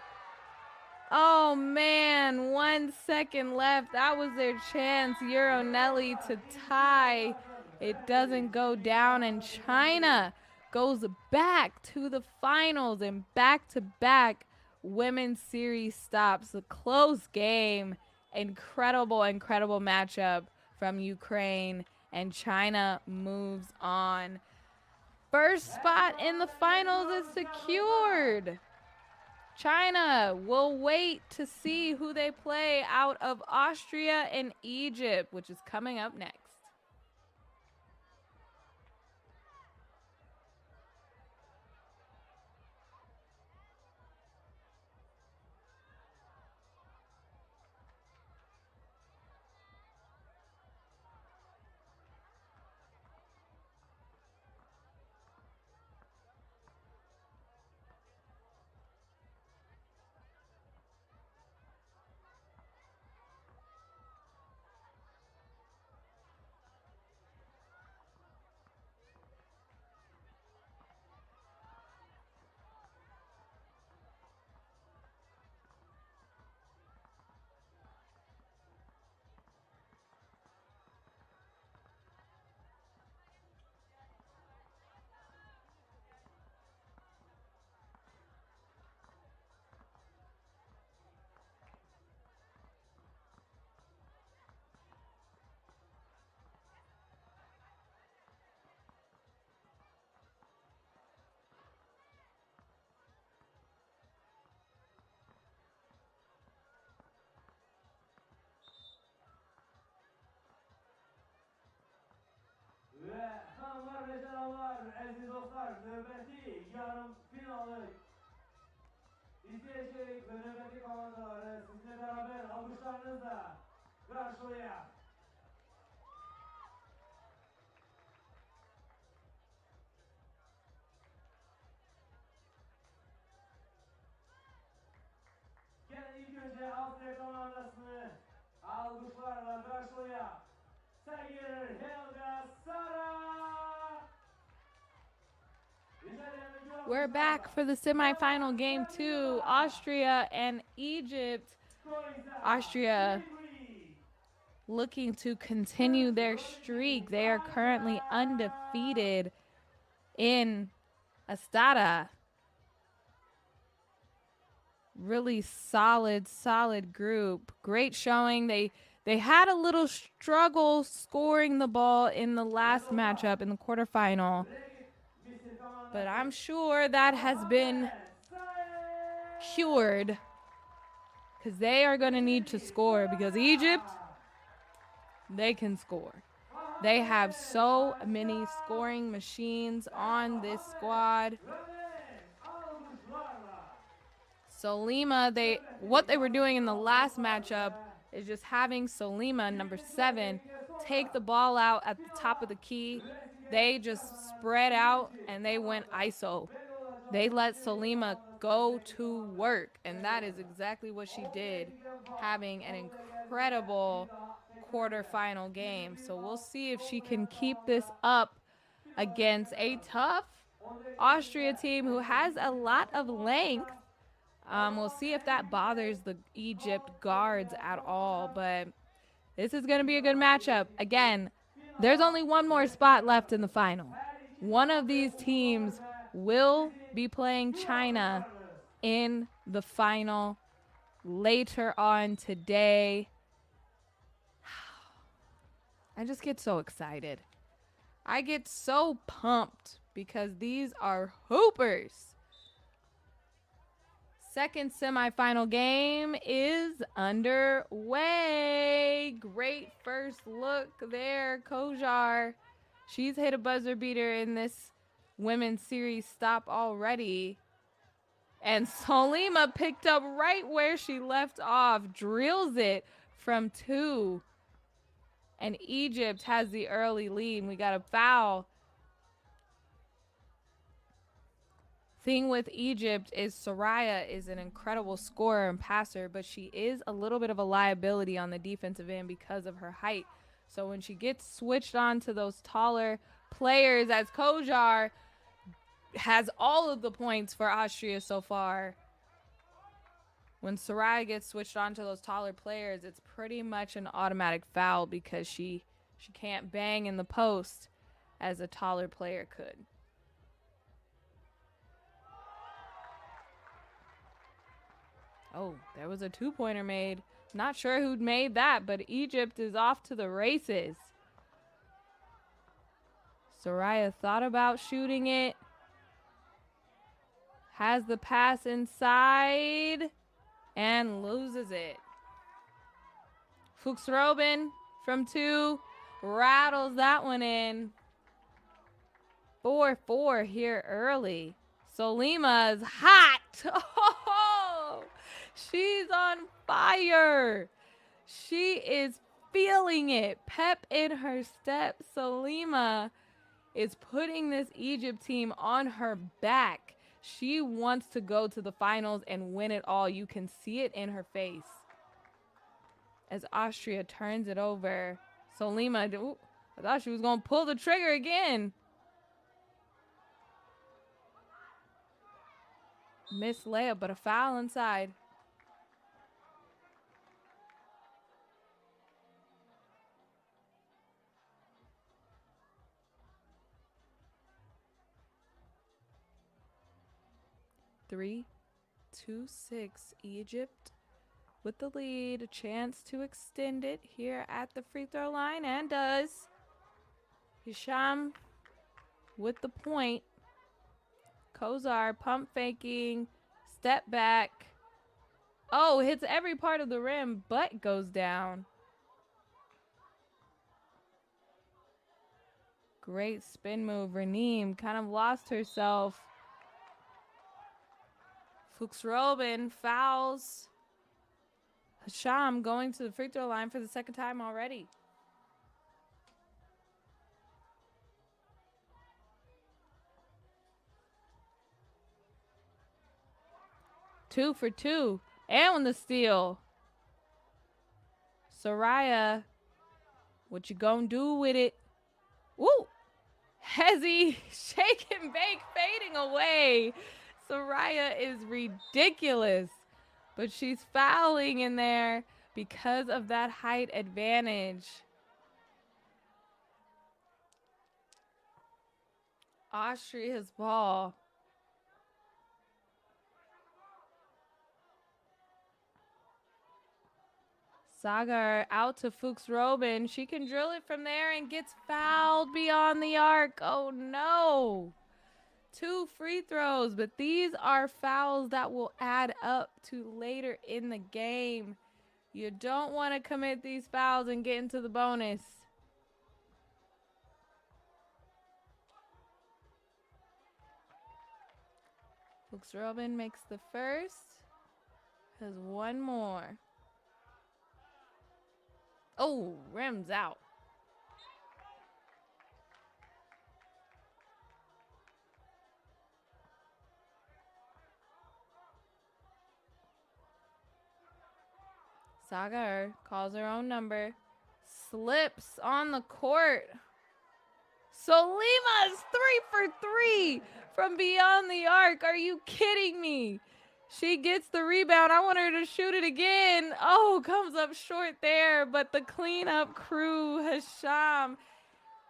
Oh, man, 1 second left. That was their chance, Euronelli, to tie. It doesn't go down, and China goes back to the finals and back-to-back women's series stops. A close game. Incredible matchup from Ukraine, and China moves on. First spot in the finals is secured. China will wait to see who they play out of Austria and Egypt, which is coming up next. Ve hanımlar ve canavlar, aziz dostlar, növbəti yarım finalı izleyecek ve növbəti komandaları sizinle beraber alkışlarınızla karşılayaq. Gelin ilk önce Austria komandasını alkışlarla karşılayaq. Sevgili Helga Sara. We're back for the semifinal game 2, Austria and Egypt. Austria looking to continue their streak. They are currently undefeated in Astara. Really solid group. Great showing. They had a little struggle scoring the ball in the last matchup in the quarterfinal. But I'm sure that has been cured because they are going to need to score because Egypt, they can score. They have so many scoring machines on this squad. Solima, what they were doing in the last matchup is just having Solima, number 7, take the ball out at the top of the key. They just spread out and they went ISO. They let Solima go to work, and that is exactly what she did, having an incredible quarterfinal game. So we'll see if she can keep this up against a tough Austria team who has a lot of length. We'll see if that bothers the Egypt guards at all, but this is going to be a good matchup. Again, there's only one more spot left in the final. One of these teams will be playing China in the final later on today. I just get so excited. I get so pumped because these are hoopers. Second semifinal game is underway. Great first look there, Kojar. She's hit a buzzer beater in this women's series stop already. And Solima picked up right where she left off, drills it from 2. And Egypt has the early lead. We got a foul. Thing with Egypt is Soraya is an incredible scorer and passer, but she is a little bit of a liability on the defensive end because of her height. So when she gets switched on to those taller players, as Kojar has all of the points for Austria so far, when Soraya gets switched on to those taller players, it's pretty much an automatic foul because she can't bang in the post as a taller player could. Oh, there was a 2-pointer made. Not sure who'd made that, but Egypt is off to the races. Soraya thought about shooting it. Has the pass inside and loses it. Fuchs-Robin from 2 rattles that one in. 4-4 here early. Solima's hot. Oh, she's on fire. She is feeling it. Pep in her step. Solima is putting this Egypt team on her back. She wants to go to the finals and win it all. You can see it in her face. As Austria turns it over. Solima, ooh, I thought she was going to pull the trigger again. Missed layup, but a foul inside. Three, 2-6 Egypt with the lead. A chance to extend it here at the free throw line, and does. Hisham with the point. Kozar pump faking, step back. Oh, hits every part of the rim, but goes down. Great spin move. Raneem kind of lost herself. Fuchs-Robin fouls. Hisham going to the free throw line for the second time already. Two for 2. And the steal. Soraya, what you gonna do with it? Woo! Hezzy, shake and bake, fading away. Soraya is ridiculous. But she's fouling in there because of that height advantage. Austria's ball. Sagar out to Fuchs-Robin. She can drill it from there and gets fouled beyond the arc. Oh no. 2 free throws, but these are fouls that will add up to later in the game. You don't want to commit these fouls and get into the bonus. Fuchs-Robin makes the first. Has one more. Oh, rims out. Sagar calls her own number. Slips on the court. Solima's 3 for 3 from beyond the arc. Are you kidding me? She gets the rebound. I want her to shoot it again. Oh, comes up short there, but the cleanup crew, Hisham,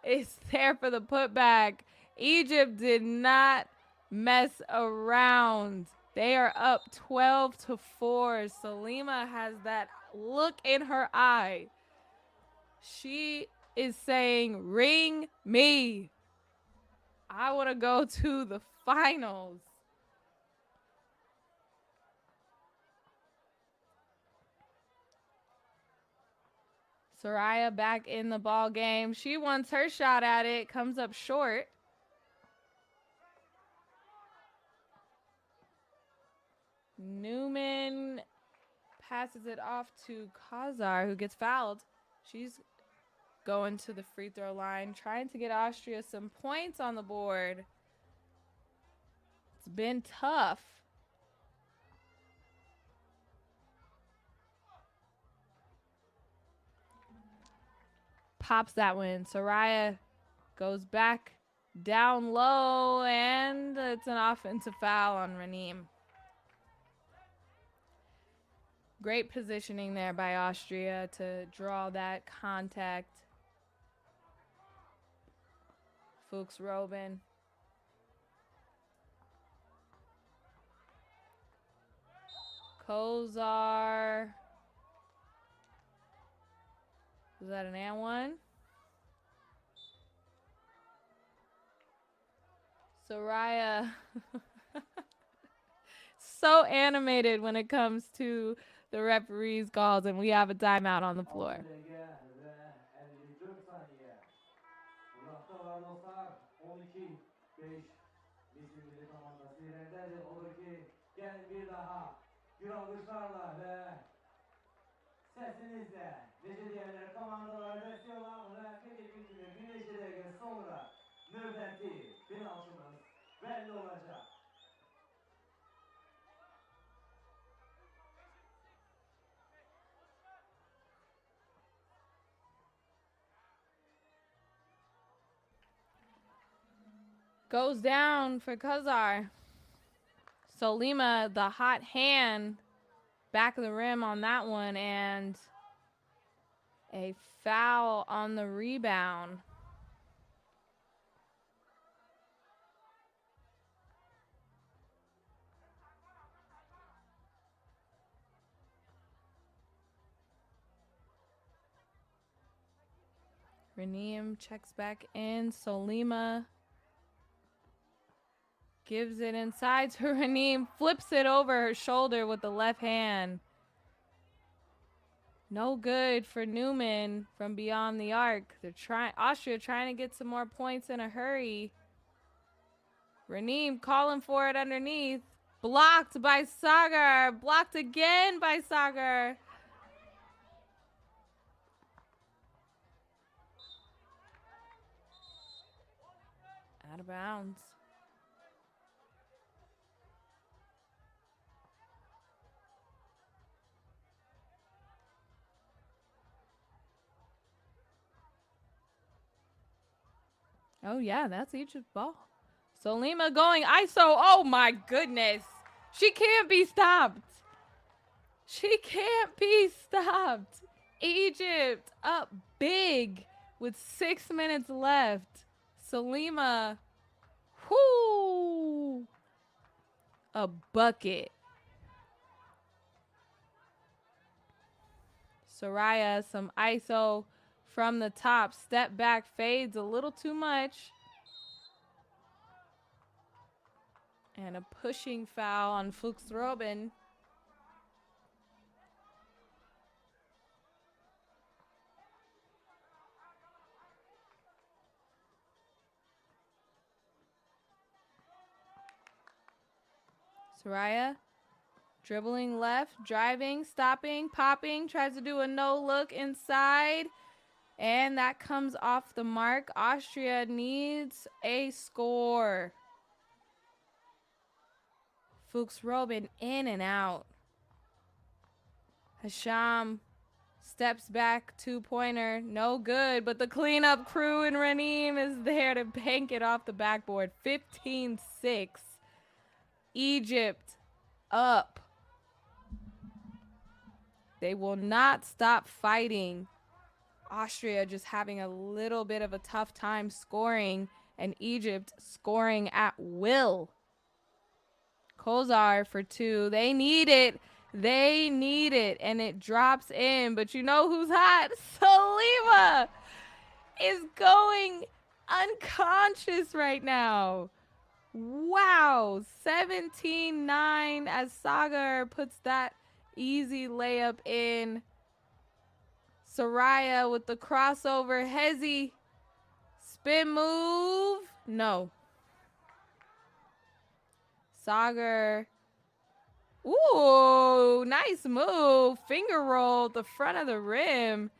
is there for the putback. Egypt did not mess around. They are up 12-4. Solima has that look in her eye. She is saying, ring me. I want to go to the finals. Soraya back in the ball game. She wants her shot at it. Comes up short. Newman passes it off to Kazar, who gets fouled. She's going to the free throw line, trying to get Austria some points on the board. It's been tough. Pops that one. Soraya goes back down low, and it's an offensive foul on Ranim. Great positioning there by Austria to draw that contact. Fuchs Robin. Kozar. Is that an and one? Soraya. So animated when it comes to the referee's calls, and we have a timeout on the floor. Sesinizle nece diğerleri komandoları desteğiyorlar ve bir neçe dakika sonra növbəti finalçımız belli olacak. Goes down for Kazar. Solima, the hot hand, back of the rim on that one, and a foul on the rebound. Ranim checks back in. Solima gives it inside to Ranim, flips it over her shoulder with the left hand. No good for Newman from beyond the arc. Austria trying to get some more points in a hurry. Ranim calling for it underneath. Blocked by Sagar. Blocked again by Sagar. Out of bounds. Oh, yeah, that's Egypt's ball. Solima going ISO. Oh, my goodness. She can't be stopped. She can't be stopped. Egypt up big with 6 minutes left. Solima, whoo, a bucket. Soraya, some ISO from the top. Step back, fades a little too much. And a pushing foul on Fuchs Robin. Soraya, dribbling left, driving, stopping, popping, tries to do a no-look inside. And that comes off the mark. Austria needs a score. Fuchs Robin in and out. Hasham steps back, two-pointer, no good, but the cleanup crew in Ranim is there to bank it off the backboard. 15-6. Egypt up. They will not stop fighting. Austria just having a little bit of a tough time scoring, and Egypt scoring at will. Kozar for two. They need it. They need it. And it drops in. But you know who's hot? Solima is going unconscious right now. Wow. 17-9 as Sagar puts that easy layup in. Soraya with the crossover. Hezi. Spin move. No. Sagar Ooh, nice move. Finger roll the front of the rim.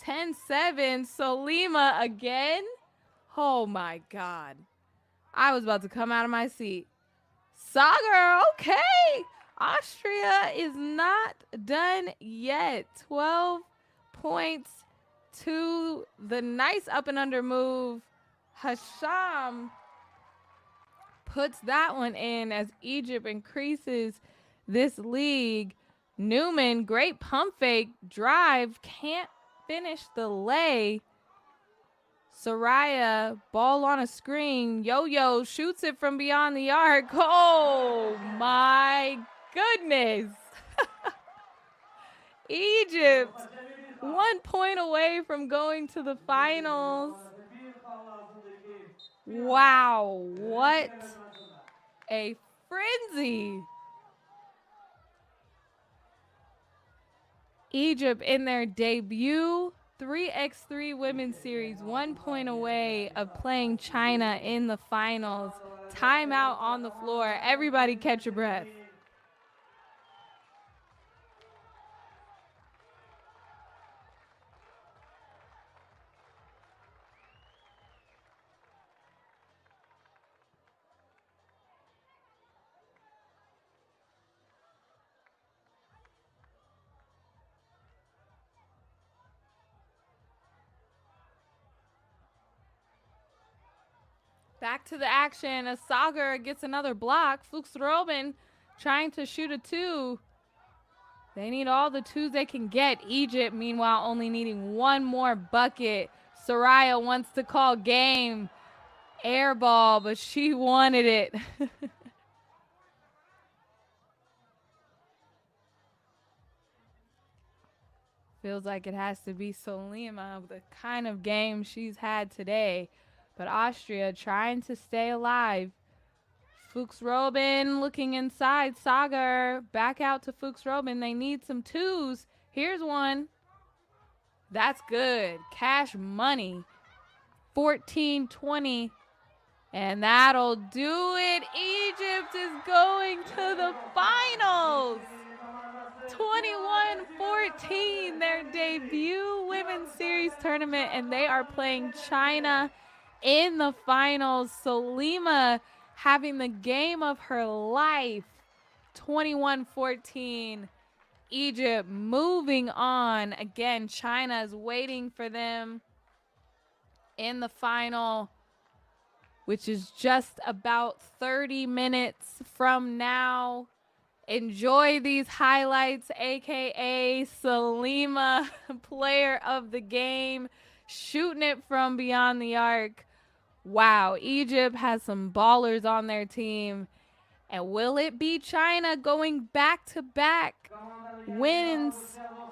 10-7. Solima again. Oh my God. I was about to come out of my seat. Sagar, okay. Austria is not done yet. 12 points to the nice up and under move. Hasham puts that one in as Egypt increases this league. Newman, great pump fake, drive, can't finish the lay. Soraya, ball on a screen. Yo-Yo shoots it from beyond the arc. Oh, my goodness. Egypt, 1 point away from going to the finals. Wow, what a frenzy. Egypt in their debut 3x3 Women's Series, 1 point away of playing China in the finals. Timeout on the floor. Everybody catch your breath. Back to the action. Sagar gets another block. Fuchs Robin trying to shoot a two. They need all the twos they can get. Egypt, meanwhile, only needing one more bucket. Soraya wants to call game. Air ball, but she wanted it. Feels like it has to be Solima, the kind of game she's had today. But Austria trying to stay alive. Fuchs Robin looking inside. Sagar back out to Fuchs Robin. They need some twos. Here's one. That's good. Cash money. 14-20. And that'll do it. Egypt is going to the finals. 21-14, their debut Women's Series tournament, and they are playing China in the finals. Solima having the game of her life. 21-14. Egypt moving on. Again, China is waiting for them in the final, which is just about 30 minutes from now. Enjoy these highlights, aka Solima, player of the game, shooting it from beyond the arc. Wow, Egypt has some ballers on their team. And will it be China going back-to-back wins,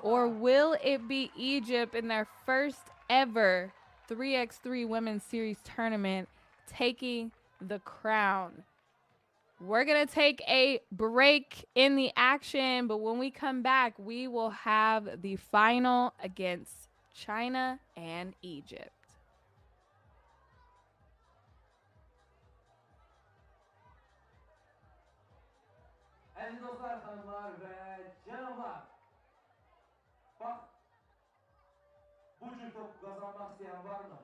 or will it be Egypt in their first ever 3x3 Women's Series tournament taking the crown? We're going to take a break in the action, but when we come back, we will have the final against China and Egypt. Aziz dostlar, hanımlar ve canımlar. Bak, bu cür top kazanmak isteyen var mı?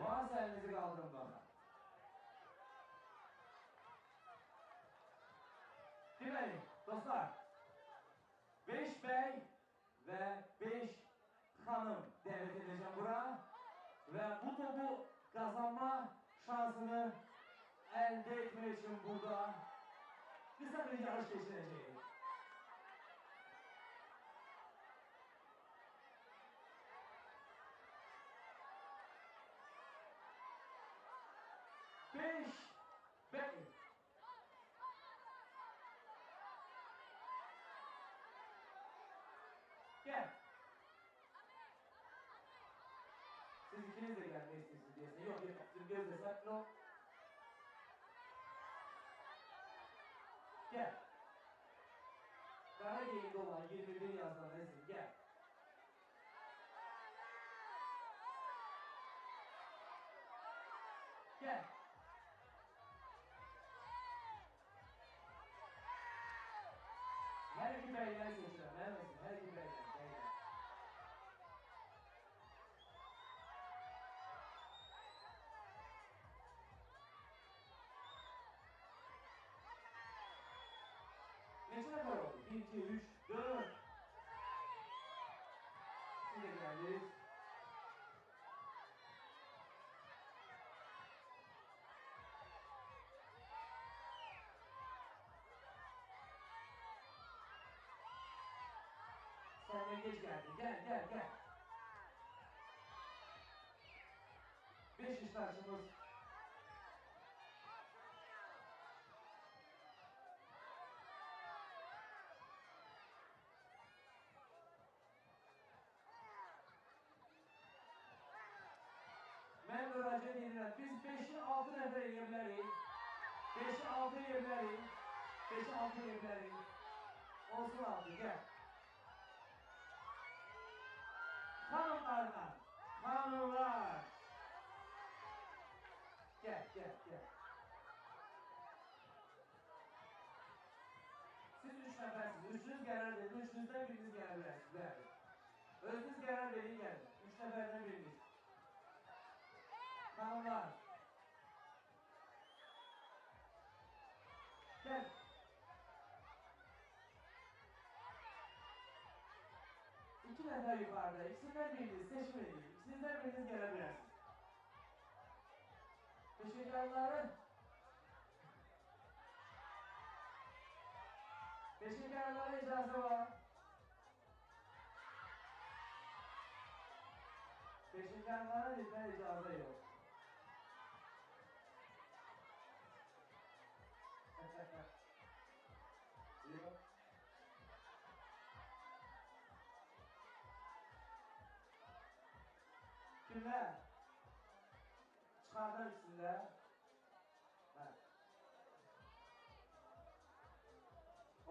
Varsa elinizi kaldırın bakalım. Dinleyin dostlar. 5 bey ve 5 hanım davet edeceğim buraya. Ve bu topu kazanma şansını elde etmek için burada kısa bir yarış geçireceğiz. Gel. Siz ikiniz de gelmek istiyorsunuz diyorsun. Yok yok. Siz göz desek no. Gel. Kara giyimde olan 21 yazan resim. Gel. Gel. Neçə nəfər oldu? 1, 2, 3, 4. Siz də gəldiniz. Sen de geç geldin. Gel. 5 iştaşımız. Ben müracaat edirəm. Biz 5'i 6 nəfər eləyə bilərik. 5'i 6 eləyə bilərik. 5'i 6 eləyə bilərik. Olsun 6, gel. Hanımlarla, hanımlar. Gel. Siz 3 nəfərsiniz. Üçünüz qərar verin. Üçünüzdən biriniz qərar verirsiniz. Özünüz qərar verin, gəlin. 3 nəfərdən biriniz. Hanımlar. Gel. İki nəfər yukarıda. İkisindən biriniz seçim edin. İkisindən biriniz qərar verirsiniz. Peşekarların. Peşekarlara icazə var. Peşekarlara bizdən icazə yox. Yok. Kimler? Çıxardan ikisində.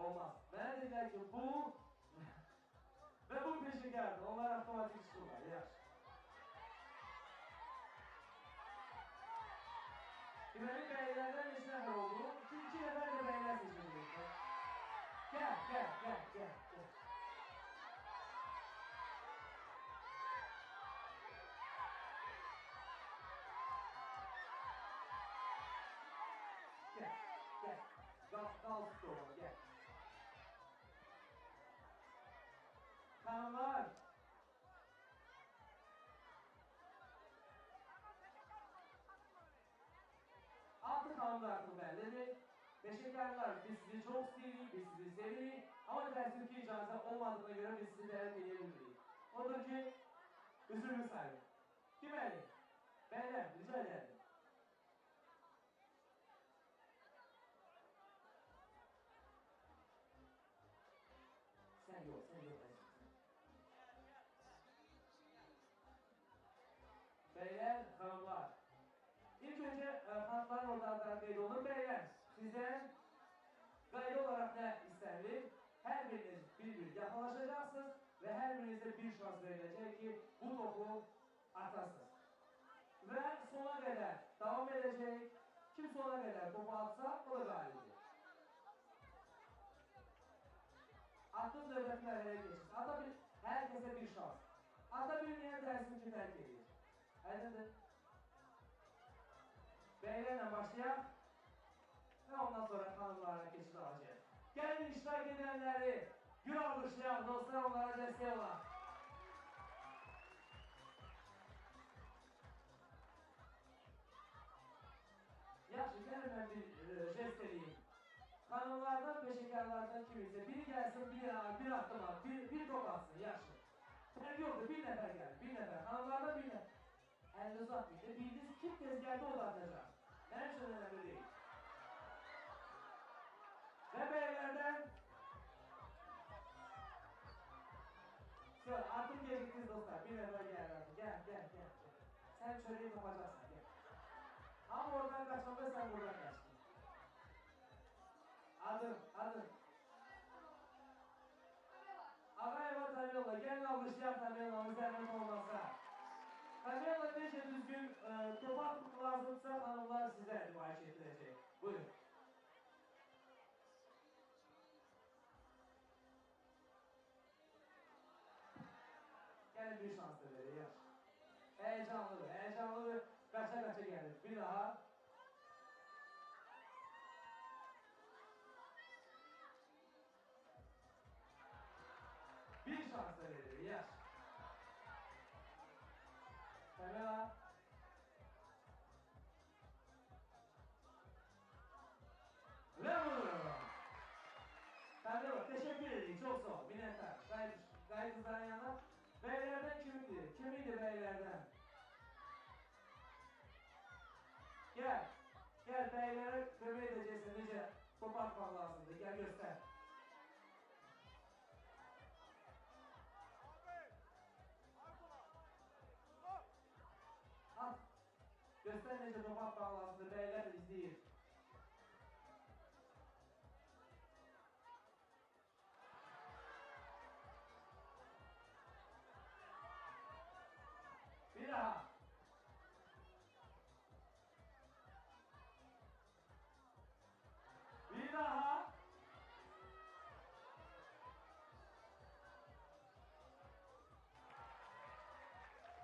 Olmaz. Mənə dedilər ki, bu və bu peşəkardır. Onlar avtomatik çıxırlar. Yaxşı. Deməli, bəylərdən neçə nəfər oldu? 2 nəfər də bəylər seçiləcək. Gəl. Gəl. Qalsız doğru, gəl. Hanımlar. Altı kanun artıq bəllidir. Peşəkarlar, biz sizi çox istəyirik, biz sizi sevirik. Amma təəssüf ki, icazə olmadığına görə biz sizi tərəf edə bilmirik. Odur ki, üzrümü sayın. Deməli, bəylər, rica edərdim. Sen yok. Beyler, hanımlar. İlk önce hanımların ortadan kayıt olun. Beyler, sizden kayıt olarak ne istenir? Her biriniz bir yaklaşacaksınız ve her birinize bir şans verilecek ki bu topu atasınız. Ve sona kadar devam edecek. Kim sona kadar topu atsa o da galibdir. Attığınız növbəti mərhələyə geçin. Herkese bir şans. Ata bilmeyen dersin ki terk edilir. Aydındır. Beylerle başlayalım. Ve ondan sonra hanımlarla geçit alacağız. Gelin iştirak edenleri gür alkışlayalım dostlar, onlara destek olan. Yaxşı, gəlin mən bir jest edeyim. Hanımlardan, peşekarlardan kimse biri gelsin, bir attım at, bir top atsın, yaxşı. Fərq yoxdur, bir nəfər gəlir, bir nəfər. Hanımlardan bir nəfər. Əlini uzatmayın. Bildiniz kim tez gəldi, o da atacaq. Mənim üçün önemli değil. Ve beylerden artık geciktiniz dostlar, bir nəfər gəlir artık. Gel. Sen çöreği yapacaksın, gel. Ama oradan kaçmanda sen buradan kaçtın. Adım. Ağayeva Tamyola, gelin alışlayan Tamyola'mız hemen olmasa. Tamyola neçə düzgün topak lazımsa hanımlar size nümayiş ettirecek. Buyurun. Gelin bir şans da verir, yaş. Heyecanlı, kaça gelir. Bir daha. cevap bağlantısını beyler izleyin. Bir daha. Bir daha.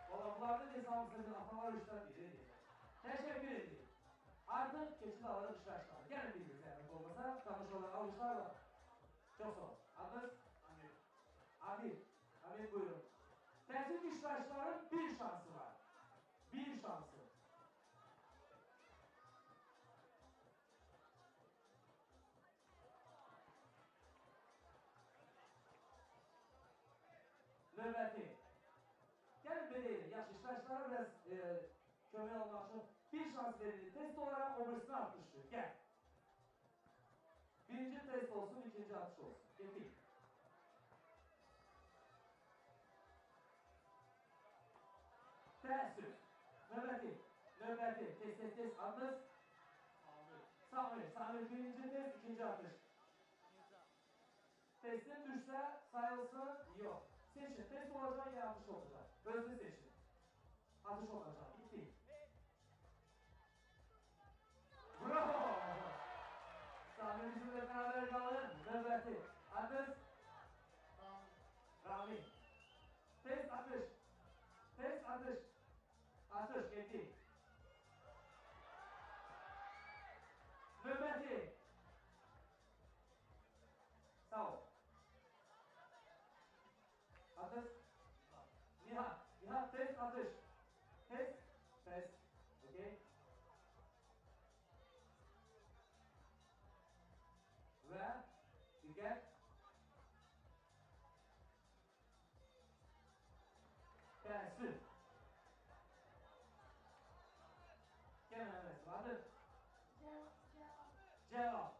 Dolaplarda desansızın atalar uçtan biri. Teşekkür ederim. Artık keçid alanı dışlaşlar. Gelin biliriz yani olmasa tanış olan alışlar var. Çok sağ olun. Adınız? Amir. Amir. Amir buyurun. Tezgah iştaşların bir şansı var. Bir şansı. Növbəti. Gəlin belə edin. Yaxşı, iştaşlara biraz kömək olmaq üçün bir şans verilir. Test olarak obrisini atmışdır. Gəl. Birinci test olsun, ikinci atış olsun. Getir. Təəssüf. Növbəti. Növbəti. Test. Adınız? Samir. Birinci test, ikinci atış. Testin düşse sayılsın, yok. Seçin. Test olacak ya atış olacak. Özünü seçin. Atış olacak. Bitti. Bravo! Samir bizimle beraber kalın. Növbəti. Adınız? Rami. Test atış. Test atış. Atış gitti. Növbəti. Sağ ol. Atış. Nihat test atış. Test. Okey. Ve dikkat. Tersi. Kemal Adı. Cevap.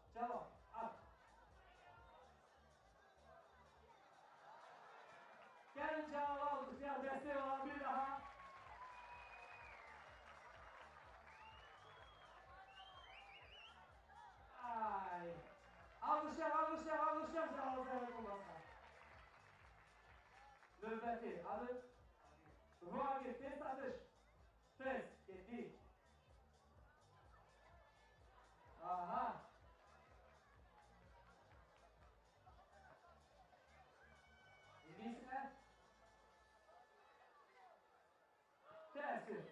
At. Gelin cevabı aldık ya, desteği olan bir daha. Ay. Alkışlar sağ olun olmasa. Növbəti, adı. Ruhagir, test atış. Test, gitti. Aha. İngilizce. Tersi.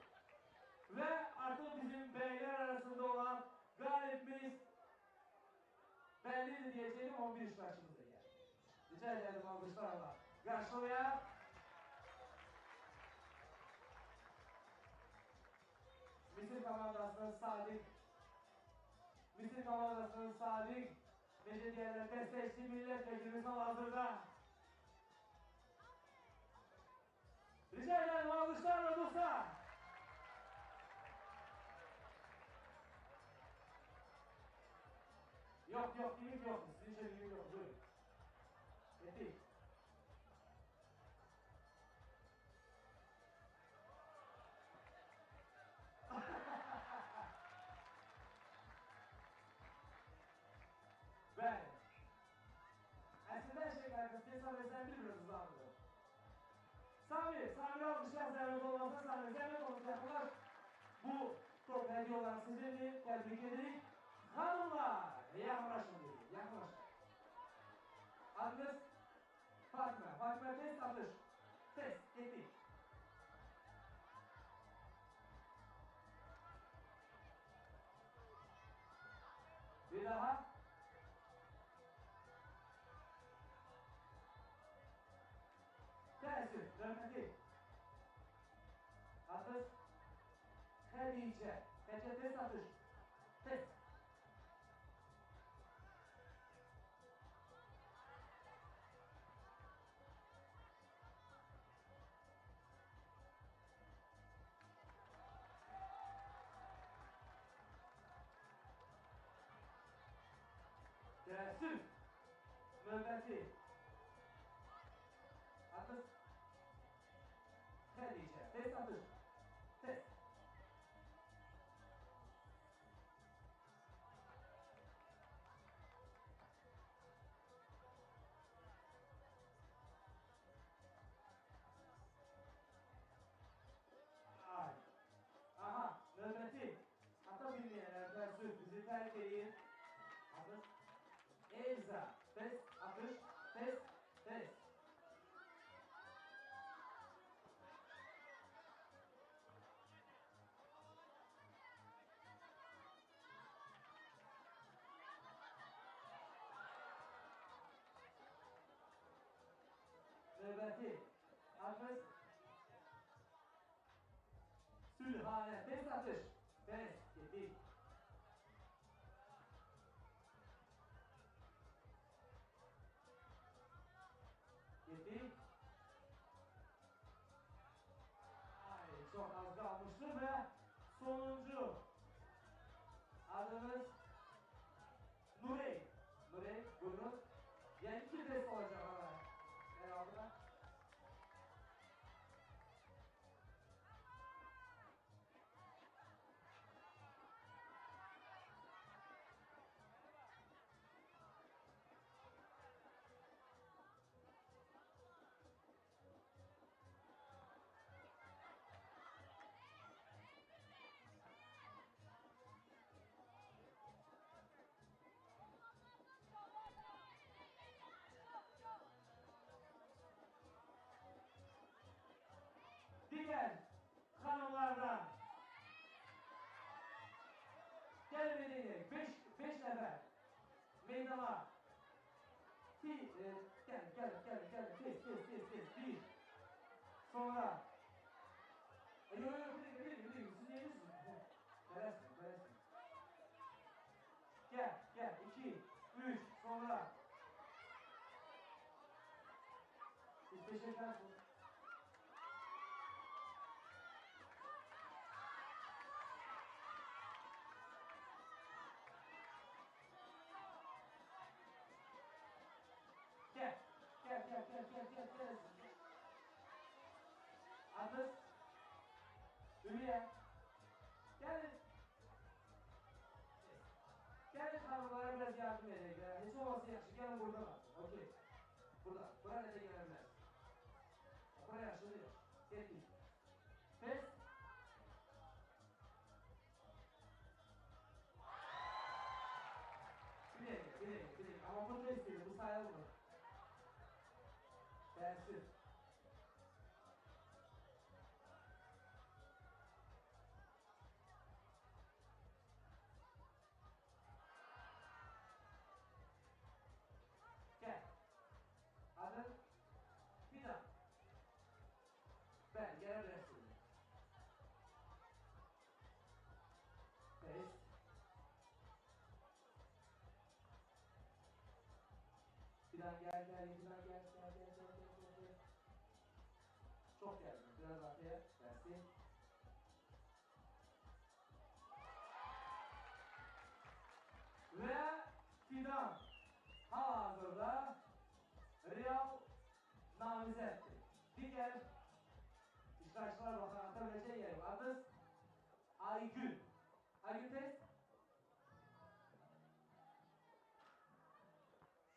Ve artık bizim beyler arasında olan galibimiz bellidir diyeceğim 11 iştirakçımız da geldi. Rica ederim alkışlarla. Karşılaya. Misir komandasının Sadık Necə deyərlər, dəstəkçi milletvekilimiz hal-hazırda. Rica ederim alkışlarla dostlar. Yok, limit yok. Sizin için limit yok. Buyurun. Yetti. Ben. Aslında kardeşim, sen bir biraz hızlandı. Sami alkışlar zahmet olmazsa Sami zahmet olacaklar. Bu top hediye olan sizinle tebrik edelim. Hanımlar, yaklaşın dedim, yaklaşın. Adınız Fatma test atış. Test, gitti. Bir daha. Tersi, dönmedi. Atış. Hediye. Peki test atış. Test. Tersi. Növbəti. Atış. Hediye. Test atış. Test. Fatih. Alkış. Sülhane. Tez atış. Tez. Gitti. Gitti. Ay, çok az kalmıştı ve sonuncu adımız Nurey. Nurey, buyurun. Yani 2 test olacak ama. Herhalde. Diğer hanımlardan gelmediğini 5 nefer meydana gel tez bir sonra yok siz yemişsiniz beresin gel 2 3 sonra siz teşekkür edersiniz. Gel. Aziz, Hülya, gelin. Gelin hanımlara biraz yardım edin. Hiç olmazsa yaxşı, gelin burada var. Okey. Burada. Buraya da gelemez. Buraya yaşlı yok. Getdik. Pes. Bir dakika. Ama burada istedim. Bu sayılmıyor. Dersiz. Gel. Hazır. Bir daha. Ben gelebilirsin. Pes. Bir daha gel. Çok geldin. Biraz arkaya. Dersin. Ve fidan halihazırda Real namizetti. Diğer iştirakçılar bakan atabileceği yer vardır. Aygün. Aygün test.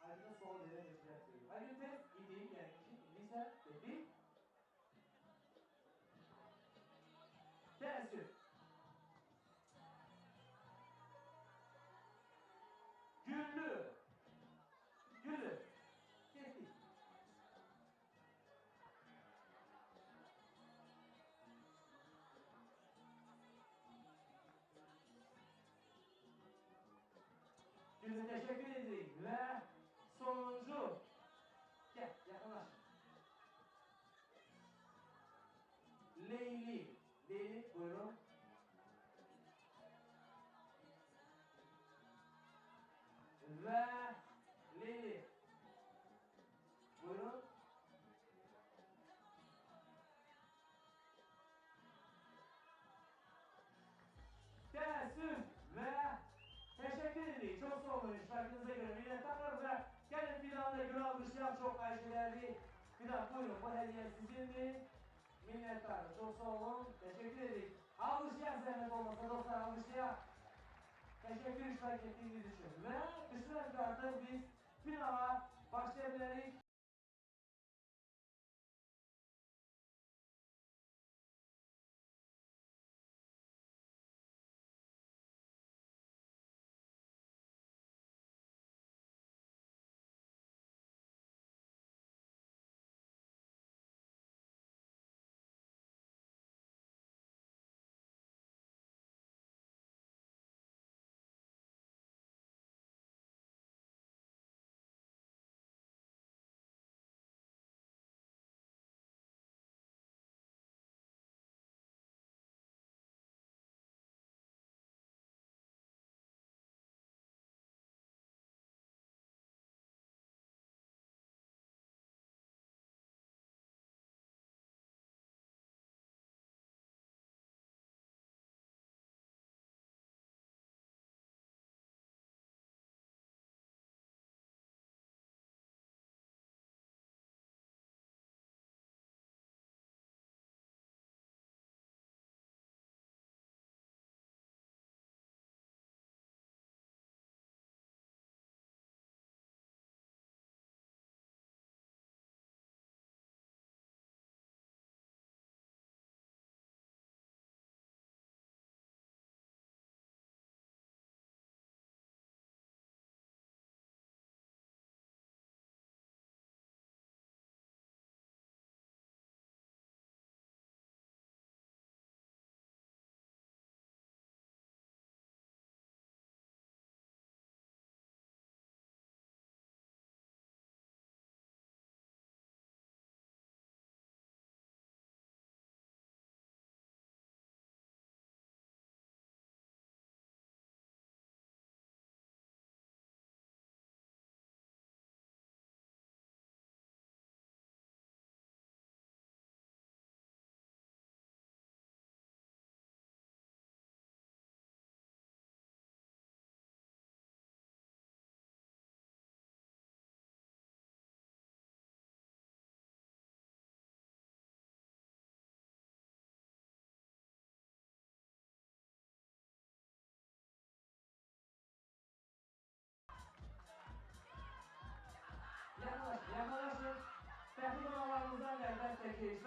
Aygün'ün sol derine geçecek. Aygün test. İdeyim yani. İdiyse dedi. Teessüf. Güllü. Gitti. Güllü teşekkür edeyim ve sonuncu. Gel yakınlaş. Leyli buyurun. Ve Leyli. Buyurun. Teessüf ve teşekkür edeyim. Çok sağ olun iştirakınıza göre minnettarlar ve gelin finalde gül alkışlayan çok değerli. Final buyurun bu hediye sizindir. Minnettarım. Çok sağ olun. Teşekkür edeyim. Alkışlayan zahmet olmasa dostlar alkışlayan. Teşekkür iştirak ettiğiniz için. Ve düşünün artık biz finala başlayabiliriz.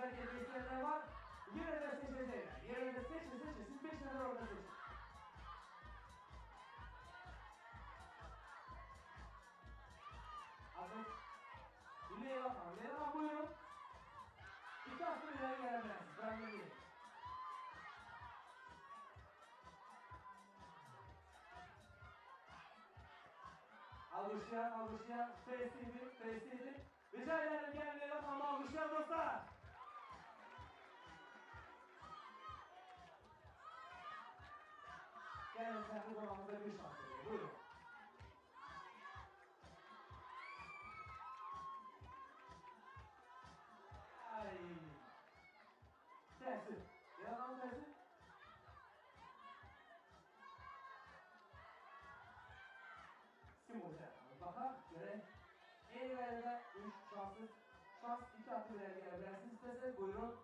iştirak etmek isteyenler var. Yine de seçecekler. Yine de seçin. Siz 5 nefer orada seçin. Hazır. Dinleyin bakalım. Neden buyurun. İki hafta ileri gelemezsiniz. Ben de değilim. Alkışlayan. Face'iydi. Rica ederim gelmeyelim ama alkışlayan dostlar. Gelin sen bu konumuzda bir şans verin. Buyurun. Ay. Tersi. Yalan tersi. Kim olacak? Bakar, göre. En ileride 3 şanssız. Şans 2 hafta ileri gelebilirsiniz istese. Buyurun.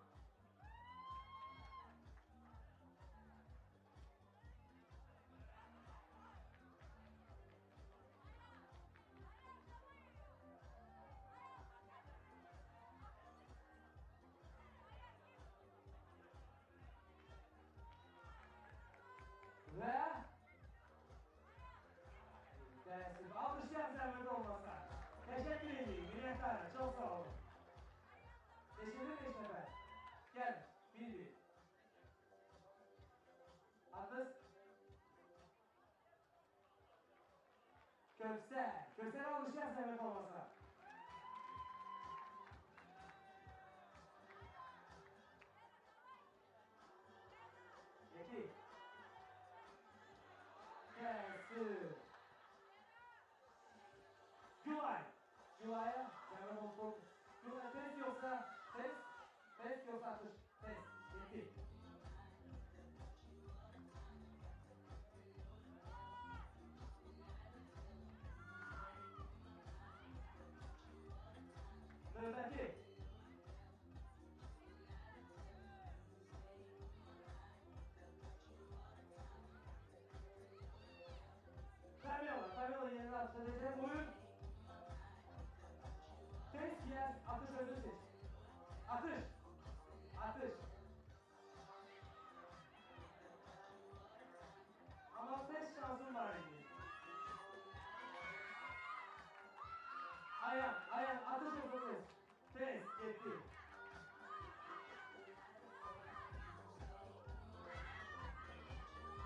Ve dersim. Alkışlayan zahmet olmasa. Teşekkür edeyim. Minnettarım. Çok sağ olun. Teşekkür ederim efendim. Gel. Bir. Atlas. Köksel. Köksel alkışlayan zahmet olmasa. İki. Tersi. Julay'a zahmet olsun. Julay test yoksa test yoksa atış. Test. İki. Nöbeti. Kamyola yerine atışlayacağım. Oyun. Test yer, atış özür seç. Atış. Ama test şansım var dedi. Ayağım, atış özür seç. Test, yetti.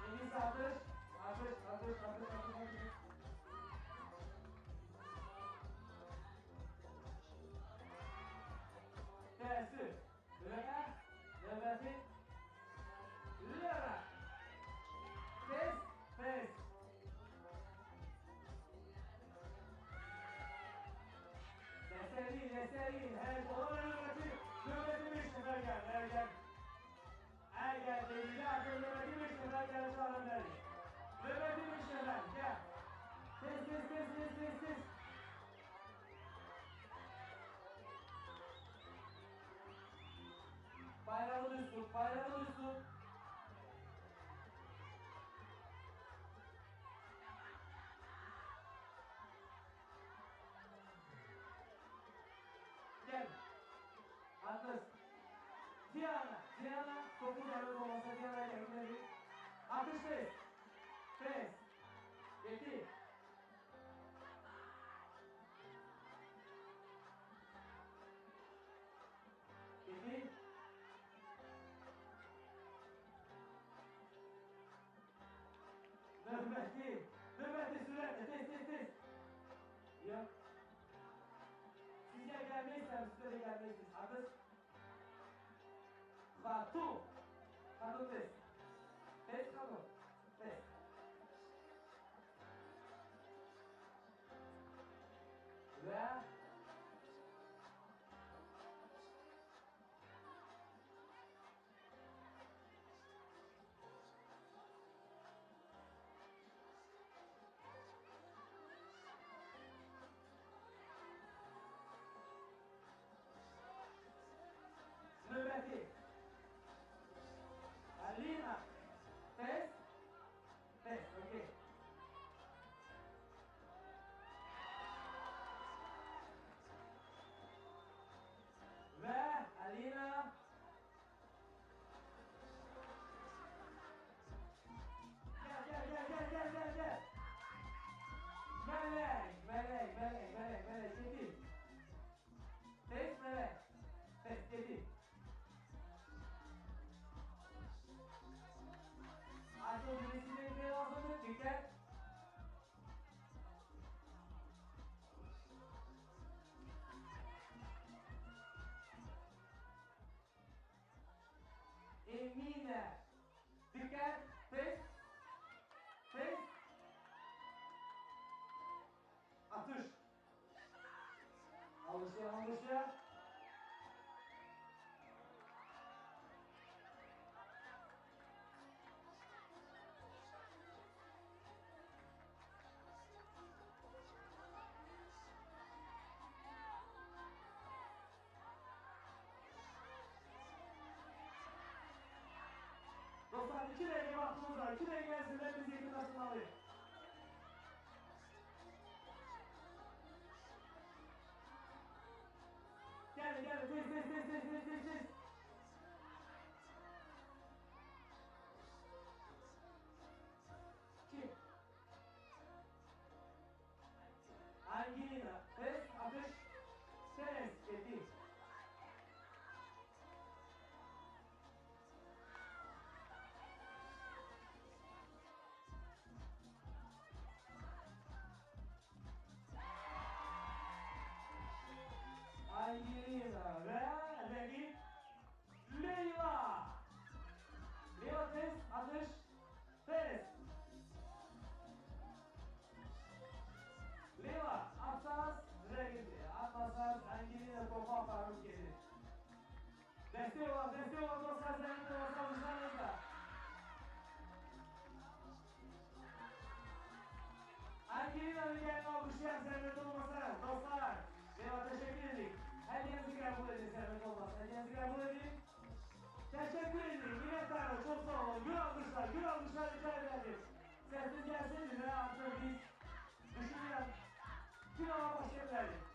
En iyisi atış. Tersi. Lera. Nöbeti. Lera. Test. Deserin. Her zaman nöbeti 5 sefer gel. Gel dedi. Artık nöbeti 5 sefer gel çağırın dedi. Nöbeti 5 sefer gel. Test. Bayrağını düz. Gel. Atlas. Diana. Topu devlet olmasa Diana'ya gelmeli. Atış test. Yetti. Nöbeti sürekli test. Yok. Siz gelmeyseniz siz de gelmeysiniz. Atış. Kadın test. Test. Ve nöbeti. Alina. Test. Okay. Ve Alina Alışıyor. Dostlar 2 dakika vaktimiz var. 2 dakika içerisinde biz yakınlaştırma alayım. Gelin. Tez. Kim? Angelina. Tez, atış. Tez, ettik. Angelina ve rakip Leyla. Leyla tez, atış, tez. Leyla, atmaz, rakibi. Atmazsan Angelina topa faruk gelir. Destek olan dostlar senin de alışlarınızda. Angelina'nın gelini alkışlayan servet olmasa dostlar. Leyla teşekkür edin. Hediyenizi kabul edin servet olmasa. Hediyenizi kabul edin. Teşekkür edin. Yine tanrı çok sağ olun. Gül alkışlar rica ederim. Sessiz gelseydi ve artık biz düşünüyorum. Finala başlayabiliriz.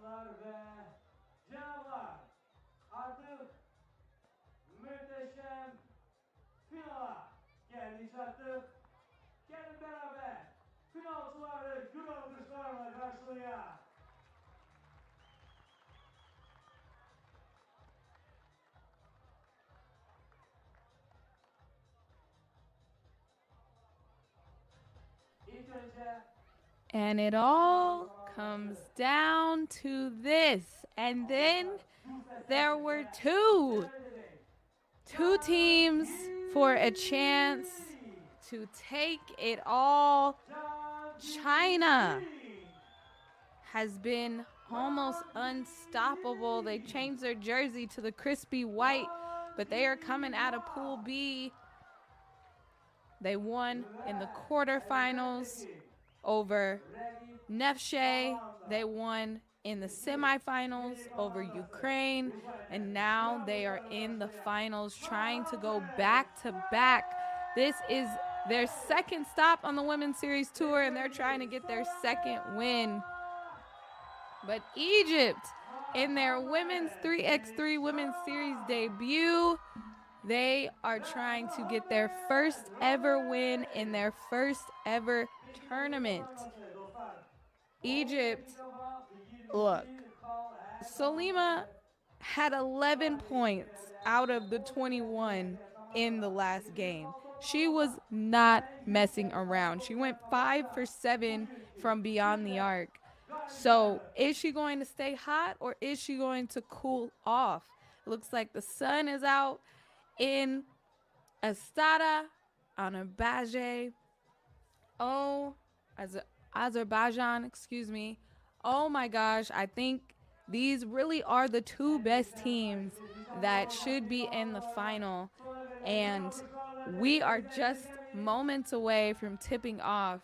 hanımlar ve canlar. Artık muhteşem finala geldik artık. Gelin beraber finalçıları gül alkışlarla karşılayalım. İlk önce And it all comes down to this. And then there were two teams for a chance to take it all. China has been almost unstoppable. They changed their jersey to the crispy white, but they are coming out of Pool B. They won in the quarterfinals over Neftchi. They won in the semifinals over Ukraine, and now they are in the finals trying to go back to back. This is their second stop on the Women's Series Tour, and they're trying to get their second win. But Egypt, in their Women's 3x3 Women's Series debut, they are trying to get their first ever win in their first ever tournament. Egypt, look, Salima had 11 points out of the 21 in the last game. She was not messing around. She went 5 for 7 from beyond the arc. So is she going to stay hot or is she going to cool off? It looks like the sun is out in Astara on Azerbaijan, excuse me. Oh my gosh, I think these really are the two best teams that should be in the final. And we are just moments away from tipping off.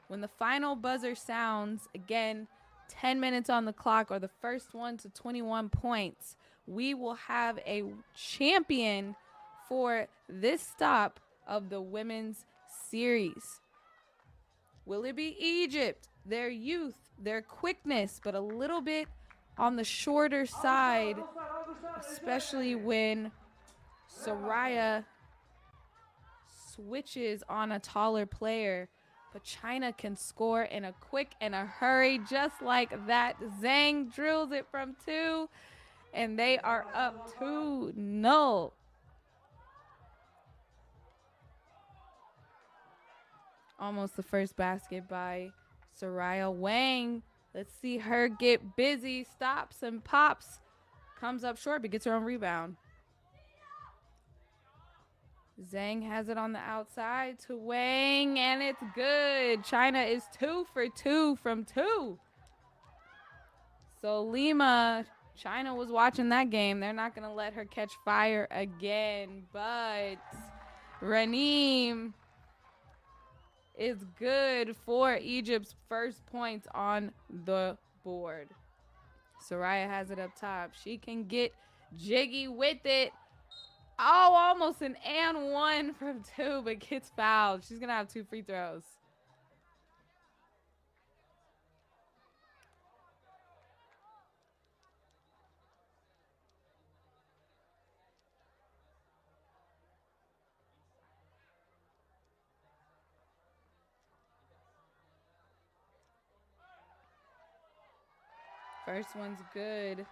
When the final buzzer sounds, again, 10 minutes on the clock, or the first one to 21 points, we will have a champion for this stop of the Women's Series. Will it be Egypt? Their youth, their quickness, but a little bit on the shorter side, especially when Soraya switches on a taller player. But China can score in a quick and a hurry, just like that. Zhang drills it from 2, and they are up 2-0. Almost the first basket by Soraya Wang. Let's see her get busy, stops and pops. Comes up short, but gets her own rebound. Zhang has it on the outside to Wang, and it's good. China is 2 for 2 from 2. So Lima, China was watching that game. They're not going to let her catch fire again. But Raneem is good for Egypt's first points on the board. Soraya has it up top. She can get jiggy with it. Oh, almost an and 1 from 2, but gets fouled. She's going to have 2 free throws. First one's good.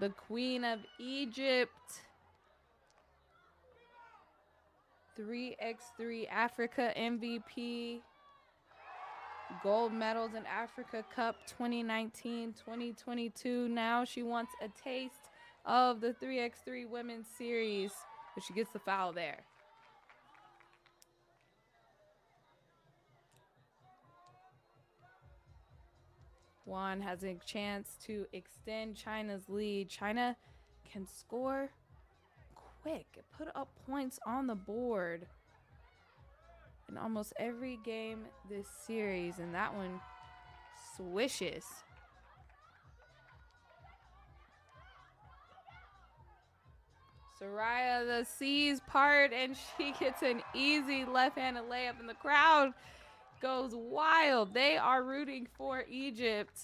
The Queen of Egypt. 3x3 Africa MVP. Gold medals in Africa Cup 2019, 2022. Now she wants a taste of the 3x3 Women's Series, but she gets the foul there. Juan has a chance to extend China's lead. China can score quick, put up points on the board in almost every game this series, and that one swishes. Soraya, the seas part, and she gets an easy left-handed layup, and the crowd goes wild. They are rooting for Egypt.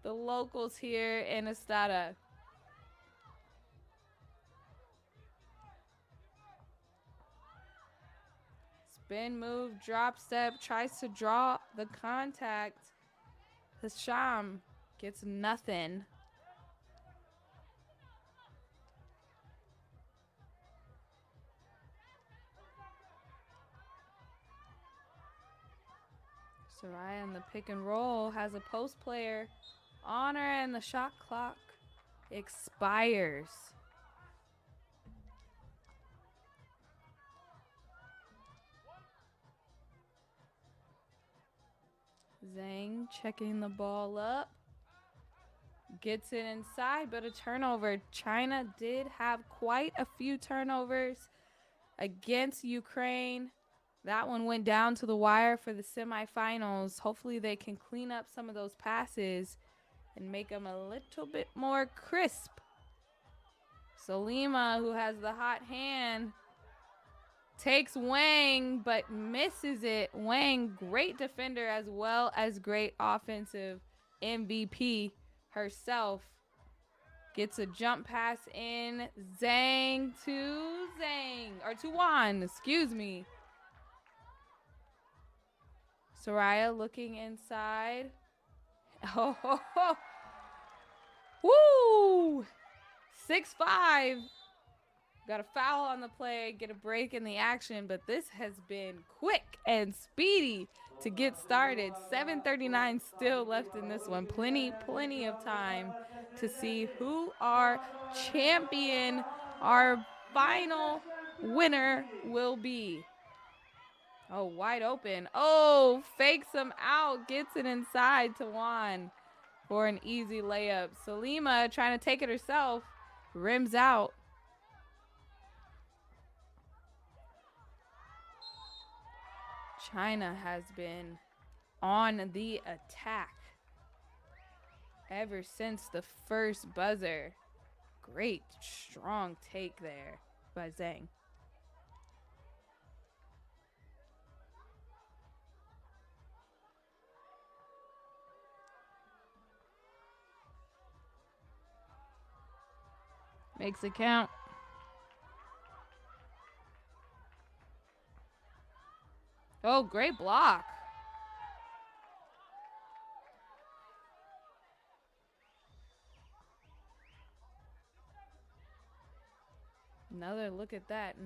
the locals here in Astara. Spin move, drop step, tries to draw the contact. Hisham gets nothing. Soraya in the pick and roll has a post player on her, and the shot clock expires. Zhang checking the ball up. Gets it inside, but a turnover. China did have quite a few turnovers against Ukraine. That one went down to the wire for the semifinals. Hopefully they can clean up some of those passes and make them a little bit more crisp. Salima, who has the hot hand, takes Wang, but misses it. Wang, great defender as well as great offensive MVP herself. Gets a jump pass in. Zhang to Wan, excuse me. Soraya looking inside. Oh, ho, ho. Woo! 6-5. Got a foul on the play, get a break in the action, but this has been quick and speedy to get started. 7:39 still left in this one. Plenty of time to see who our champion, our final winner will be. Oh, wide open. Oh, fakes him out, gets it inside to Juan for an easy layup. Salima trying to take it herself, rims out. China has been on the attack ever since the first buzzer. Great, strong take there by Zhang. Makes it count. Oh, great block. Another look at that.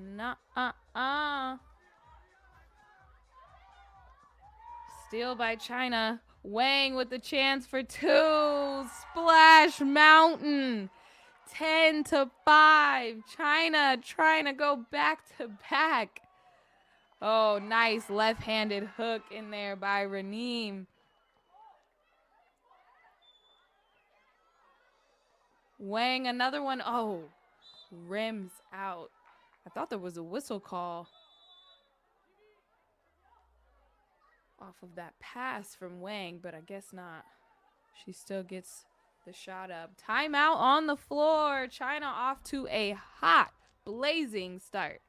Steal by China. Wang with the chance for two. Splash Mountain. 10-5. China trying to go back to back. Oh, nice left-handed hook in there by Raneem. Wang, another one. Oh, rims out. I thought there was a whistle call off of that pass from Wang, but I guess not. She still gets the shot up. Timeout on the floor. China off to a hot, blazing start.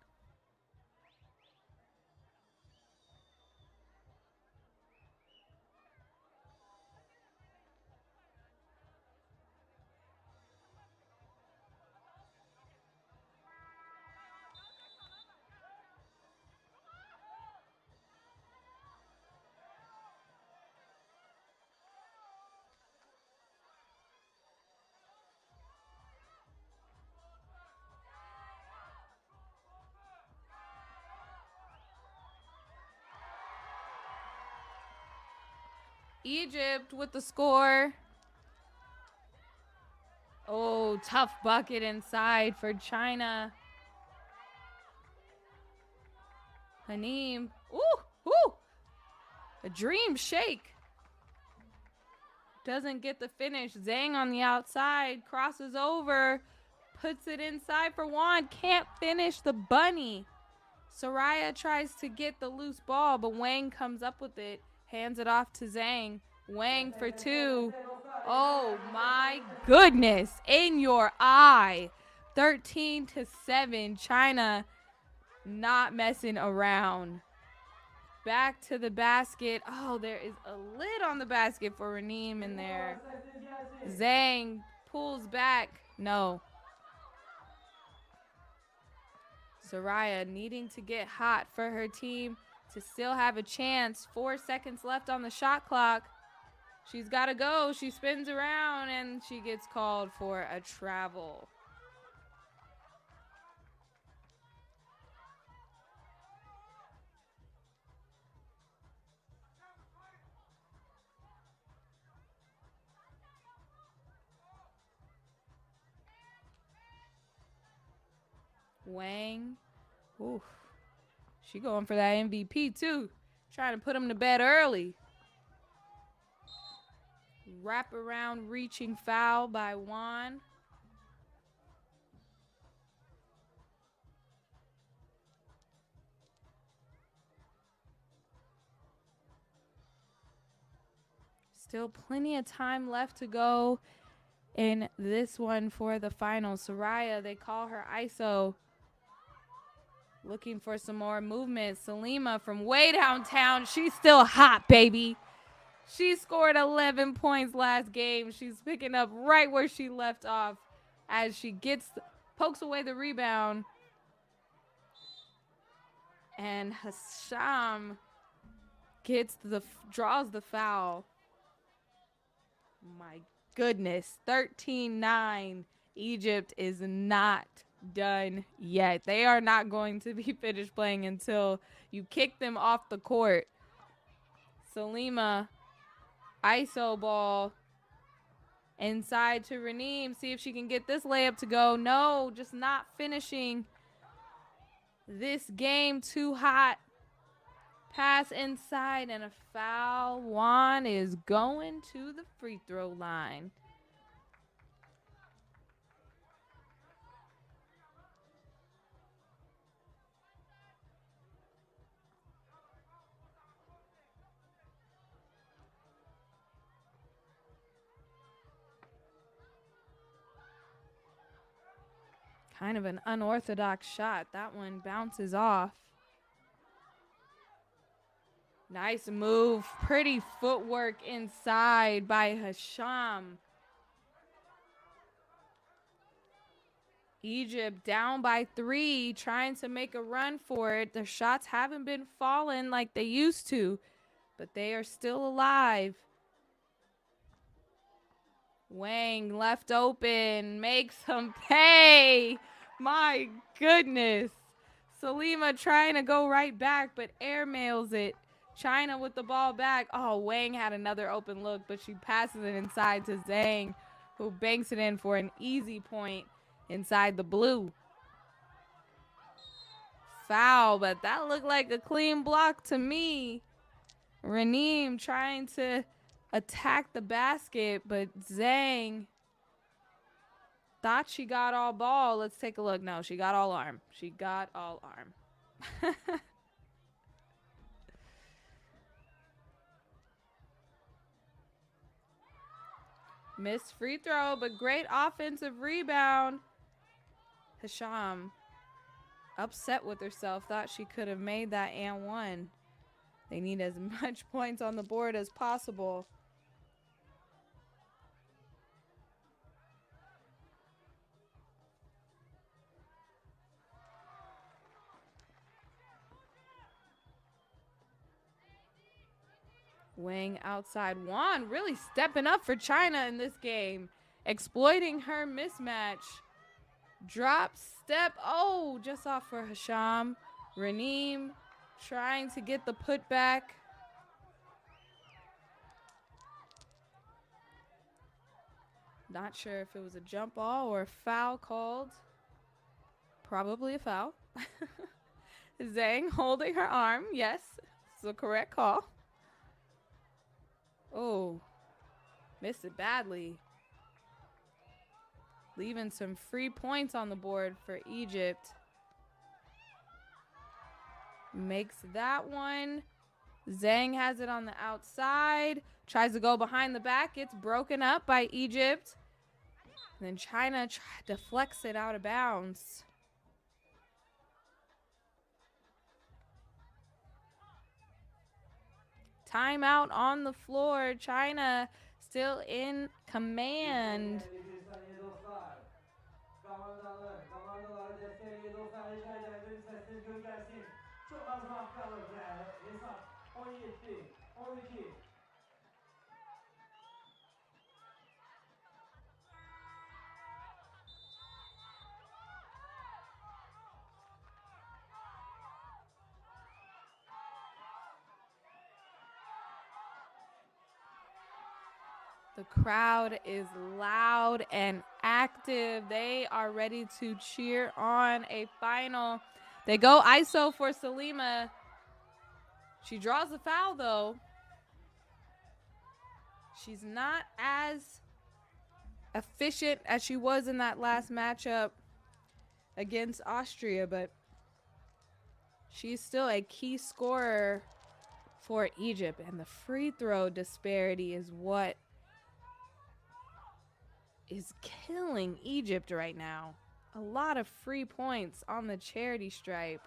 Egypt with the score. Oh, tough bucket inside for China. Haneem. Ooh. A dream shake. Doesn't get the finish. Zhang on the outside. Crosses over. Puts it inside for Juan. Can't finish the bunny. Soraya tries to get the loose ball, but Wang comes up with it. Hands it off to Zhang. Wang for two. Oh my goodness. In your eye. 13-7. China not messing around. Back to the basket. Oh, there is a lid on the basket for Raneem in there. Zhang pulls back. No. Soraya needing to get hot for her team to still have a chance. 4 seconds left on the shot clock. She's got to go. She spins around and she gets called for a travel. Wang. Oof. She going for that MVP too. Trying to put him to bed early. Wrap around reaching foul by Juan. Still plenty of time left to go in this one for the final. Soraya, they call her ISO. Looking for some more movement. Salima from way downtown. She's still hot, baby. She scored 11 points last game. She's picking up right where she left off as she pokes away the rebound. And Hasham draws the foul. My goodness, 13-9. Egypt is not done yet. They are not going to be finished playing until you kick them off the court. Salima, ISO ball. Inside to Raneem. See if she can get this layup to go. No, just not finishing this game. Too hot. Pass inside and a foul. Juan is going to the free throw line. Kind of an unorthodox shot. That one bounces off. Nice move. Pretty footwork inside by Hasham. Egypt down by 3, trying to make a run for it. Their shots haven't been falling like they used to, but they are still alive. Wang left open, makes them pay. My goodness. Salima trying to go right back, but airmails it. China with the ball back. Oh, Wang had another open look, but she passes it inside to Zhang, who banks it in for an easy point inside the blue. Foul, but that looked like a clean block to me. Raneem trying to attack the basket, but Zhang thought she got all ball. Let's take a look. No, she got all arm. She got all arm. Missed free throw, but great offensive rebound. Hasham upset with herself. Thought she could have made that and one. They need as much points on the board as possible. Wang outside. Juan really stepping up for China in this game. Exploiting her mismatch. Drop, step. Oh, just off for Hasham. Raneem trying to get the putback. Not sure if it was a jump ball or a foul called. Probably a foul. Zhang holding her arm. Yes, it's the correct call. Oh, missed it badly. Leaving some free points on the board for Egypt. Makes that one. Zhang has it on the outside. Tries to go behind the back. Gets broken up by Egypt. And then China deflects it out of bounds. Timeout on the floor. China still in command. Değerli bir saniye dostlar. Kamandaları desteğiyle dostlar rica ederim. Sesiniz gök gelsin. Çok az vakit kalır ve hesap 17, 12. The crowd is loud and active. They are ready to cheer on a final. They go ISO for Salima. She draws a foul, though. She's not as efficient as she was in that last matchup against Austria, but she's still a key scorer for Egypt. And the free throw disparity is what is killing Egypt right now. A lot of free points on the charity stripe.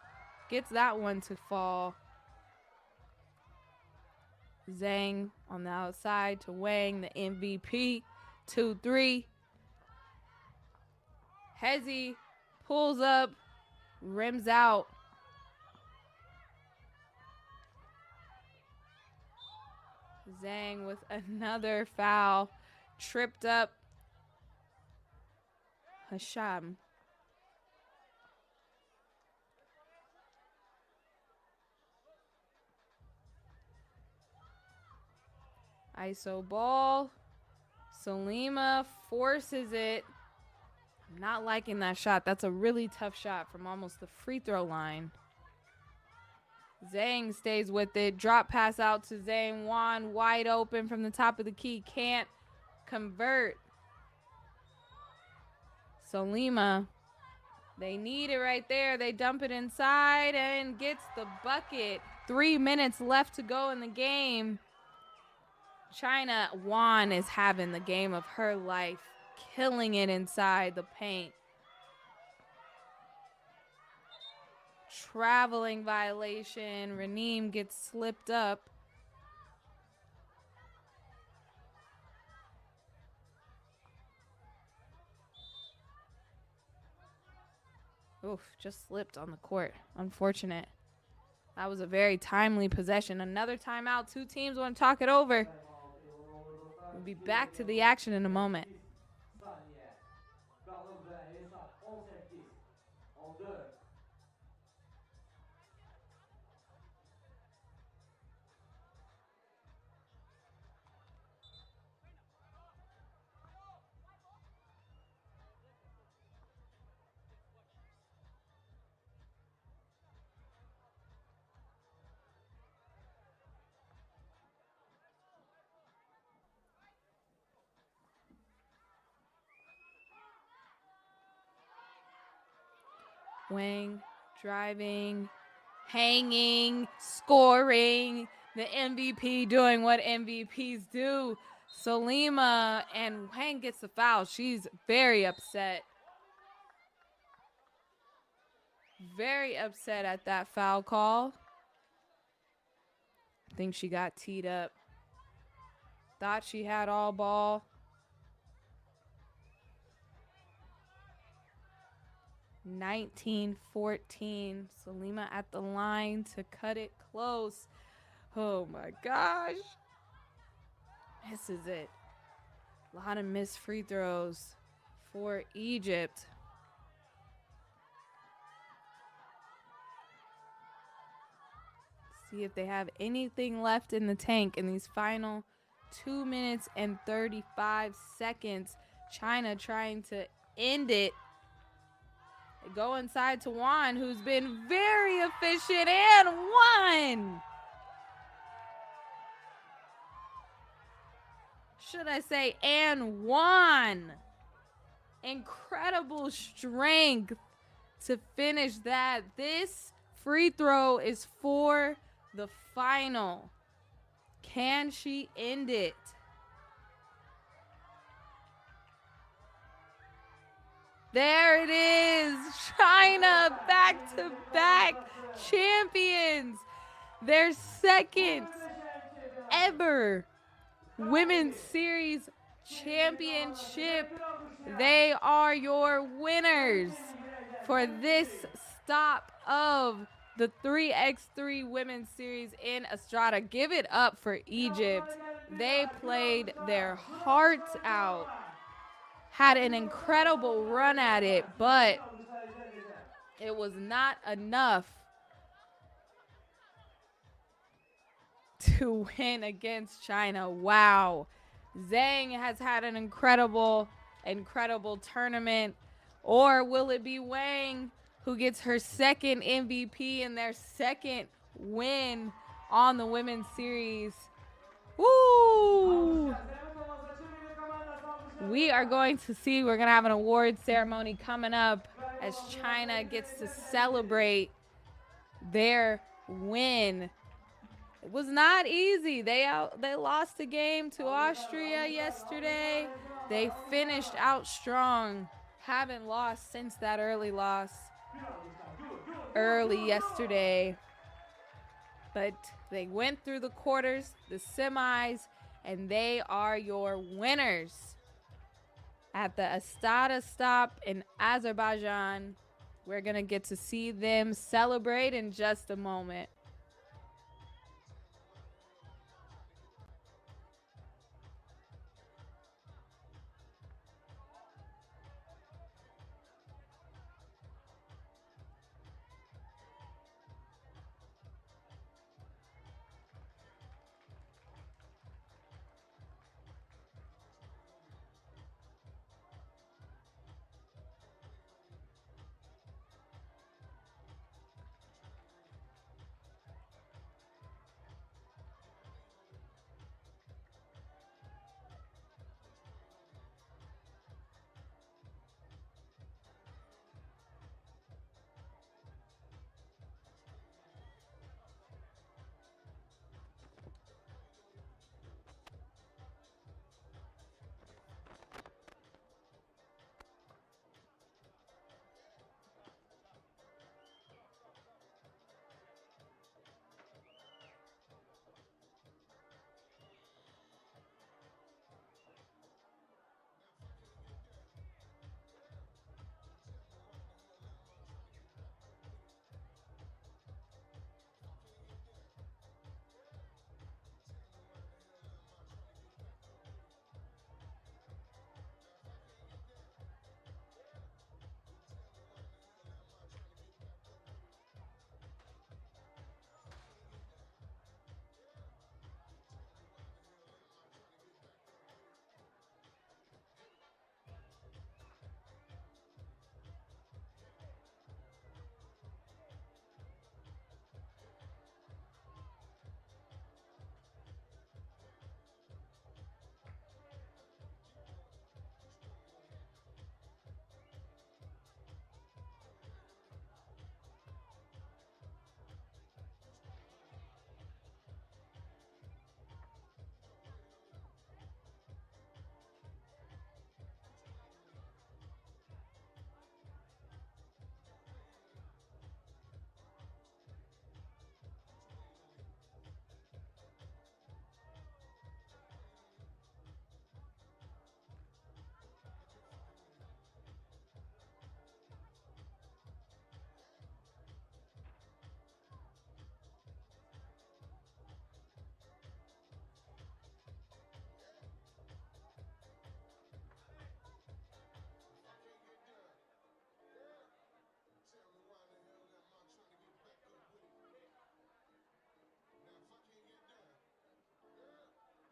Gets that one to fall. Zhang on the outside to Wang, the MVP. 2-3. Hezi pulls up, rims out. Zhang with another foul. Tripped up Hasham. ISO ball. Salima forces it. I'm not liking that shot. That's a really tough shot from almost the free throw line. Zhang stays with it. Drop pass out to Zhang. Wan wide open from the top of the key. Can't convert. Salima, they need it right there. They dump it inside and gets the bucket. 3 minutes left to go in the game. China, Wan is having the game of her life, killing it inside the paint. Traveling violation. Raneem gets slipped up. Oof, just slipped on the court. Unfortunate. That was a very timely possession. Another timeout. Two teams want to talk it over. We'll be back to the action in a moment. Wang driving, hanging, scoring. The MVP doing what MVPs do. Salima, and Wang gets the foul. She's very upset. Very upset at that foul call. I think she got teed up. Thought she had all ball. (19-14). Salima at the line to cut it close. Oh my gosh. Misses it. A lot of missed free throws for Egypt. See if they have anything left in the tank in these final 2 minutes and 35 seconds. China trying to end it. They go inside to Wan, who's been very efficient, and won. Should I say, and won. Incredible strength to finish that. This free throw is for the final. Can she end it? There it is. China back-to-back champions. Their second ever Women's Series Championship. They are your winners for this stop of the 3x3 Women's Series in Astara. Give it up for Egypt. They played their hearts out, had an incredible run at it, but it was not enough to win against China. Wow. Zhang has had an incredible tournament. Or will it be Wang who gets her second MVP and their second win on the Women's Series? Woo! We are going to see, we're going to have an award ceremony coming up as China gets to celebrate their win. It was not easy. They lost the game to Austria yesterday. They finished out strong. Haven't lost since that early loss early yesterday. But they went through the quarters, the semis, and they are your winners at the Astara stop in Azerbaijan. We're going to get to see them celebrate in just a moment.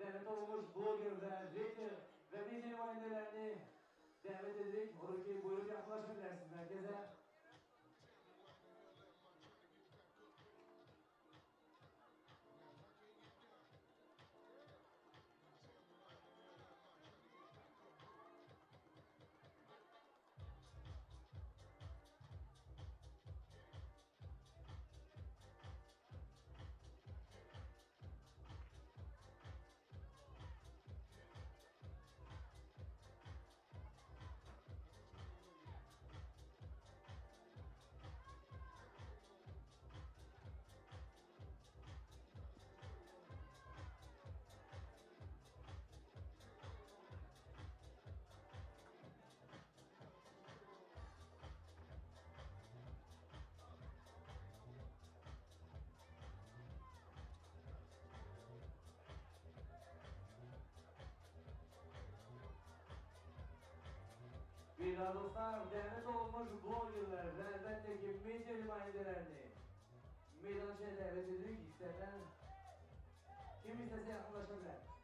Davet olunmuş blogger ve rapper ve DJ Yuanda'larını davet edik. Olur ki buyurup yaklaşabilirsiniz merkeze. Sevgili dostlar, davet olunmuş bloggerlar ve elbette ki medya nümayendelerini meydançaya davet edirik. İsteyen kim istese yakınlaşabilir.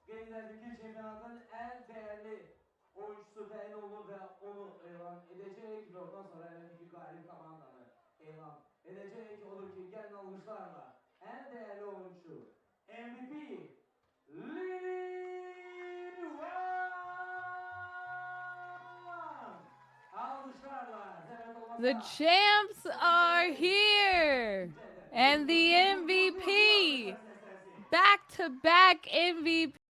Gençler Fikir Şempiyonat'ın en değerli oyuncusu tayin olur ve onu ilan edecek ve ondan sonra elbette ki galip komandanı ilan edecek. Olur ki gelin alkışlarla en değerli oyuncu MVP alkışlarla The champs are here. And the MVP, back-to-back MVP.